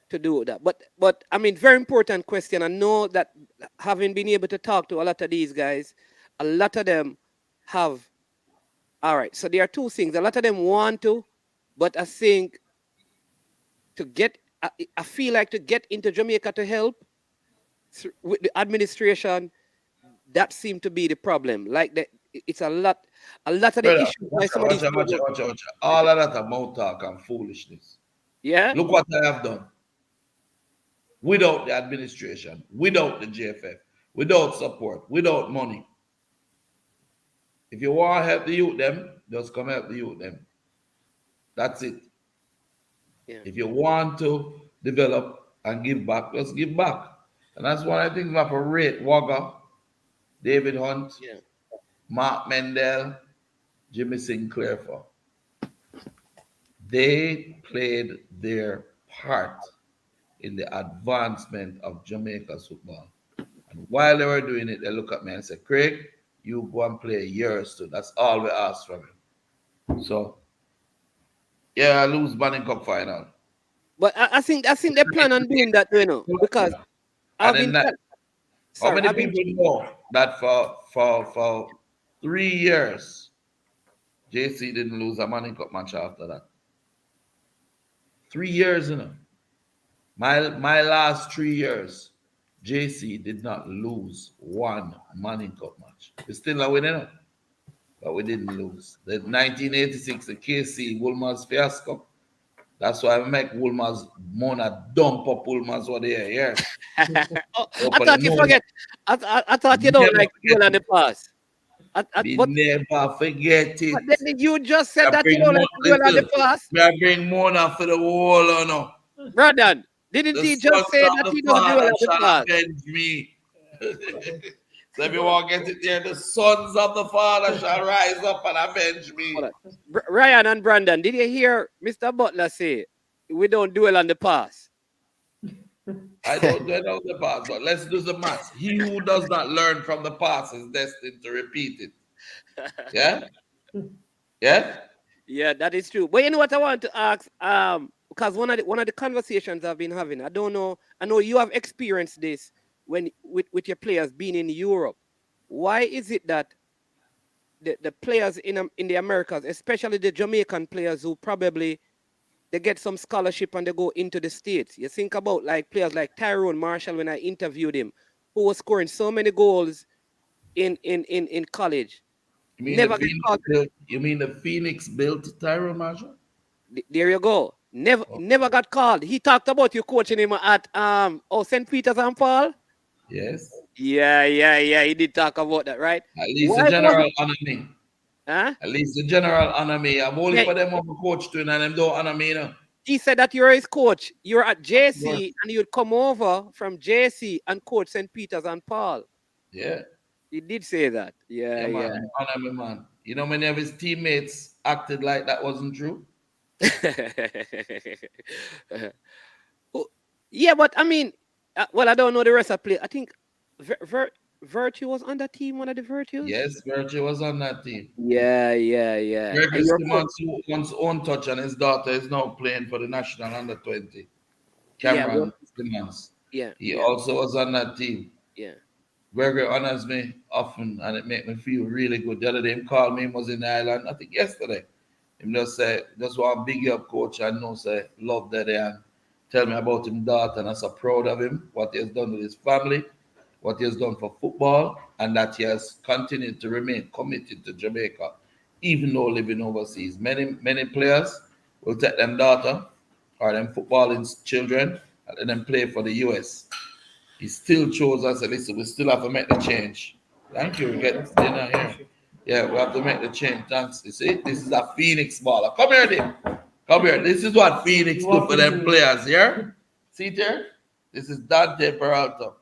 to do that. But I mean, very important question. I know that having been able to talk to a lot of these guys, a lot of them have. All right, so there are two things. A lot of them want to, but I think to get, I feel like to get into Jamaica to help with the administration, that seemed to be the problem. Like it's a lot of the Brother, issues why some of these programs. watch out. All of that are mouth talk and foolishness. Yeah, Look what I have done without the administration, without the GFF, without support, without money. If you want to help the youth, them just come help the youth, them. That's it. yeah, If you want to develop and give back, just give back. And that's one I think of a rate Wagga, David Hunt, yeah. Mark Mendel, Jimmy Sinclair for. They played their part in the advancement of Jamaica's football. And while they were doing it, they look at me and say, Craig, you go and play years too. That's all we ask from him. So, yeah, I lose Banning Cup final. But I think they plan on doing that, because And I've then been that, how sorry, many I've been people know that for 3 years, JC didn't lose a Manning Cup match after that? 3 years, My last 3 years, JC did not lose one Manning Cup match. We still are winning, but we didn't lose. The 1986, the KC Woolmer's fiasco. That's why I make Woolmer's Mona dump up Woolmer's what they are here. oh, I Open thought you the nose. forget. I thought you don't Never like forget duel in it. the past. We But never forget but it. then you just said I that you bring don't more, like duel in the listen, past. I bring Mona for the wall, Brother, didn't The he sons just say of that the he don't duel father in the shall past? avenge me. So if you want to get it there, the sons of the father shall rise up and avenge me. Hold on. Ryan and Brandon, did you hear Mr. Butler say we don't duel on the pass? I don't know the past, but let's do the maths. He who does not learn from the past is destined to repeat it. Yeah? Yeah? Yeah, that is true. But you know what I want to ask? Because one of the conversations I've been having, I don't know. I know you have experienced this when with your players being in Europe. Why is it that the players in the Americas, especially the Jamaican players who probably they get some scholarship and they go into the States? You think about like players like Tyrone Marshall when I interviewed him, who was scoring so many goals in college, You mean the never get Phoenix called. built Tyrone Marshall? There you go. Never Oh, never got called. He talked about you coaching him at St. Peter's and Paul. yes. Yeah. He did talk about that, right? At least the Why was it? general honor me. Huh? At least the general honor me. I'm only Yeah, for them on the coach too, and them don't honor me, he said that you're his coach. You're at Of course. JC and you'd come over from JC and coach St. Peter's and Paul. Yeah. He did say that. Yeah, Yeah, yeah. man. Honor me, man. You know, many of his teammates acted like that wasn't true. Oh, yeah, but I mean, well, I don't know the rest of play. I think Virtue was on that team, one of the Virtues. Yes, Virgil was on that team. Yeah. Gregory And you're coach. Simmons, who wants own touch, and his daughter is now playing for the national under 20. Yeah, well, Cameron Simmons. yeah, He yeah, also was on that team. yeah. Gregory honors me often, and it makes me feel really good. The other day, him called me, he was in the island, I think yesterday. Him just say, just want to big you up, coach, and know, say, love that and tell me about him daughter, and I'm so proud of him, what he has done with his family, what he has done for football, and that he has continued to remain committed to Jamaica, even though living overseas. Many players will take them daughter or them footballing children and let them play for the US. He still chose us, and listen, we still have to make the change. Thank you. We get dinner here. Yeah, we have to make the change. Thanks. You see, this is a Phoenix baller. Come here, Dave. Come here. This is what Phoenix do for them players here. See there? This is Dante Peralta.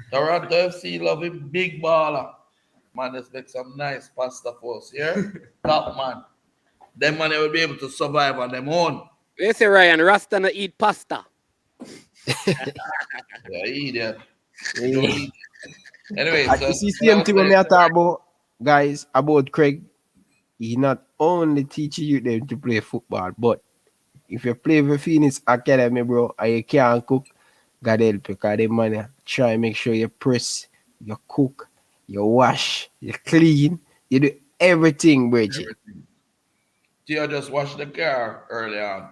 Toronto FC love him, big baller. Man, let's make some nice pasta for us here. Top man. Them man will be able to survive on them own. You say Ryan, Rasta no eat pasta. Yeah, idiot. You don't eat. Anyway, You so see, same thing when me talk about guys about Craig. He not only teaching you them to play football, but if you play with Phoenix Academy, bro, and you can't cook, God help you, because they man try and make sure you press, you cook, you wash, you clean, you do everything, Bridget. Theo just washed the car early on.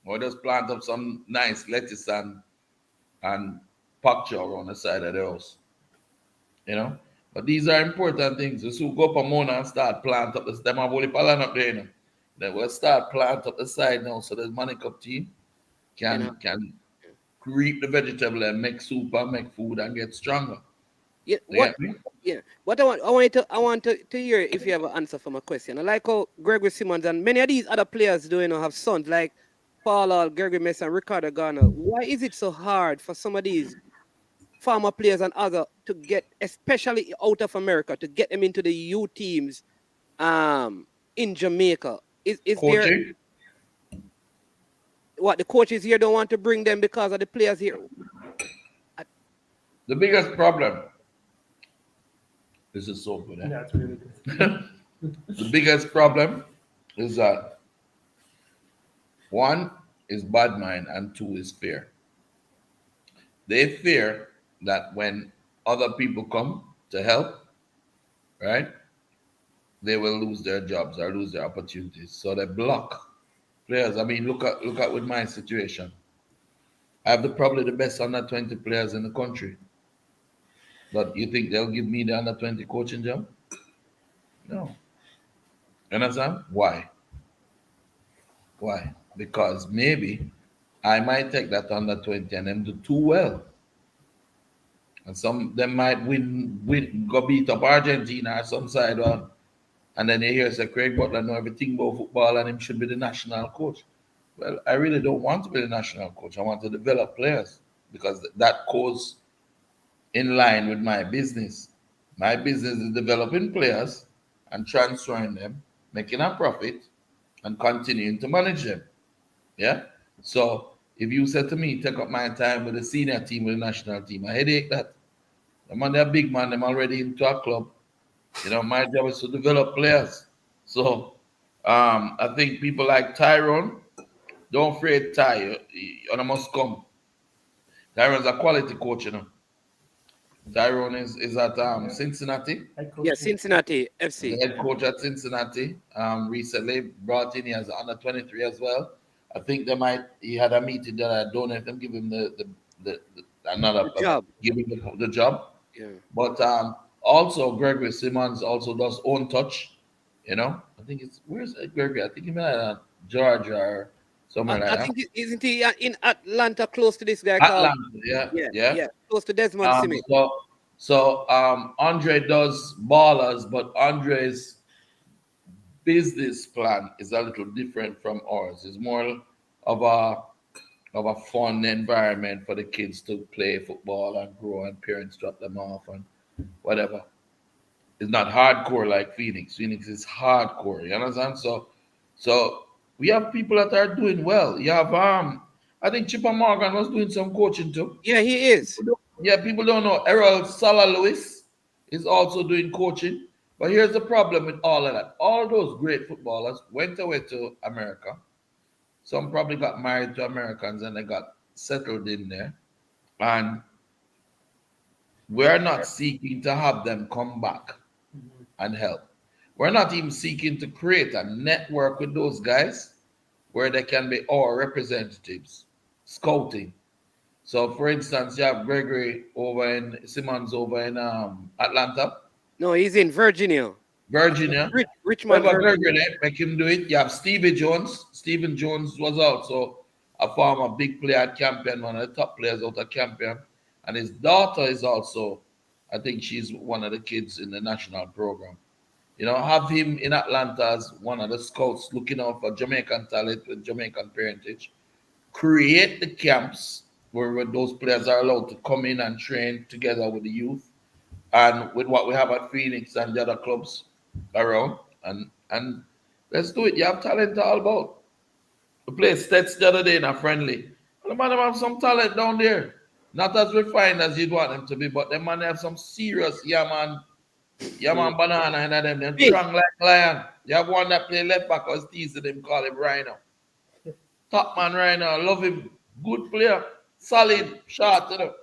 Or just plant up some nice lettuce and pak chow on the side of the house. You know? But these are important things. You so go up a Mona and start plant up this. Them have only palan up there, Then we'll start plant up the side now so the money cup team can reap the vegetable and make soup and make food and get stronger. Yeah, You get me? What I want to hear if you have an answer for my question. I like how Gregory Simmons and many of these other players do, have sons like Paul Hall, Gregory Mason, Ricardo Garner. Why is it so hard for some of these former players and other to get, especially out of America, to get them into the U teams in Jamaica? Is there Coaching? what the coaches here don't want to bring them because of the players here. The biggest problem, this is so good. Eh? That's really good. The biggest problem is that one is bad mind and two is fear. They fear that when other people come to help, right, they will lose their jobs or lose their opportunities. So they block players. I mean, look at with my situation. I have probably the best under 20 players in the country. But you think they'll give me the under 20 coaching job? No. You understand? Why? Why? Because maybe I might take that under 20 and them do too well. And some them might win go beat up Argentina or some side one. And then you hear say Craig Butler know everything about football and him should be the national coach. Well, I really don't want to be the national coach. I want to develop players because that goes in line with my business. My business is developing players and transferring them, making a profit, and continuing to manage them. Yeah. So if you said to me, take up my time with the senior team, with the national team, I headache that. The man, they're big man, them already into a club. You know, my job is to develop players. So I think people like Tyrone, don't afraid Ty, you must come. Tyrone's a quality coach, you know. Tyrone is at Cincinnati. Yeah, Cincinnati The FC. head coach at Cincinnati. Recently brought in as under 23 as well. I think he had a meeting that I don't know if them give him the another The job. give him the job. Yeah. But also Gregory Simmons also does own touch. You know, I think it's where's Gregory? I think he might have Georgia or somewhere like I that. think isn't he in Atlanta, close to this guy called? Atlanta, yeah, Yeah, yeah. yeah, close to Desmond Smith. So Andre does ballers, but Andre's business plan is a little different from ours. It's more of a fun environment for the kids to play football and grow, and parents drop them off and whatever. It's not hardcore like Phoenix. Phoenix is hardcore. You understand? So we have people that are doing well. You have I think Chipper Morgan was doing some coaching too. Yeah, he is. Yeah, people don't know. Errol Salah Lewis is also doing coaching. But here's the problem with all of that. All those great footballers went away to America. Some probably got married to Americans and they got settled in there. And we're not seeking to have them come back and help. We're not even seeking to create a network with those guys where they can be our representatives, scouting. So, for instance, you have Gregory over in Simmons over in Atlanta, No, he's in Virginia. Virginia. Richmond, Whoever Virginia. Gregory there, make him do it. You have Stevie Jones. Stephen Jones was also a former big player at Campion, one of the top players out of Campion. And his daughter is also, I think she's one of the kids in the national program. You know, have him in Atlanta as one of the scouts looking out for Jamaican talent with Jamaican parentage. Create the camps where those players are allowed to come in and train together with the youth and with what we have at Phoenix and the other clubs around. And let's do it. You have talent all about. We played Stets the other day in a friendly. And the man have some talent down there. Not as refined as you'd want them to be, but the man have some serious banana and them. They're Big. strong like lion. You have one that play left back, I was teasing him, call him Rhino. Top man Rhino, I love him. Good player, solid, short, you know.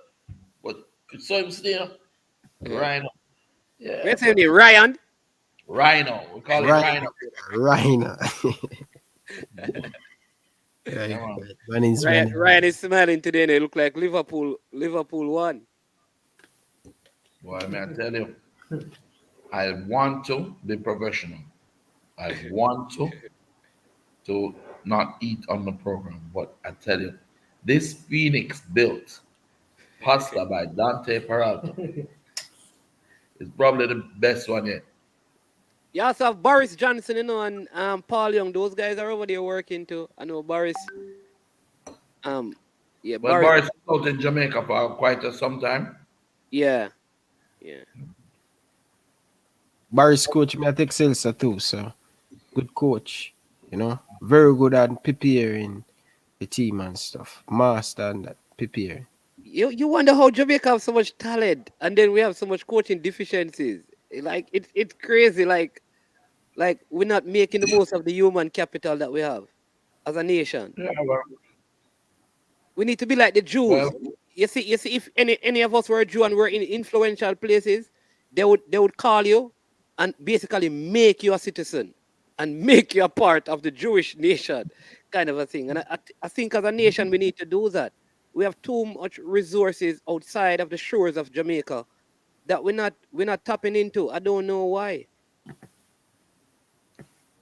But you saw him still. Rhino. Yeah. What's his name? Ryan. Rhino. We call him Rhino. Rhino. Rhino. Yeah. Man is Ryan is smiling today and it look like Liverpool won. Boy, may I tell you, I want to be professional. I want to not eat on the program, but I tell you, this Phoenix built pasta by Dante Peralta is probably the best one yet. You also have Boris Johnson, you know, and Paul Young. Those guys are over there working too. I know Boris. Yeah, Well, Boris was out in Jamaica for quite some time. Yeah. Barry's coach me at Excelsior too, so good coach, you know, very good at preparing the team and stuff. Master and that prepare. You wonder how Jamaica have so much talent, and then we have so much coaching deficiencies. Like it's crazy. Like we're not making the most of the human capital that we have as a nation. Yeah, well, We need to be like the well, Jews. You see, if any of us were a Jew and were in influential places, they would call you and basically make you a citizen and make you a part of the Jewish nation, kind of a thing. And I think as a nation we need to do that. We have too much resources outside of the shores of Jamaica that we're not tapping into. I don't know why.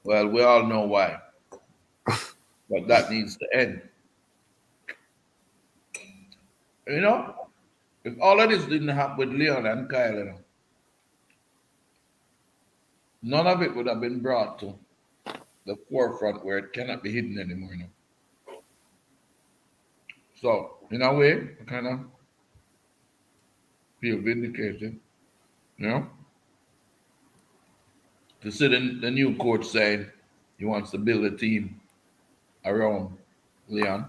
well, we all know why, but that needs to end. You know, if all of this didn't happen with Leon and Kyle, none of it would have been brought to the forefront where it cannot be hidden anymore. So, in a way, I kind of feel vindicated, you know, to see the new coach saying he wants to build a team around Leon.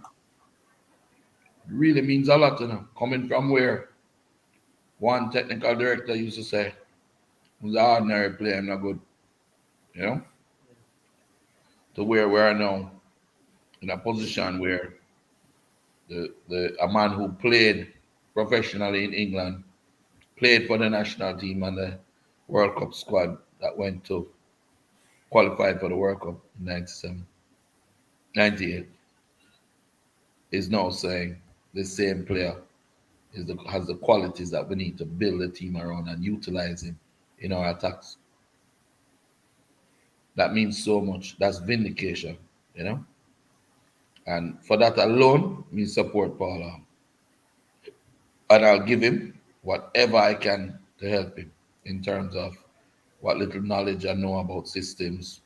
It really means a lot, coming from where one technical director used to say, who's an ordinary player, I'm not good, you know, to where we are now in a position where a man who played professionally in England, played for the national team and the World Cup squad that went to qualified for the World Cup in 97, 98, is now saying the same player has the qualities that we need to build a team around and utilize him in our attacks. That means so much. That's vindication, you know? And for that alone, me support Paula. And I'll give him whatever I can to help him in terms of what little knowledge I know about systems,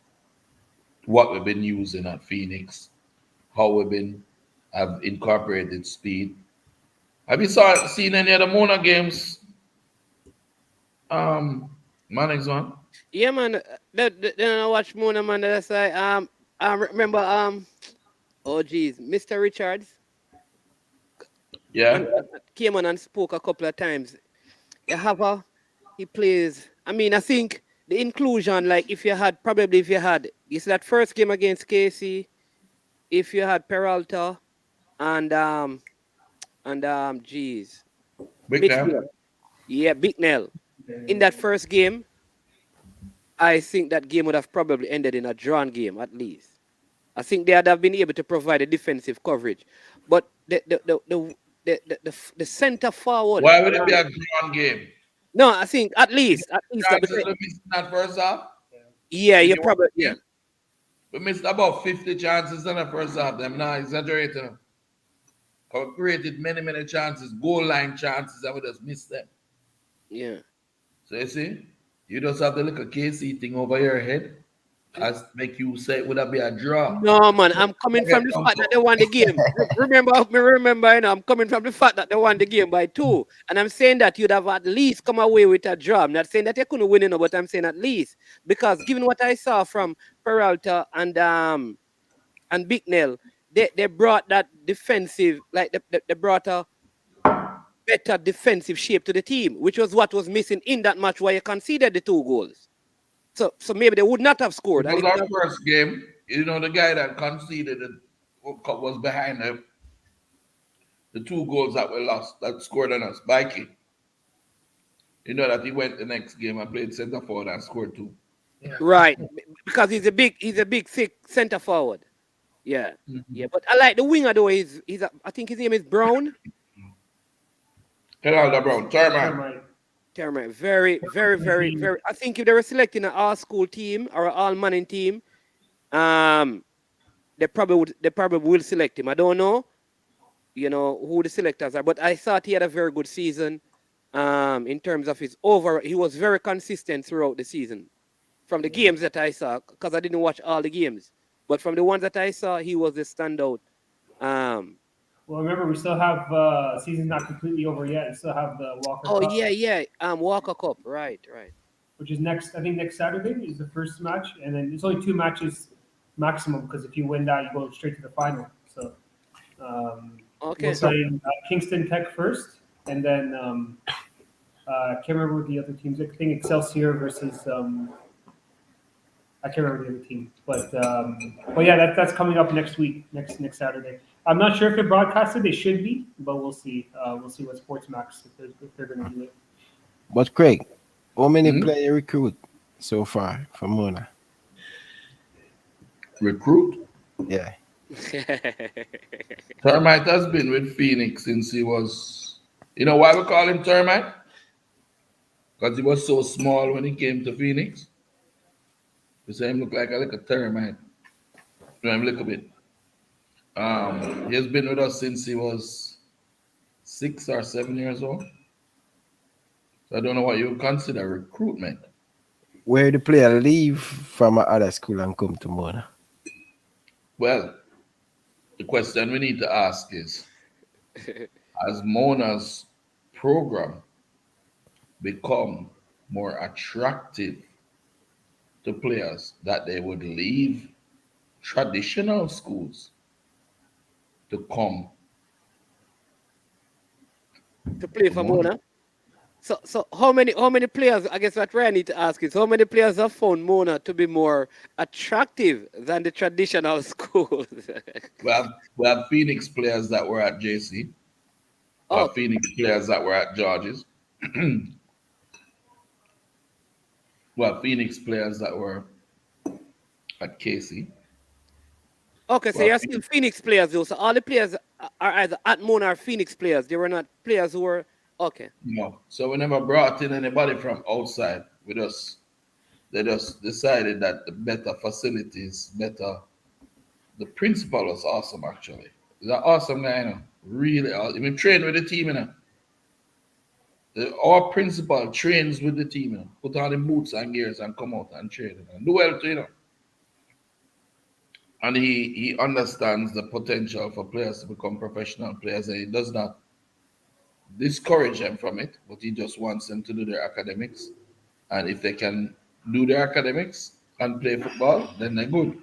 what we've been using at Phoenix, how have incorporated speed. Have you seen any of the Mona games? Mannix one? Yeah, man. Then I watch Mona, man. That's like I remember oh geez, Mr. Richards Yeah. and came on and spoke a couple of times. You have he plays. I mean, I think the inclusion, like if you had you see that first game against KC, if you had Peralta and geez, Big midfield. time. Yeah, Big Nell. In that first game, I think that game would have probably ended in a drawn game at least. I think they would have been able to provide a defensive coverage, but the center forward. Why would it be a drawn game? No, I think at least that. Chances we missed in that first half. Yeah, If you're you want probably the game, we missed about 50 chances in the first half. I'm not exaggerating. We created many, many chances, goal line chances, and we just missed them. yeah. So you see, you just have the little KC thing over your head as make you say it would have been a draw. No, man, I'm coming Forget from the some fact that stuff. they won the game. Remember, I'm coming from the fact that they won the game by 2. And I'm saying that you'd have at least come away with a draw. I'm not saying that you couldn't win, but I'm saying at least. Because given what I saw from Peralta and Bicknell, they brought that defensive, like they brought a better defensive shape to the team, which was what was missing in that match where you conceded the 2 goals. So maybe they would not have scored. It And was it would our have, first game. The guy that conceded it was behind the 2 goals that we lost, that scored on us, Mikey. You know that he went the next game and played centre forward and scored 2. right, because he's a big thick center forward. Yeah, yeah. But I like the winger though. I think his name is Brown. Geraldo Brown, Thurman. Right. Terma. Very, very, very, very. I think if they were selecting an all school team or an all manning team, um, they probably will select him. I don't know, who the selectors are, but I thought he had a very good season. In terms of he was very consistent throughout the season. From the games that I saw, because I didn't watch all the games, but from the ones that I saw, he was the standout. Well, remember, we still have season's not completely over yet. We still have the Walker Oh Cup, yeah. Walker Cup, right. which is next. I think next Saturday is the first match, and then there's only 2 matches maximum because if you win that, you go straight to the final. So We'll Okay. sign Kingston Tech first, and then I can't remember what the other teams. I think Excelsior versus I can't remember the other team, but yeah, that's coming up next week, next Saturday. I'm not sure if they're broadcasted. They should be, but we'll see. We'll see what Sportsmax if they're going to do it. But Craig, how many Hmm? player recruit so far for Mona? Recruit. Yeah. Termite has been with Phoenix since he was. You know why we call him Termite? Because he was so small when he came to Phoenix. We say him look like a little termite. You know him a little bit. He has been with us since he was 6 or 7 years old. So I don't know what you would consider recruitment. Where the player leave from other school and come to Mona? Well, the question we need to ask is, has Mona's program become more attractive to players that they would leave traditional schools to come To play to for Mona? Mona. So how many players? I guess what I need to ask is how many players have found Mona to be more attractive than the traditional schools? We have Phoenix players that were at JC. We have Okay. Phoenix players that were at Georges. We have Phoenix players that were at KC. Okay, so We have you're still Phoenix players though. So all the players are either at Mona or Phoenix players. They were not players who were okay. So we never brought in anybody from outside with us. They just decided that the better facilities, better. The principal was awesome actually. He's an awesome guy, Really awesome. He trained with the team, Our principal trains with the team, Put on the boots and gears and come out and train, Do well too, And he understands the potential for players to become professional players, and he does not discourage them from it, but he just wants them to do their academics. And if they can do their academics and play football, then they're good,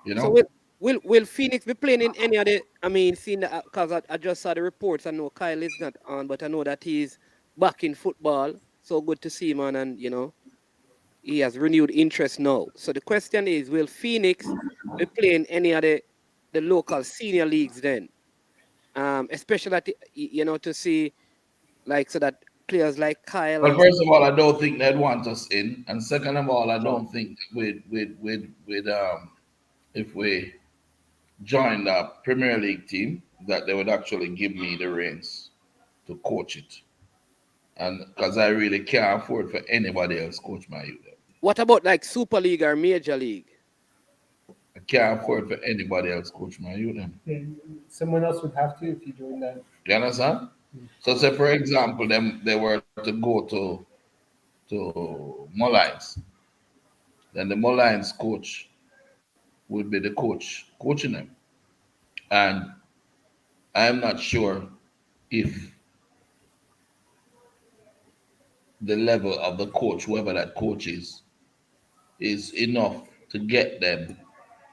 you So know. will Phoenix be playing in any of the? I mean, seeing that because I just saw the reports. I know Kyle is not on, but I know that he's back in football. So good to see him on, and he has renewed interest now. So the question is, will Phoenix be playing any of the local senior leagues then? Especially at to see like so that players like Kyle Well, and first of all, I don't think they'd want us in, and second of all, I oh, don't think with if we joined the Premier League team that they would actually give me the reins to coach it, and because I really can't afford for anybody else coach my youth. what about like Super League or Major League? I can't afford for anybody else coach my youth. And someone else would have to if you join that. You understand? So, say for example, them they were to go to Mullines, then the Mullines coach would be the coach coaching them, and I'm not sure if the level of the coach, whoever that coach is enough to get them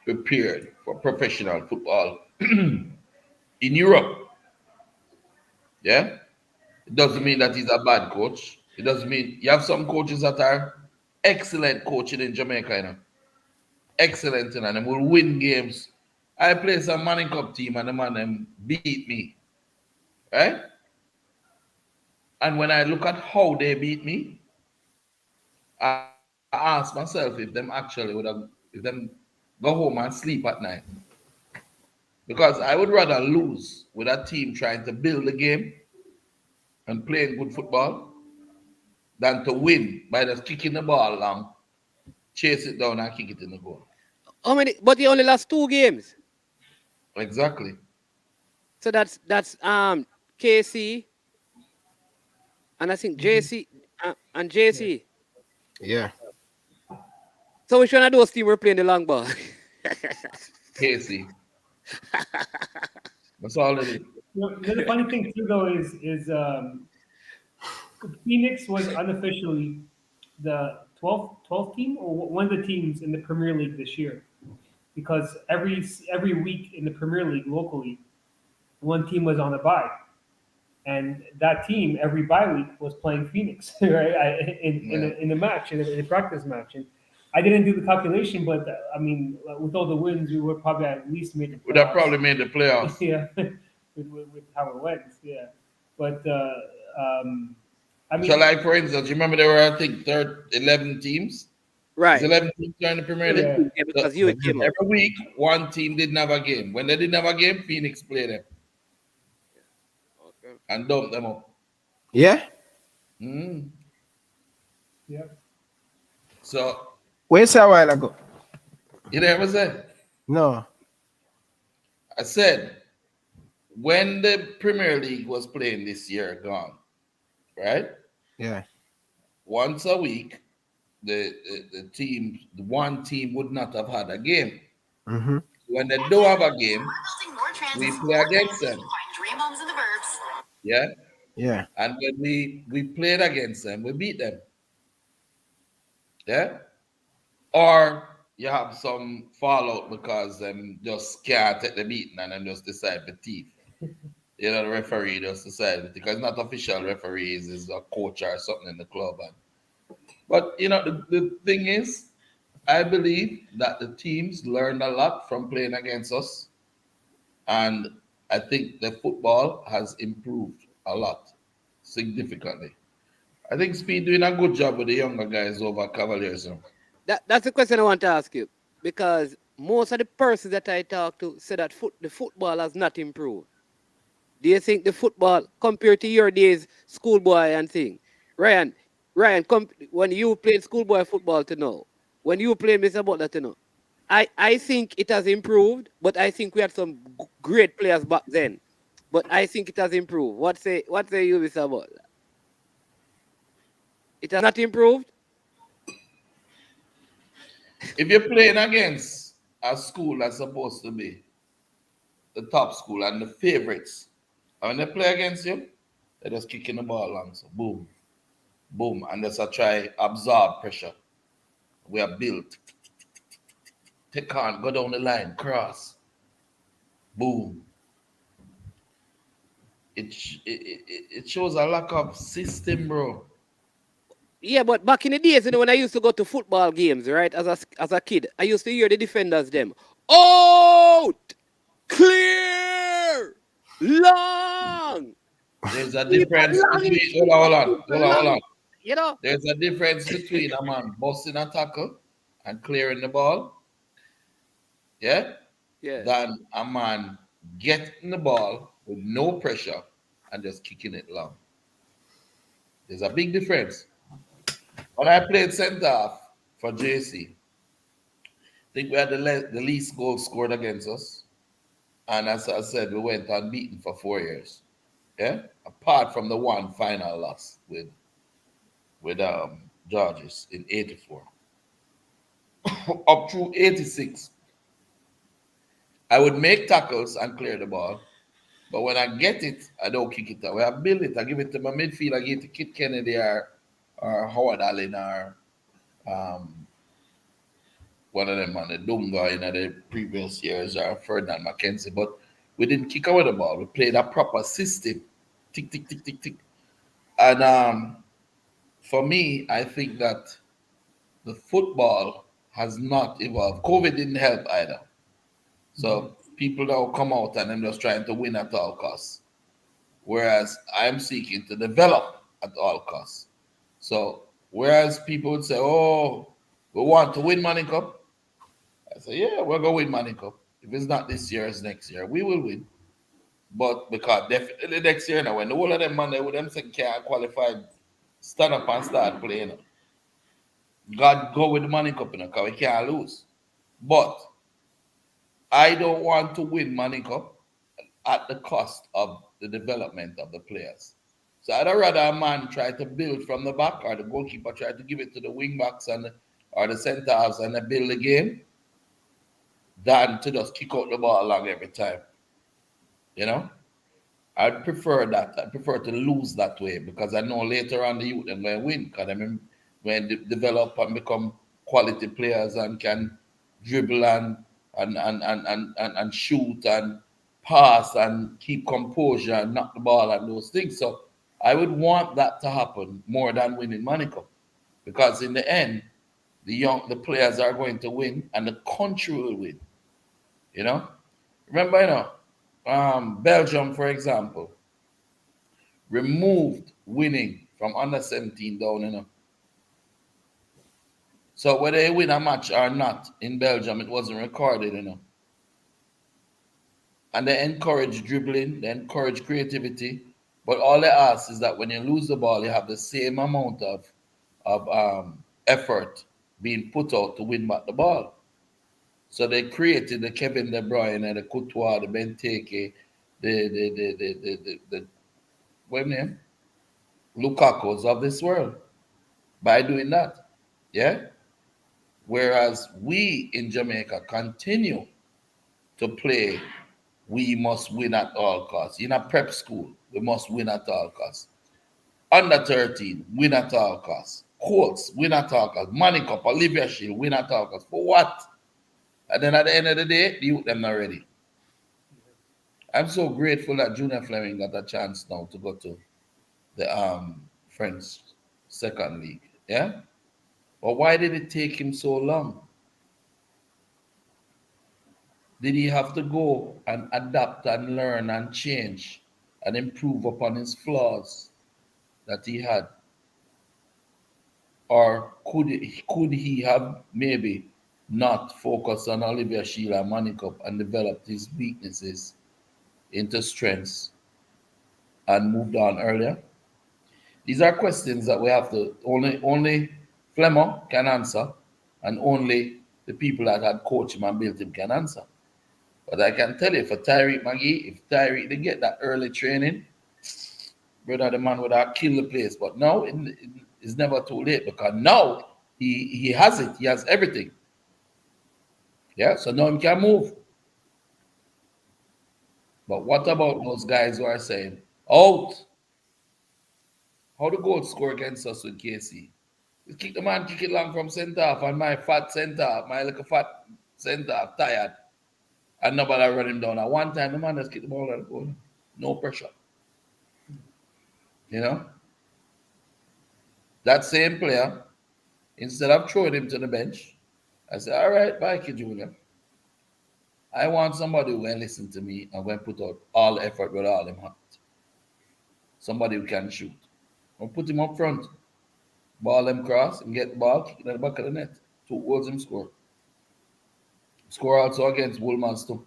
prepared for professional football in Europe. Yeah, it doesn't mean that he's a bad coach. It doesn't mean you have some coaches that are excellent coaching in Jamaica, excellent, and them will win games. I play some Manning Cup team and the man them beat me, right? And when I look at how they beat me, I ask myself if them actually would have, if them go home and sleep at night. Because I would rather lose with a team trying to build the game and playing good football than to win by just kicking the ball along, chase it down and kick it in the goal. How many? But he only lost 2 games. Exactly. So that's KC and I think JC and JC. Yeah. So which one of those teams were playing the long ball? Casey. That's all it is. The funny thing too, though, is Phoenix was unofficially the 12th team or one of the teams in the Premier League this year, because every week in the Premier League locally, one team was on a bye, and that team every bye week was playing Phoenix, right? In a match, in a practice match, and I didn't do the calculation, but I mean, with all the wins, we would probably at least make the Would have playoffs. probably made the playoffs. Yeah, with how it went, yeah. But I So, mean, like for instance, you remember there were I think 11 teams. There's Right. 11 teams in the Premier League. 17, yeah, So because you came out. every week, one team didn't have a game. When they didn't have a game, Phoenix played them Okay. and dumped them up. Yeah. Mm. yeah, So Where's a while ago? you never said. No. I said when the Premier League was playing this year, gone, right? Yeah. Once a week, the team, the one team would not have had a game. Mm-hmm. When they do have a game, we play against them. Yeah. Yeah. And when we played against them, we beat them. Yeah. Or you have some fallout because them just can't take the beating and then just decide to thief. You know, the referee just decided because it's not official referees, is a coach or something in the club. But you know, the thing is, I believe that the teams learned a lot from playing against us, and I think the football has improved a lot, significantly. I think Speed doing a good job with the younger guys over Cavaliers. That's the question I want to ask you because most of the persons that I talk to say that the football has not improved. Do you think the football compared to your days, schoolboy and thing, Ryan, when you played schoolboy football to know, when you played Mr. Butler to know, I think it has improved, but I think we had some great players back then. But I think it has improved. What say you, Mr. Butler? It has not improved. If you're playing against a school that's supposed to be the top school and the favorites, and when they play against you, they're just kicking the ball along. So boom, boom, and just a try absorb pressure. We are built. Take on, go down the line, cross, boom. It shows a lack of system, bro. Yeah, but back in the days, when I used to go to football games, right, as a kid, I used to hear the defenders them out, clear, long. There's a Keep difference long in between hold on. You know? There's a difference between a man busting a tackle and clearing the ball, yeah, Yeah. than a man getting the ball with no pressure and just kicking it long. There's a big difference. When I played centre half for JC, I think we had the least goals scored against us. And as I said, we went unbeaten for 4 years. Yeah, apart from the one final loss with Georges in '84. Up through '86, I would make tackles and clear the ball. But when I get it, I don't kick it away. I build it. I give it to my midfield. I give it to Kit Kennedy or Howard Allen or um, one of them on the Dunga in the previous years or Ferdinand McKenzie. But we didn't kick away the ball. We played a proper system. Tick, tick, tick, tick, tick. And for me, I think that the football has not evolved. COVID didn't help either. So people now come out and I'm just trying to win at all costs. Whereas I'm seeking to develop at all costs. So whereas people would say, "Oh, we want to win Money Cup," I say, "Yeah, we're gonna win Money Cup. If it's not this year, it's next year. We will win." But because definitely next year now, when the whole of them man they with them say can't qualify, stand up and start playing. God go with the Money Cup, because we can't lose. But I don't want to win Money Cup at the cost of the development of the players. So I'd rather a man try to build from the back or the goalkeeper try to give it to the wing backs and or the centre halves and they build the game than to just kick out the ball along every time. You know? I'd prefer that. I prefer to lose that way because I know later on the youth are going to win because I mean when they develop and become quality players and can dribble and shoot and pass and keep composure and knock the ball and those things. So I would want that to happen more than winning Money Cup, because in the end, the players are going to win and the country will win. You know, remember, Belgium, for example, removed winning from under 17 down. So whether they win a match or not in Belgium, it wasn't recorded. And they encourage dribbling, they encourage creativity, but all they ask is that when you lose the ball, you have the same amount of effort being put out to win back the ball. So they created the Kevin De Bruyne, the Courtois, the Benteke, the what name? Lukaku's of this world by doing that. Yeah. Whereas we in Jamaica continue to play, we must win at all costs. In a prep school, we must win at all costs. Under 13, win at all costs. Colts, win at all costs. Money Cup, Olivia Shield, win at all costs. For what? And then at the end of the day, the youth them not ready. I'm so grateful that Junior Fleming got a chance now to go to the French second league. Yeah? But why did it take him so long? Did he have to go and adapt and learn and change and improve upon his flaws that he had? Or could he have maybe not focused on Olivia Sheila Money Cup and developed his weaknesses into strengths and moved on earlier? These are questions that we have to only Flemmer can answer, and only the people that had coached him and built him can answer. But I can tell you, for Tyreek McGee, if Tyreek did get that early training, brother, the man would have killed the place. But now it's never too late, because now he has it. He has everything. Yeah, so now he can move. But what about those guys who are saying, out? How the goal score against us with KC? You kick the man, kick it long from centre half, and my fat centre half, my little fat centre half, tired. And nobody run him down. At one time, the man just kick the ball out of the goal. No pressure. You know? That same player, instead of throwing him to the bench, I said, all right, bye, kid Junior. I want somebody who will listen to me and will put out all effort with all them heart. Somebody who can shoot. I'll put him up front. Ball him cross and get the ball, kick it in the back of the net. 2 goals him score. Score also against Woolmans too.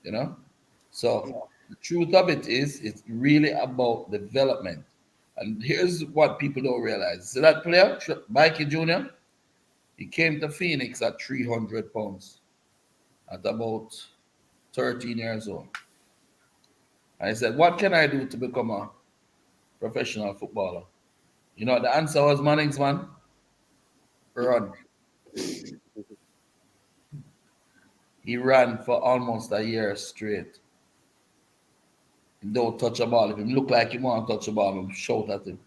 You know? So the truth of it is, it's really about development. And here's what people don't realize. See that player, Mikey Jr., he came to Phoenix at 300 pounds at about 13 years old. And I said, what can I do to become a professional footballer? You know, the answer was Manning's, man. Run. He ran for almost a year straight. He don't touch a ball. If he look like he want to touch a ball, him shout at him.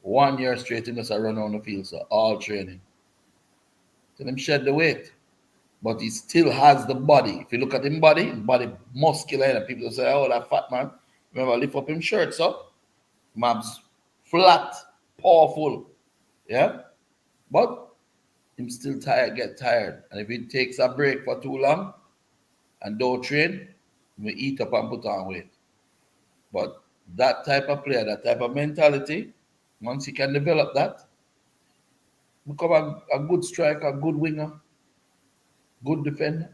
1 year straight, he just run on the field, so all training. Till him shed the weight. But he still has the body. If you look at his body muscular, and people say, oh, that fat man. Remember, lift up him shirts up. Mabs flat, powerful. Yeah? But him still tired, get tired. And if he takes a break for too long and don't train, he will eat up and put on weight. But that type of player, that type of mentality, once he can develop that, become a good striker, a good winger, good defender,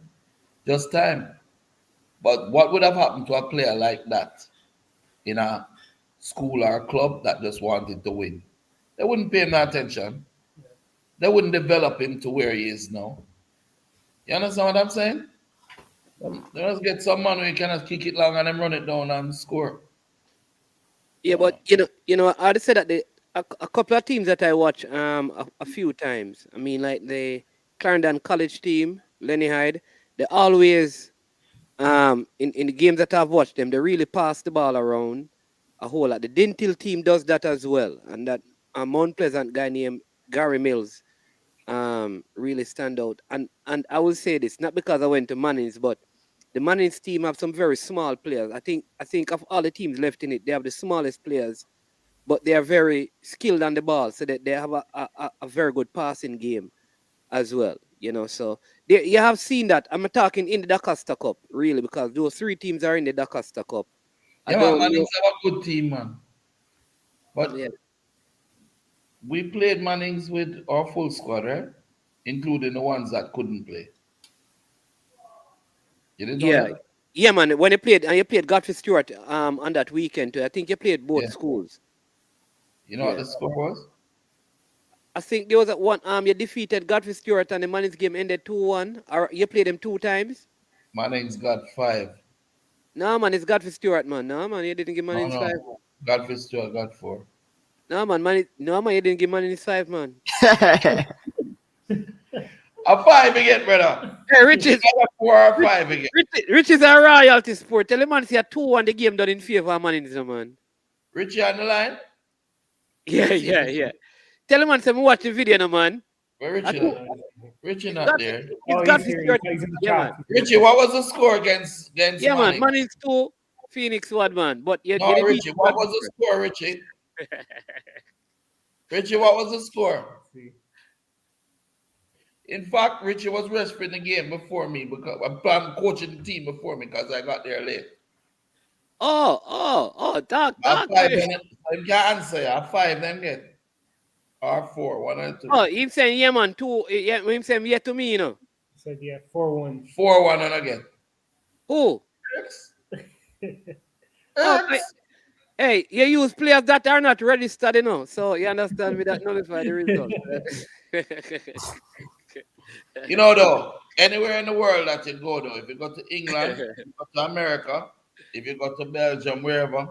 just time. But what would have happened to a player like that in a school or a club that just wanted to win? They wouldn't pay him no attention. They wouldn't develop him to where he is now. You understand what I'm saying? They just get some man who can just kick it long and then run it down and score. Yeah, but I'd say that a couple of teams that I watch a few times. I mean, like the Clarendon College team, Lenny Hyde, they always in the games that I've watched them, they really pass the ball around a whole lot. The Dintil team does that as well, and that Mount Pleasant guy named Gary Mills really stand out. And I will say this not because I went to Manning's, but the Manning's team have some very small players. I think of all the teams left in it, they have the smallest players, but they are very skilled on the ball, so that they have a very good passing game as well. So you have seen that. I'm talking in the DaCosta Cup, really, because those three teams are in the DaCosta Cup. I Yeah, man, don't know. Mannings have a good team, man. But Yeah, we played Mannings with our full squad, right? Including the ones that couldn't play. You didn't know yeah, that? yeah, man. When you played Godfrey Stewart on that weekend too. I think you played both Yeah. schools. You know what Yeah, the score was? I think there was one you defeated Godfrey Stewart and the Manning's game ended 2-1. Or you played him two times. Mannings got 5. No, man, it's Godfrey Stewart, man. No, man, you didn't give No, Manning's no. 5. Godfrey Stewart got 4. No, no, man, you didn't give Manning's 5, man. A 5 again, brother. Hey, You Riches, got a 4 or 5 again. Riches are royalty sport. Tell the man, see a 2-1 the game done in favor of Manning's, man. Richie on the line? Yeah, Let's see yeah, Richie. yeah. Tell the man, say, me watch the video, no, man. Where A Richie? two, Richie it's not got, there. it's Oh, got he's to here. Stewart. He's in the Yeah, man. chat. Richie, what was the score against Yeah, man. Mannings? Manning's 2, Phoenix 1, man. But you No, defeated Richie, what was the score, Richie? Richie, what was the score? Let's see. In fact, Richie was refereeing the game before me because I'm coaching the team before me because I got there late. Doc. I have 5 minutes. I can't answer you. I have 5 then get. Or 4, 1 or 2. Oh, him saying, yeah, man, 2. Yeah, him saying, yeah, to me, He said, yeah, 4-1. 4, 1 and again. Who? X. Oh, X. hey, you use players that are not registered, so you understand me that nullify the result. You know, though, anywhere in the world that you go, though, if you go to England, if you go to America, if you go to Belgium, wherever,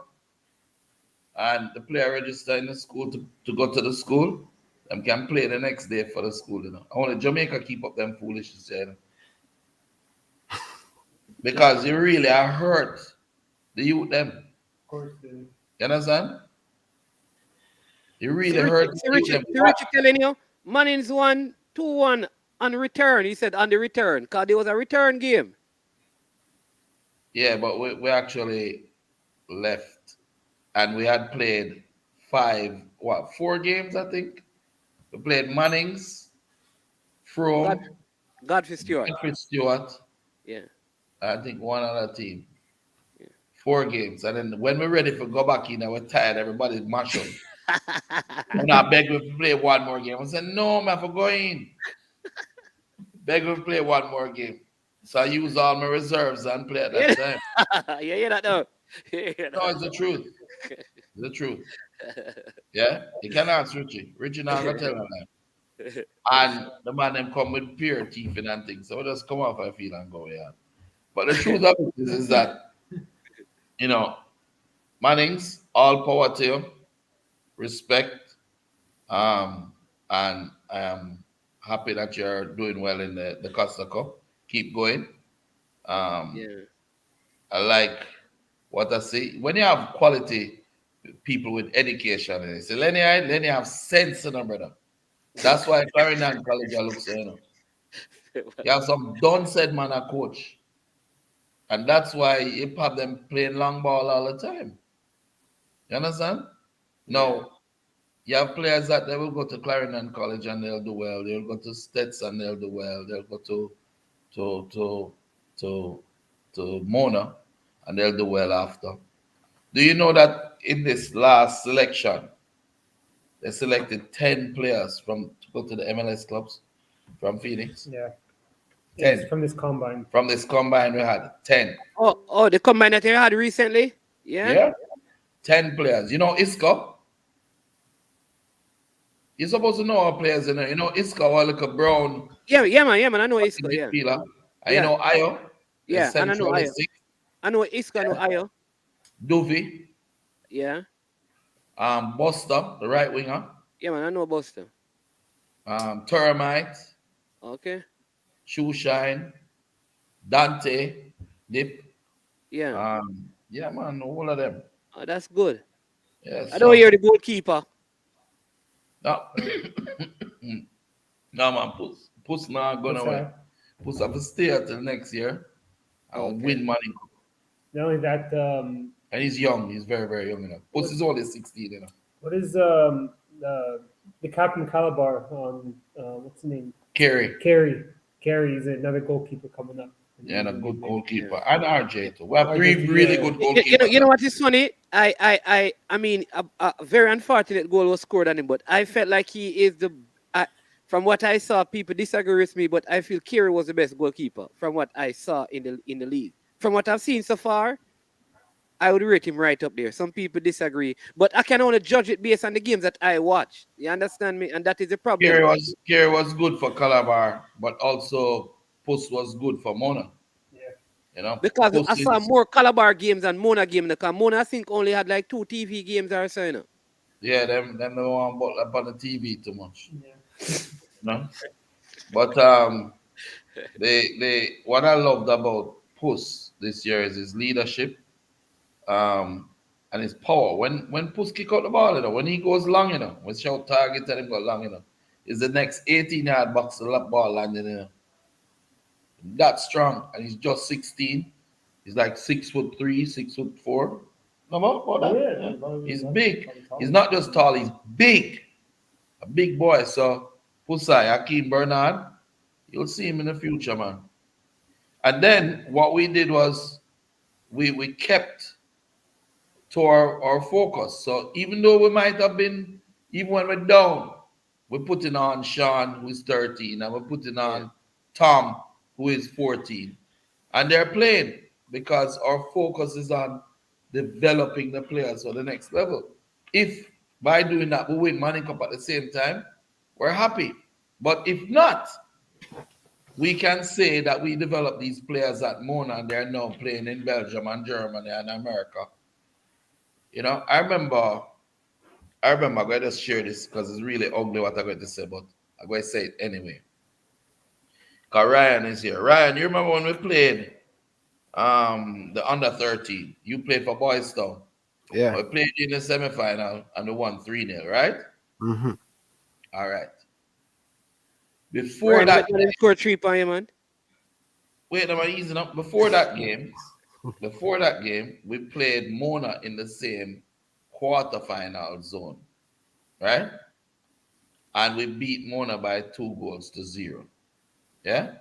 and the player register in the school to go to the school, them can play the next day for the school, Only Jamaica keep up them foolishness, Because you really are hurt the youth them. Of course. You understand? You really hurt the youth them. Richie telling you, Manning's 1, 2-1 on return. He said on the return, because there was a return game. Yeah, but we actually left and we had played 4 games, I think. We played Mannings, Frome, Godfrey Stewart. Yeah. I think one other team. 4 games. And then when we're ready for go back in, we're tired, everybody's mash up. And I beg we play one more game. I said, no, man, for going. Beg we play one more game. So I use all my reserves and play at that time. Yeah, hear that though. No, it's the truth. It's the truth. Yeah? You can ask Richie. Richie now gonna tell him that. And the man them come with pure teeth and things. So I just come off I feel and go, yeah. But the truth of it is that, Mannings, all power to you. Respect. And I am happy that you're doing well in the Costa Cup. Keep going. Yeah. I like what I see. When you have quality people with education, and say, Lenny have sense in them, brother. That's why Clarendon College looks so, You have some done said man a coach. And that's why you have them playing long ball all the time. You understand? No. You have players that they will go to Clarendon College and they'll do well. They'll go to Stetson, they'll do well. They'll go to Mona and they'll do well after. Do you know that in this last selection, they selected 10 players to go to the MLS clubs from Phoenix? Yeah. 10. It's from this combine. From this combine, we had 10. Oh, the combine that you had recently? Yeah. Yeah. 10 players. You know Isco? You're supposed to know our players, You know Isco, our little brown. Yeah, man. I know Isco, yeah. And you know Ayo? Yeah, and I know Ayo. I know Isco, I know Ayo. Doofy. Yeah. Buster, the right winger. Yeah, man, I know Buster. Termite. Okay. Shoeshine. Dante. Dip. Yeah. Yeah, man, all of them. Oh, that's good. Yes. I don't hear the goalkeeper. No. No, man, Puss not going away. Puss have to stay till next year. and Okay. win Manning Cup. Not only that, And he's young. He's very, very young enough. Puss is only 16, what is the Captain Calabar on what's the name? Kerry. Carey is another goalkeeper coming up. Yeah, and a good Maybe. goalkeeper. And RJ too. We have RJ three too, really yeah. good You know, goalkeepers. you know what is funny? I mean, a very unfortunate goal was scored on him, but I felt like he is the. From what I saw, people disagree with me, but I feel Kiri was the best goalkeeper from what I saw in the league. From what I've seen so far, I would rate him right up there. Some people disagree, but I can only judge it based on the games that I watched. You understand me? And that is the problem. Kerry was good for Calabar, but also Puss was good for Mona. Yeah. You know, Because Puss I saw is more Calabar games than Mona game. Because Mona, I think, only had like 2 TV games or so. You know? yeah, them the one but up on the TV too much. Yeah. You know? But they what I loved about Puss this year is his leadership, and his power. When Puss kick out the ball, when he goes long, when shout target and him go long, is the next 18-yard box the ball landing, That strong, and he's just 16. He's like 6'3", 6'4". No more about that. Yeah, Yeah. He's that's big. probably tall. He's not just tall. He's big, a big boy. So Pusai, Hakeem Bernard, you'll see him in the future, man. And then what we did was we kept to our focus. So even though we might have been, even when we're down, we're putting on Sean, who is 13, and we're putting on Tom, who is 14. And they're playing because our focus is on developing the players for the next level. If by doing that we win Manning Cup at the same time, we're happy. But if not, we can say that we developed these players at Mona and they're now playing in Belgium and Germany and America. I remember I'm going to share this because it's really ugly what I'm going to say, but I'm going to say it anyway. Because Ryan is here. Ryan, you remember when we played the under 13? You played for Boys Town. Yeah. We played in the semifinal and we won 3-0, right? Mm-hmm. All right. Before Ryan, that when score 3 point, man. wait, am I easing up? Before that game, we played Mona in the same quarterfinal zone, right? And we beat Mona by 2 goals to 0. Yeah.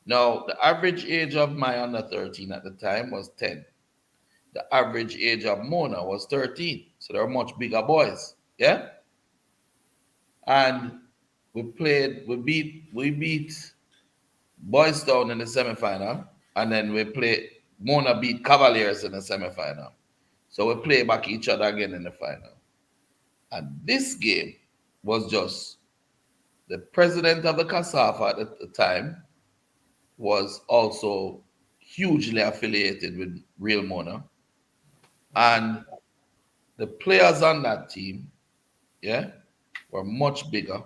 Now the average age of my under 13 at the time was 10. The average age of Mona was 13. So they were much bigger boys. Yeah. And we beat Boys Town in the semifinal, and then Mona beat Cavaliers in the semifinal. So we play back each other again in the final. And this game was just the president of the CASAFA at the time was also hugely affiliated with Real Mona. And the players on that team, yeah, were much bigger.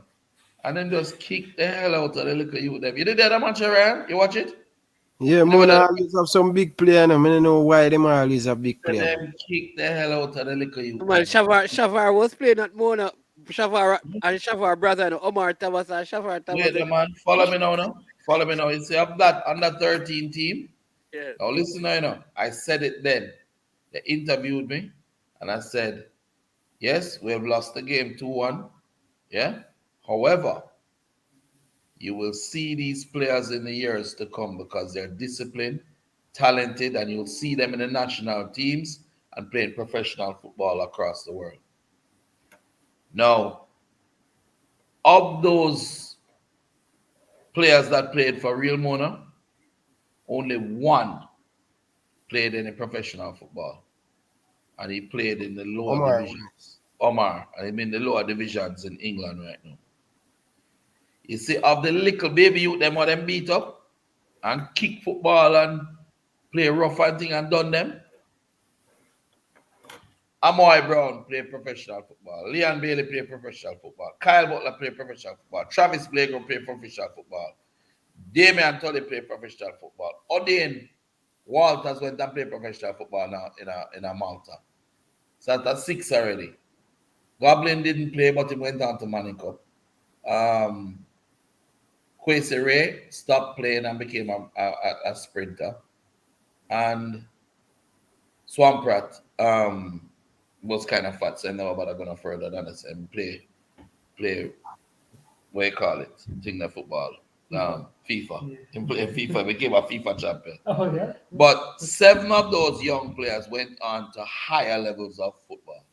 And then just kick the hell out of the little youth. Them. You did that much, Ryan? You watch it? Yeah, You never Mona did. always have some big player. I don't know why them always a big And player. then kick the hell out of the little youth. Man, Them. Shavar was playing at Mona. Shavar and Shavar brother and Omar Thomas and Shavar Thomas. Wait, the man, follow me now, no? Follow me now. You see, of that under 13 team. Yeah. Now listen now, I said it then. They interviewed me, and I said, yes, we have lost the game 2-1. Yeah. However, you will see these players in the years to come because they're disciplined, talented, and you'll see them in the national teams and playing professional football across the world. Now, of those players that played for Real Mona, only one played any professional football, and he played in the lower Omar. divisions. Omar, and I'm in the lower divisions in England right now. You see, of the little baby youth, them what them beat up and kick football and play rough and thing and done them. Amoy Brown play professional football. Leon Bailey play professional football. Kyle Butler play professional football. Travis Blake play professional football. Damian Tully play professional football. Odin Walters went and play professional football now in a Malta. So that's 6 already. Goblin didn't play, but he went on to Manning Cup. Kwesi Ray stopped playing and became a sprinter. and Swamprat was kind of fat, so I never bother going further than this and play what you call it, thing the football. FIFA. Yeah. Him play FIFA, became a FIFA champion. Oh yeah. But 7 of those young players went on to higher levels of football.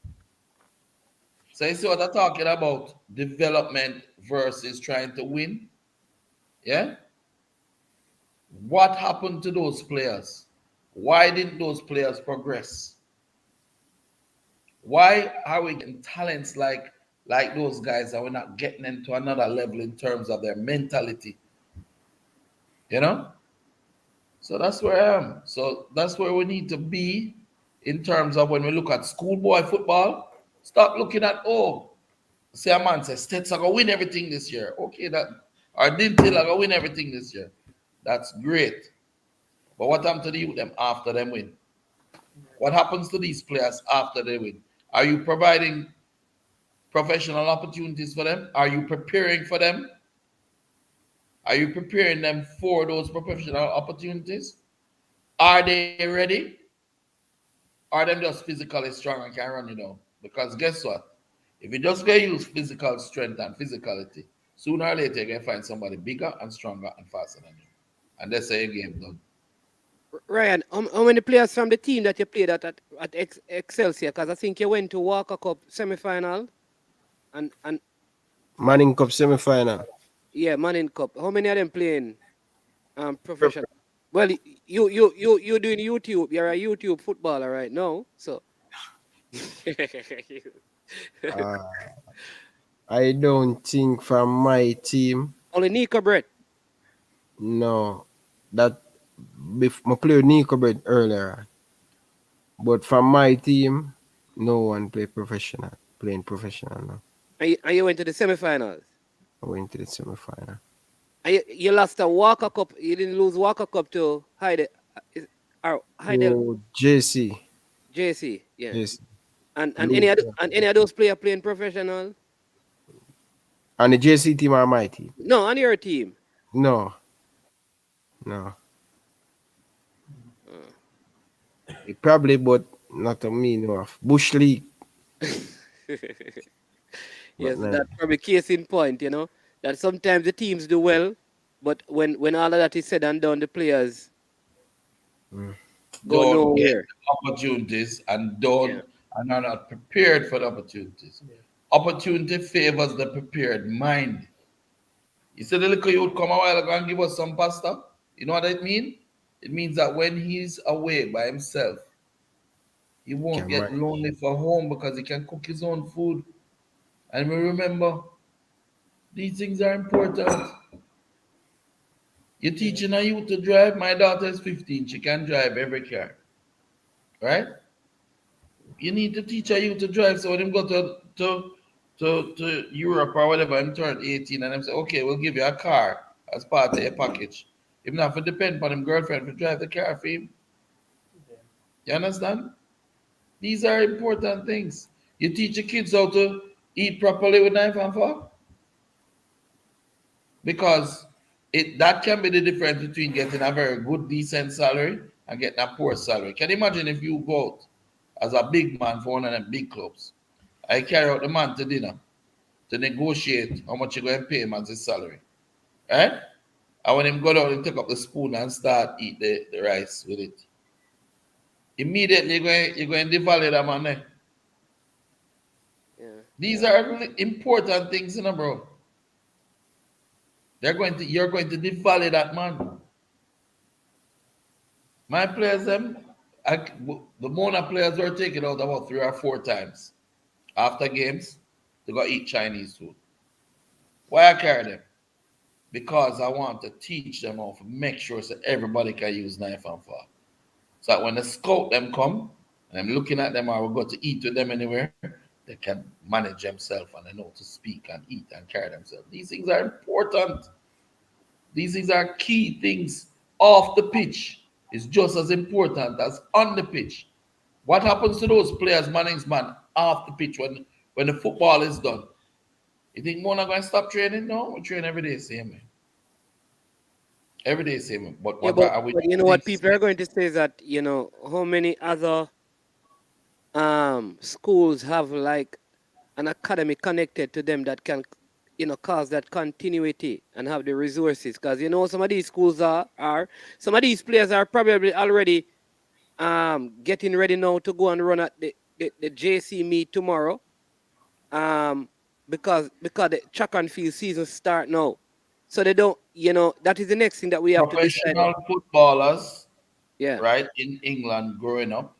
So you see what I'm talking about? Development versus trying to win. Yeah? What happened to those players? Why didn't those players progress? Why are we getting talents like those guys and we're not getting them to another level in terms of their mentality? You know? So that's where I am. So that's where we need to be in terms of when we look at schoolboy football. Stop looking at, oh, say a man says Stets are gonna win everything this year. Okay, that or Dintil are gonna win everything this year. That's great. But what happened to the youth them after them win? What happens to these players after they win? Are you providing professional opportunities for them? Are you preparing for them? Are you preparing them for those professional opportunities? Are they ready? Are them just physically strong and can run, Because guess what? If you just get use physical strength and physicality, sooner or later you're gonna find somebody bigger and stronger and faster than you. And that's how your game done. Ryan, how many players from the team that you played at Excelsior? Because I think you went to Walker Cup semi-final and Manning Cup semi-final. yeah, Manning Cup. How many of them playing professional? Well, you doing YouTube. You're a YouTube footballer right now, so. Uh, I don't think from my team, Only Nico Brett. no. That I played Nico Bread earlier. But from my team, no one playing professional now. And you went to the semi-finals. I went to the semi-final. And you lost a Walker Cup. You didn't lose Walker Cup to Heidel To JC. JC. Yeah. Yes. And Lose. any of those players playing professional? And the JC team are my team. No, on your team. No. No. It probably, but not to me, no. Bush League. Yes, no. that's probably case in point, that sometimes the teams do well, but when all of that is said and done, the players go Don't get nowhere. opportunities and Yeah. are not prepared for the opportunities. Yeah. Opportunity favors the prepared mind. You said the little youth come a while ago and give us some pasta. You know what that means? It means that when he's away by himself, he won't Can get manage. lonely for home because he can cook his own food. And we remember, these things are important. You're teaching a youth to drive. My daughter is 15. She can drive every car. Right? You need to teach a youth to drive. So when him go to Europe or whatever and turn 18 and them say, okay, we'll give you a car as part of your package. Him not to depend on him girlfriend to drive the car for him. You understand? These are important things. You teach your kids how to eat properly with knife and fork. Because that can be the difference between getting a very good, decent salary and getting a poor salary. Can you imagine if you go out as a big man for one of them big clubs? I carry out the man to dinner to negotiate how much you're going to pay him as his salary. Right? And when him go down and take up the spoon and start eat the rice with it. Immediately you're going to devalue that man there. Yeah. These are really important things, bro. You're going to devalue that man. My players, the amount of players were taken out about 3 or 4 times after games to go eat Chinese food. Why I carry them? Because I want to teach them how to make sure so everybody can use knife and fork. So that when the scout them come and I'm looking at them or we go to eat with them anywhere, they can manage themselves and they know to speak and eat and carry themselves. These things are important. These things are key things off the pitch. It's just as important as on the pitch. What happens to those players, man, off the pitch when the football is done? You think Mona going to stop training? No, we train every day, same way. Every day same. But Yeah, what but, are we but you know what next? people are going to say is that, how many other schools have like an academy connected to them that can, cause that continuity and have the resources. Because some of these schools are some of these players are probably already getting ready now to go and run at the JC meet tomorrow. Um because the track and field season start now. So they don't, that is the next thing that we have to decide. Professional footballers, Yeah. right, in England growing up,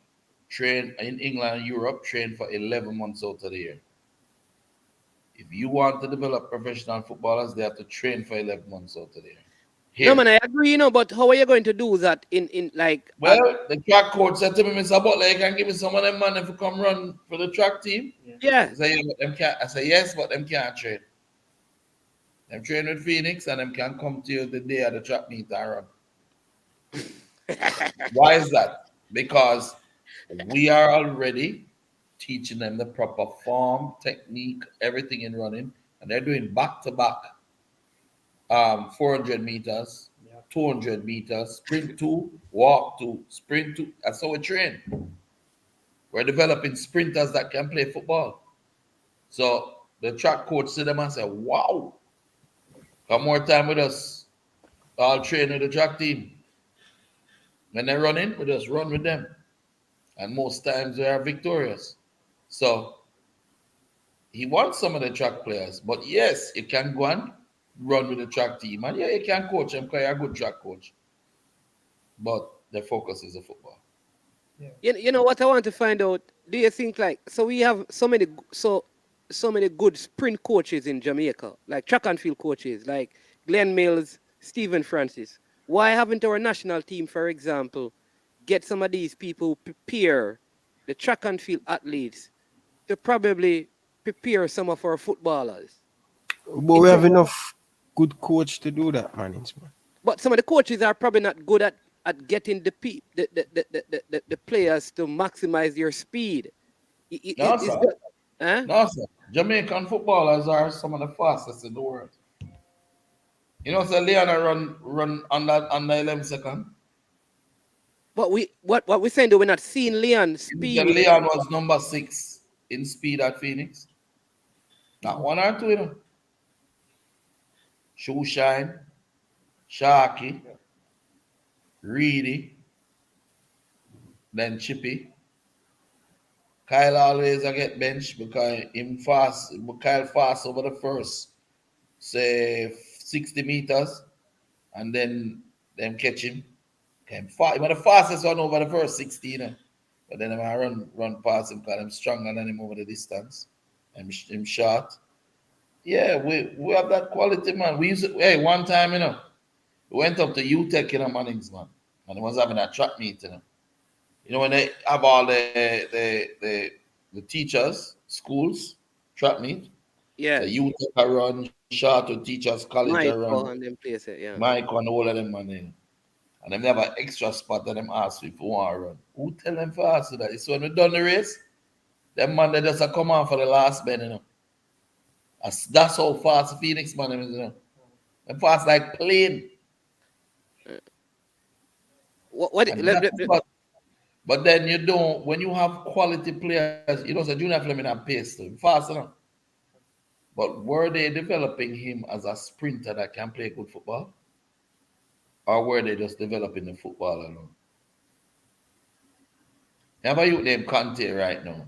train in England and Europe, train for 11 months out of the year. If you want to develop professional footballers, they have to train for 11 months out of the year. No man, Here. I agree, but how are you going to do that in like at Well, the track coach said to me, Mr. Butler, you can give me some of them man if you come run for the track team. yeah. He said, yeah, but them can't. I said, yes, but them can't train. Them train with Phoenix and them can come to you the day of the track meet and run. Why is that? Because we are already teaching them the proper form, technique, everything in running, and they're doing back to back 400 meters, 200 meters, sprint two, walk two, sprint two. That's how we train. We're developing sprinters that can play football. So the track coach see them and say, wow, come more time with us. I'll train with the track team. When they're running, we just run with them. And most times they are victorious. So he wants some of the track players. But yes, you can go and run with the track team. And yeah, you can coach them because you're a good track coach. But the focus is the football. You know what I want to find out? Do you think like so we have so many good sprint coaches in Jamaica, like track and field coaches, like Glenn Mills, Stephen Francis. Why haven't our national team, for example, get some of these people who prepare the track and field athletes to probably prepare some of our footballers? But we It's have enough good coach to do that, man. But some of the coaches are probably not good at getting the players to maximize their speed. No, Is sir. that, huh? No, sir. Jamaican footballers are some of the fastest in the world. You know, so Leona run under 11 seconds. But what we're saying though, we're not seeing Leon You know, speed. Leon was number 6 in speed at Phoenix. Not one or two, you know. Shoe Shine, Sharky, Reedy, then Chippy. Kyle always a get benched because Kyle fast over the first, say 60 meters, and then them catch him. Him the fastest one over the first 16. But then I run past him because I'm stronger than him over the distance. I'm short. Yeah, we have that quality, man. We used to, hey, one time, we went up to UTEC in a Mannings, man, and it was having a track meet, when they have all the teachers, schools, track meet. So Yes, UTEC a run, Short to teachers, college a run, Michael and them place it. Yeah. Mike and all of them, man. And them never extra spot that them ask if you want to run. Who tell them for us that? It's when we done the race, them man they just a come on for the last bend. That's how fast Phoenix man is. Them fast like plane. What And that's but then you don't, when you have quality players, so Junior Fleming and pace too, fast enough. But were they developing him as a sprinter that can play good football? Or were they just developing the football alone? Have a youth named Conte right now.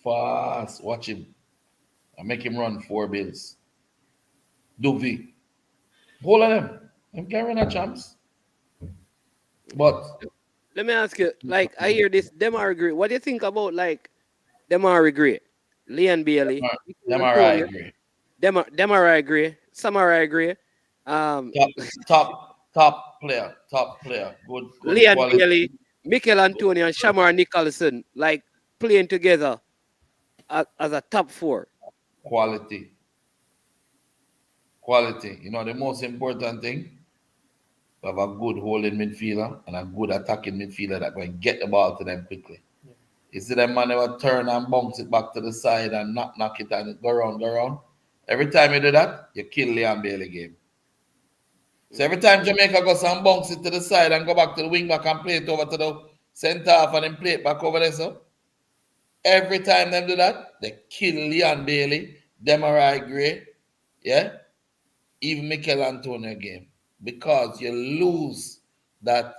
Fast, watch him. I make him run 4 bills. Duvy. Whole of them. Them can run a champs. But Let me ask you, like I hear this Demar Gray. What do you think about like Demar Gray, Leon Bailey, them are I agree. Demar Gray, Samurai Gray, um, Top player. Top player. Good Leon quality. Bailey, Mikel Antonio, and Shamar Nicholson, like playing together as a top four. Quality. Quality. The most important thing, we have a good holding midfielder and a good attacking midfielder that can get the ball to them quickly. You see them man never turn and bounce it back to the side and knock it and go around. Every time you do that, you kill Leon Bailey game. So every time Jamaica goes and bounce it to the side and go back to the wing back and play it over to the centre half and then play it back over there, so every time them do that, they kill Leon Bailey, Demarai Gray, yeah, even Mikel Antonio game because you lose that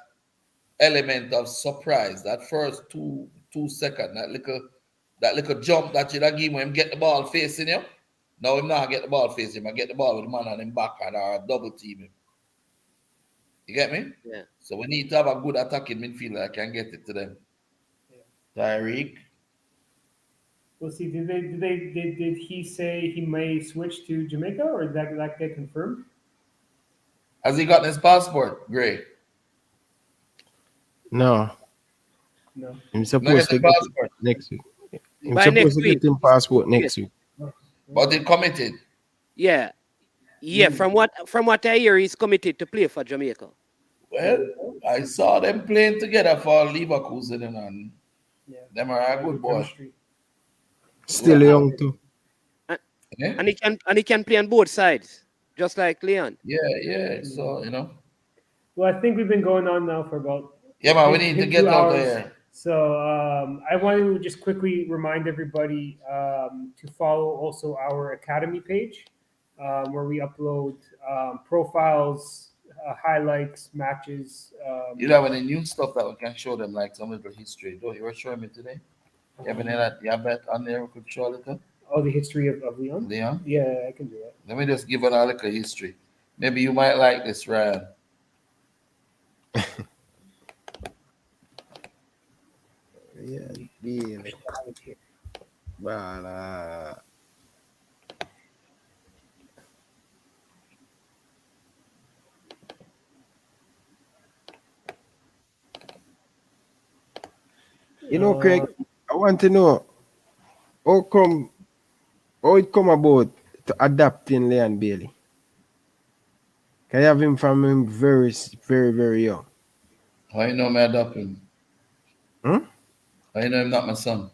element of surprise, that first 2 second, that little jump that you give when him get the ball facing you. Now him not get the ball facing him, I get the ball with the man on him back and or double team him. You get me? Yeah. So we need to have a good attacking midfielder that can get it to them. Tyreek. We'll see. Did he say he may switch to Jamaica, or did that get confirmed? Has he gotten his passport? Great. No, No. I'm Not supposed get to the get it passport, next week. I'm By supposed next to week. get him passport next week. but he committed. Yeah. Yeah. From what I hear, he's committed to play for Jamaica. Well, I saw them playing together for Leverkusen and Yeah. them are a good boy. Chemistry. Still young too. Yeah, And he can play on both sides, just like Leon. yeah. So Well, I think we've been going on now for about yeah, man, we need to get 2 out of hours. here. So I want to just quickly remind everybody to follow also our Academy page, where we upload profiles, highlights, matches. You have any new stuff that we can show them, like some little history? Don't you were showing me today? You have any that you have that on there we could show a little? Oh, the history of Leon? Leon? Yeah, I can do that. Let me just give it a little history. Maybe you might like this, Ryan. Yeah, deal. But you know, Craig, I want to know how it come about to adapting Leon Bailey. Can you have him from him very, very, very young? How you know me adopt him? Hmm? How you know him not my son?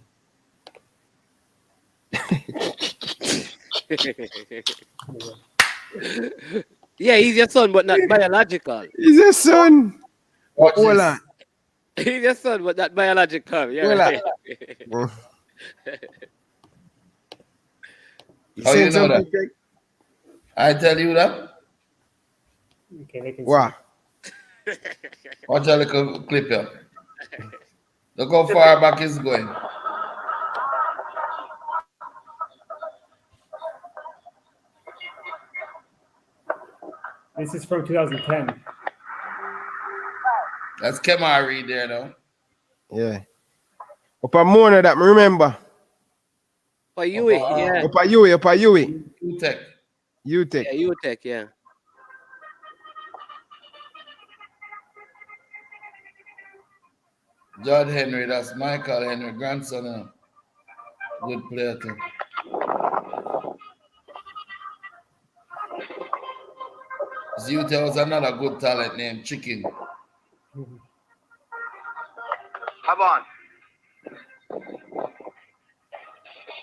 Yeah, he's your son, but not biological. He's a son. Watch Hold this. on. He's your son, but not biological. Yeah. Hold on. You How you saying know something, that? Craig? I tell you that. Okay, they can Wow. Watch a little clip here. Look how far back he's going. This is from 2010. That's Kemari there now. Yeah. Up a morning that me remember. For you, yeah. Up a Yui. Tech. You take. Yeah, you take, yeah. Judd Henry, that's Michael Henry, grandson. Good player too. Zute was another good talent named Chicken. Come on.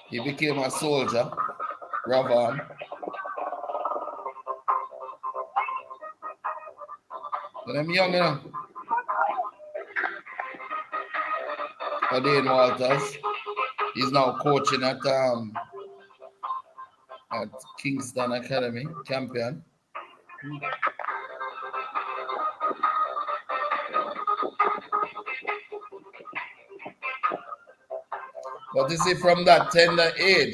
He became a soldier, Ravan. When I'm young, you know. Odin Walters. He's now coaching at Kingston Academy, Campion. But you see, from that tender age,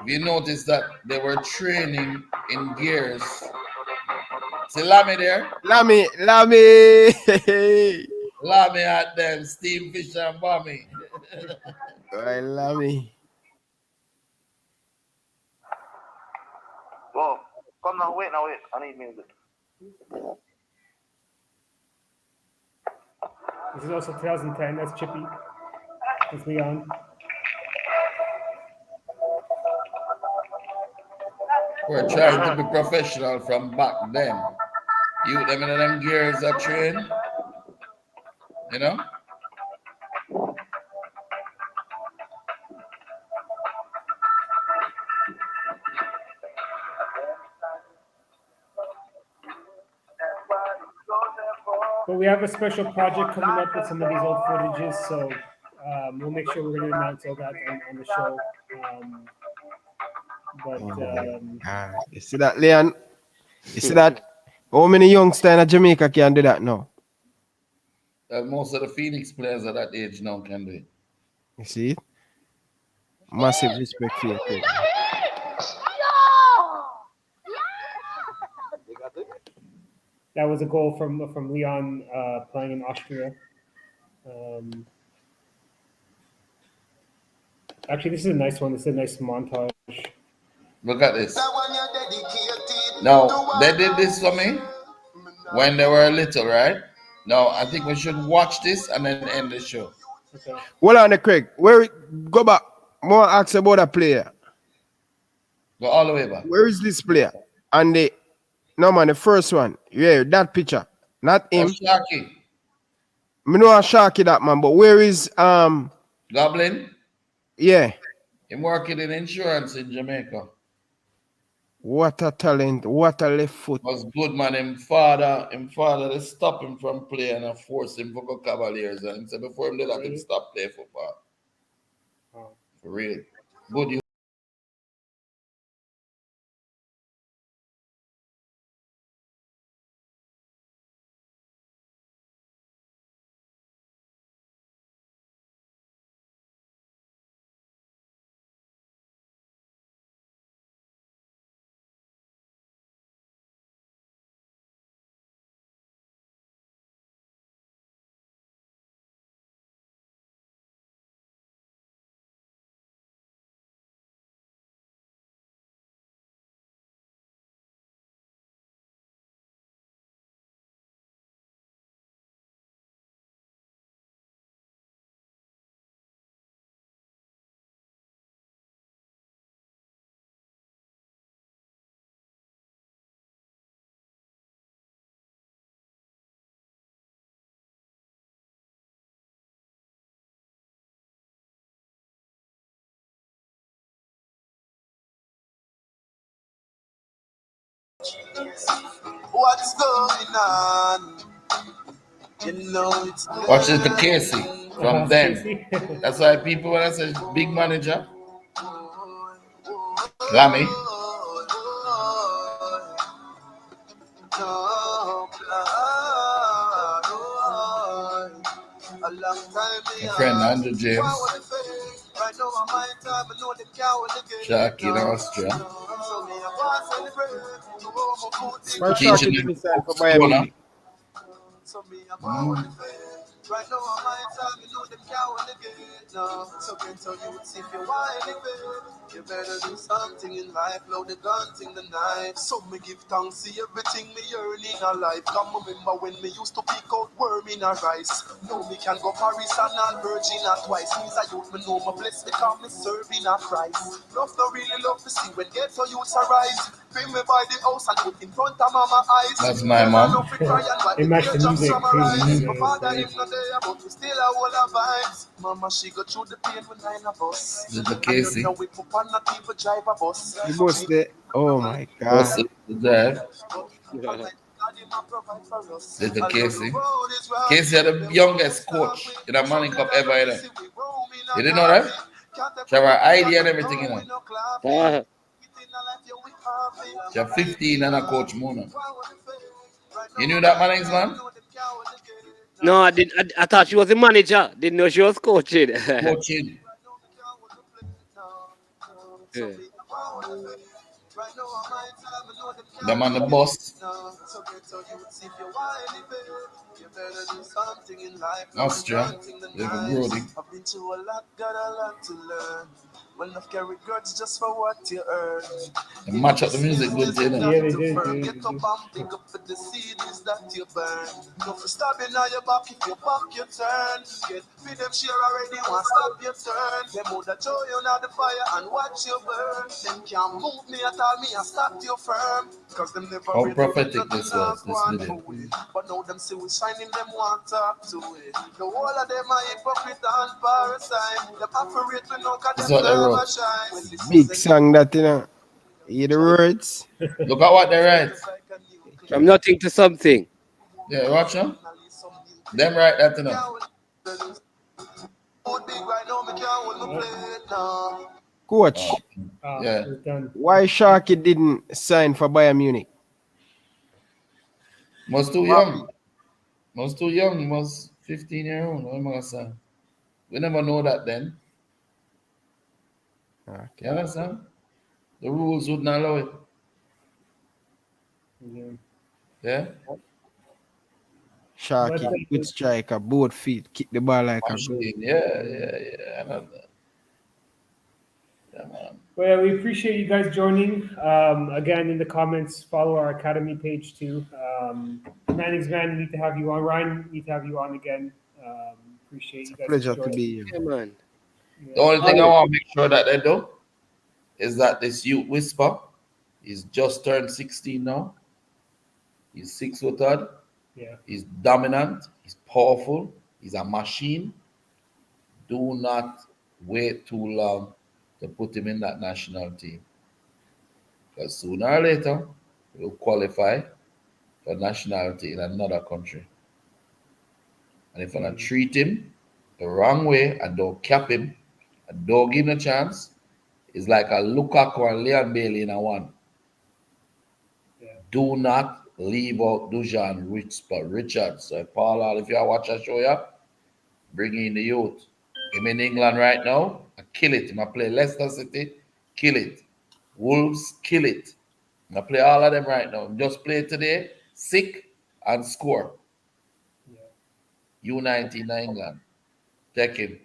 we noticed that they were training in gears. See Lammy there? Lammy. Lammy at them, Steve Fisher and Bommy. I Lammy. Whoa. Come now, wait. I need music. This is also 2010. That's Chippy. That's Leon. We're trying to be professional from back then. You them in them gears are trained. You know? But we have a special project coming up with some of these old footages, so we'll make sure we're going to announce all that on the show. You see that, Leon? You see that? How many youngsters in Jamaica can do that now? Most of the Phoenix players at that age now can do it. You see it? Massive respect for you, Craig. That was a goal from Leon playing in Austria. Actually, this is a nice one. This is a nice montage. Look at this. Now, they did this for me when they were little, right? Now, I think we should watch this and then end the show. Okay. Hold on, Craig. Go back. More ask about a player. Go all the way back. Where is this player? And the first one. Yeah, that picture. Not him. Sharky. Me know a Sharky that man, but where is Goblin? Yeah. Him working in insurance in Jamaica. What a talent, what a left foot. Was good, man. Him father, they stop him from playing and force him to go Cavaliers. And he said before him, they let him stop playing football. Oh. For real. Good. What's going on? You know it's Watch this, the Casey from then. That's why people, when I say big manager, Lammy. My friend Andrew James. Sharky in Austria. Teaching him corner. Right now, I'm my time, you know them can't win the game. No, so can tell you if you want anything, you better do something in life, load the gun, ting the knife. So me give thanks, see everything me earn in a life. Come remember when me used to pick out worm in a rice. Now me can go Paris and all Virgin at twice. Means I youth me know my bless because me serving a Christ. Love no really love to see when get to youths arise. Bring me by the house and put in front of mama eyes. That's my mom. They match the music crazy. My father him not there, but we still a whole of vibes. Mama she go through the pain with 9 of us. This is the Casey. Now we put on not even drive a bus. The boss there. Oh my God. What's the drive? This is the Casey. Casey are the youngest coach in a Manning Cup ever. You didn't know that? She have her ID and everything, you know. She have 15 and a coach Mona. You knew that Manning's man? No, I didn't. I thought she was a manager. Didn't know she was coaching. Coaching. Yeah. Them on the bus. Austria. They've Brody. I've been through a lot, got a lot to learn. Well, I've carried grudge just for what you earn. They match up the music good, you know. Yeah, they did. Get up and pick up for the CDs that you burn. No for stabbing on your back if you back your turn. Get with them share already, want stop your turn. Them would have throw you on the fire and watch you burn. Them can't move me at all, me and stop you firm. Cause them never How really prophetic look this like was, this one video. away. But now them see we shining, them want talk to it. The whole of them are hypocrite and parasite. Them operate with no cause This is them what they wrote. never shine. When this Big song that, you know. Hear the words. Look at what they write. From nothing to something. Yeah, watch them. Them right that you know. Food big right now, me can't hold my plate now. Coach, Yeah. We're done. why Sharky didn't sign for Bayern Munich? Was too young. Was too young. Was 15 year old. What am I gonna say? We never know that then. You Okay. understand? The rules wouldn't allow it. Yeah. Yeah. Sharky, But, good striker, both feet, kick the ball like a goal. Machine. Yeah. I know that. Yeah, man. Well, we appreciate you guys joining. Again, in the comments, follow our academy page too. Manning's man, need to have you on. Ryan, need to have you on again. Appreciate It's you a guys pleasure to joining. be here. Yeah, man. The only thing I Always. want to make sure that they do is that this youth whisper is just turned 16 now. He's 6 foot. Yeah. He's dominant. He's powerful. He's a machine. Do not wait too long to put him in that national team. Because sooner or later, he'll qualify for nationality in another country. And if I treat him the wrong way and don't cap him and don't give him a chance, it's like a Lukaku and Leon Bailey in a one. Yeah. Do not leave out Dujan Richards. So Paul, if you are watching a show, yeah, bring in the youth. Him in England right now, I kill it. I play Leicester City, kill it. Wolves, kill it. I play all of them right now. Just play today, sick and score. Yeah. U19 England. Check him.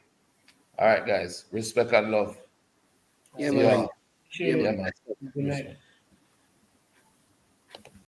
All right, guys. Respect and love. Yeah, See you man. all. Appreciate Yeah, it. Yeah, man. Good night.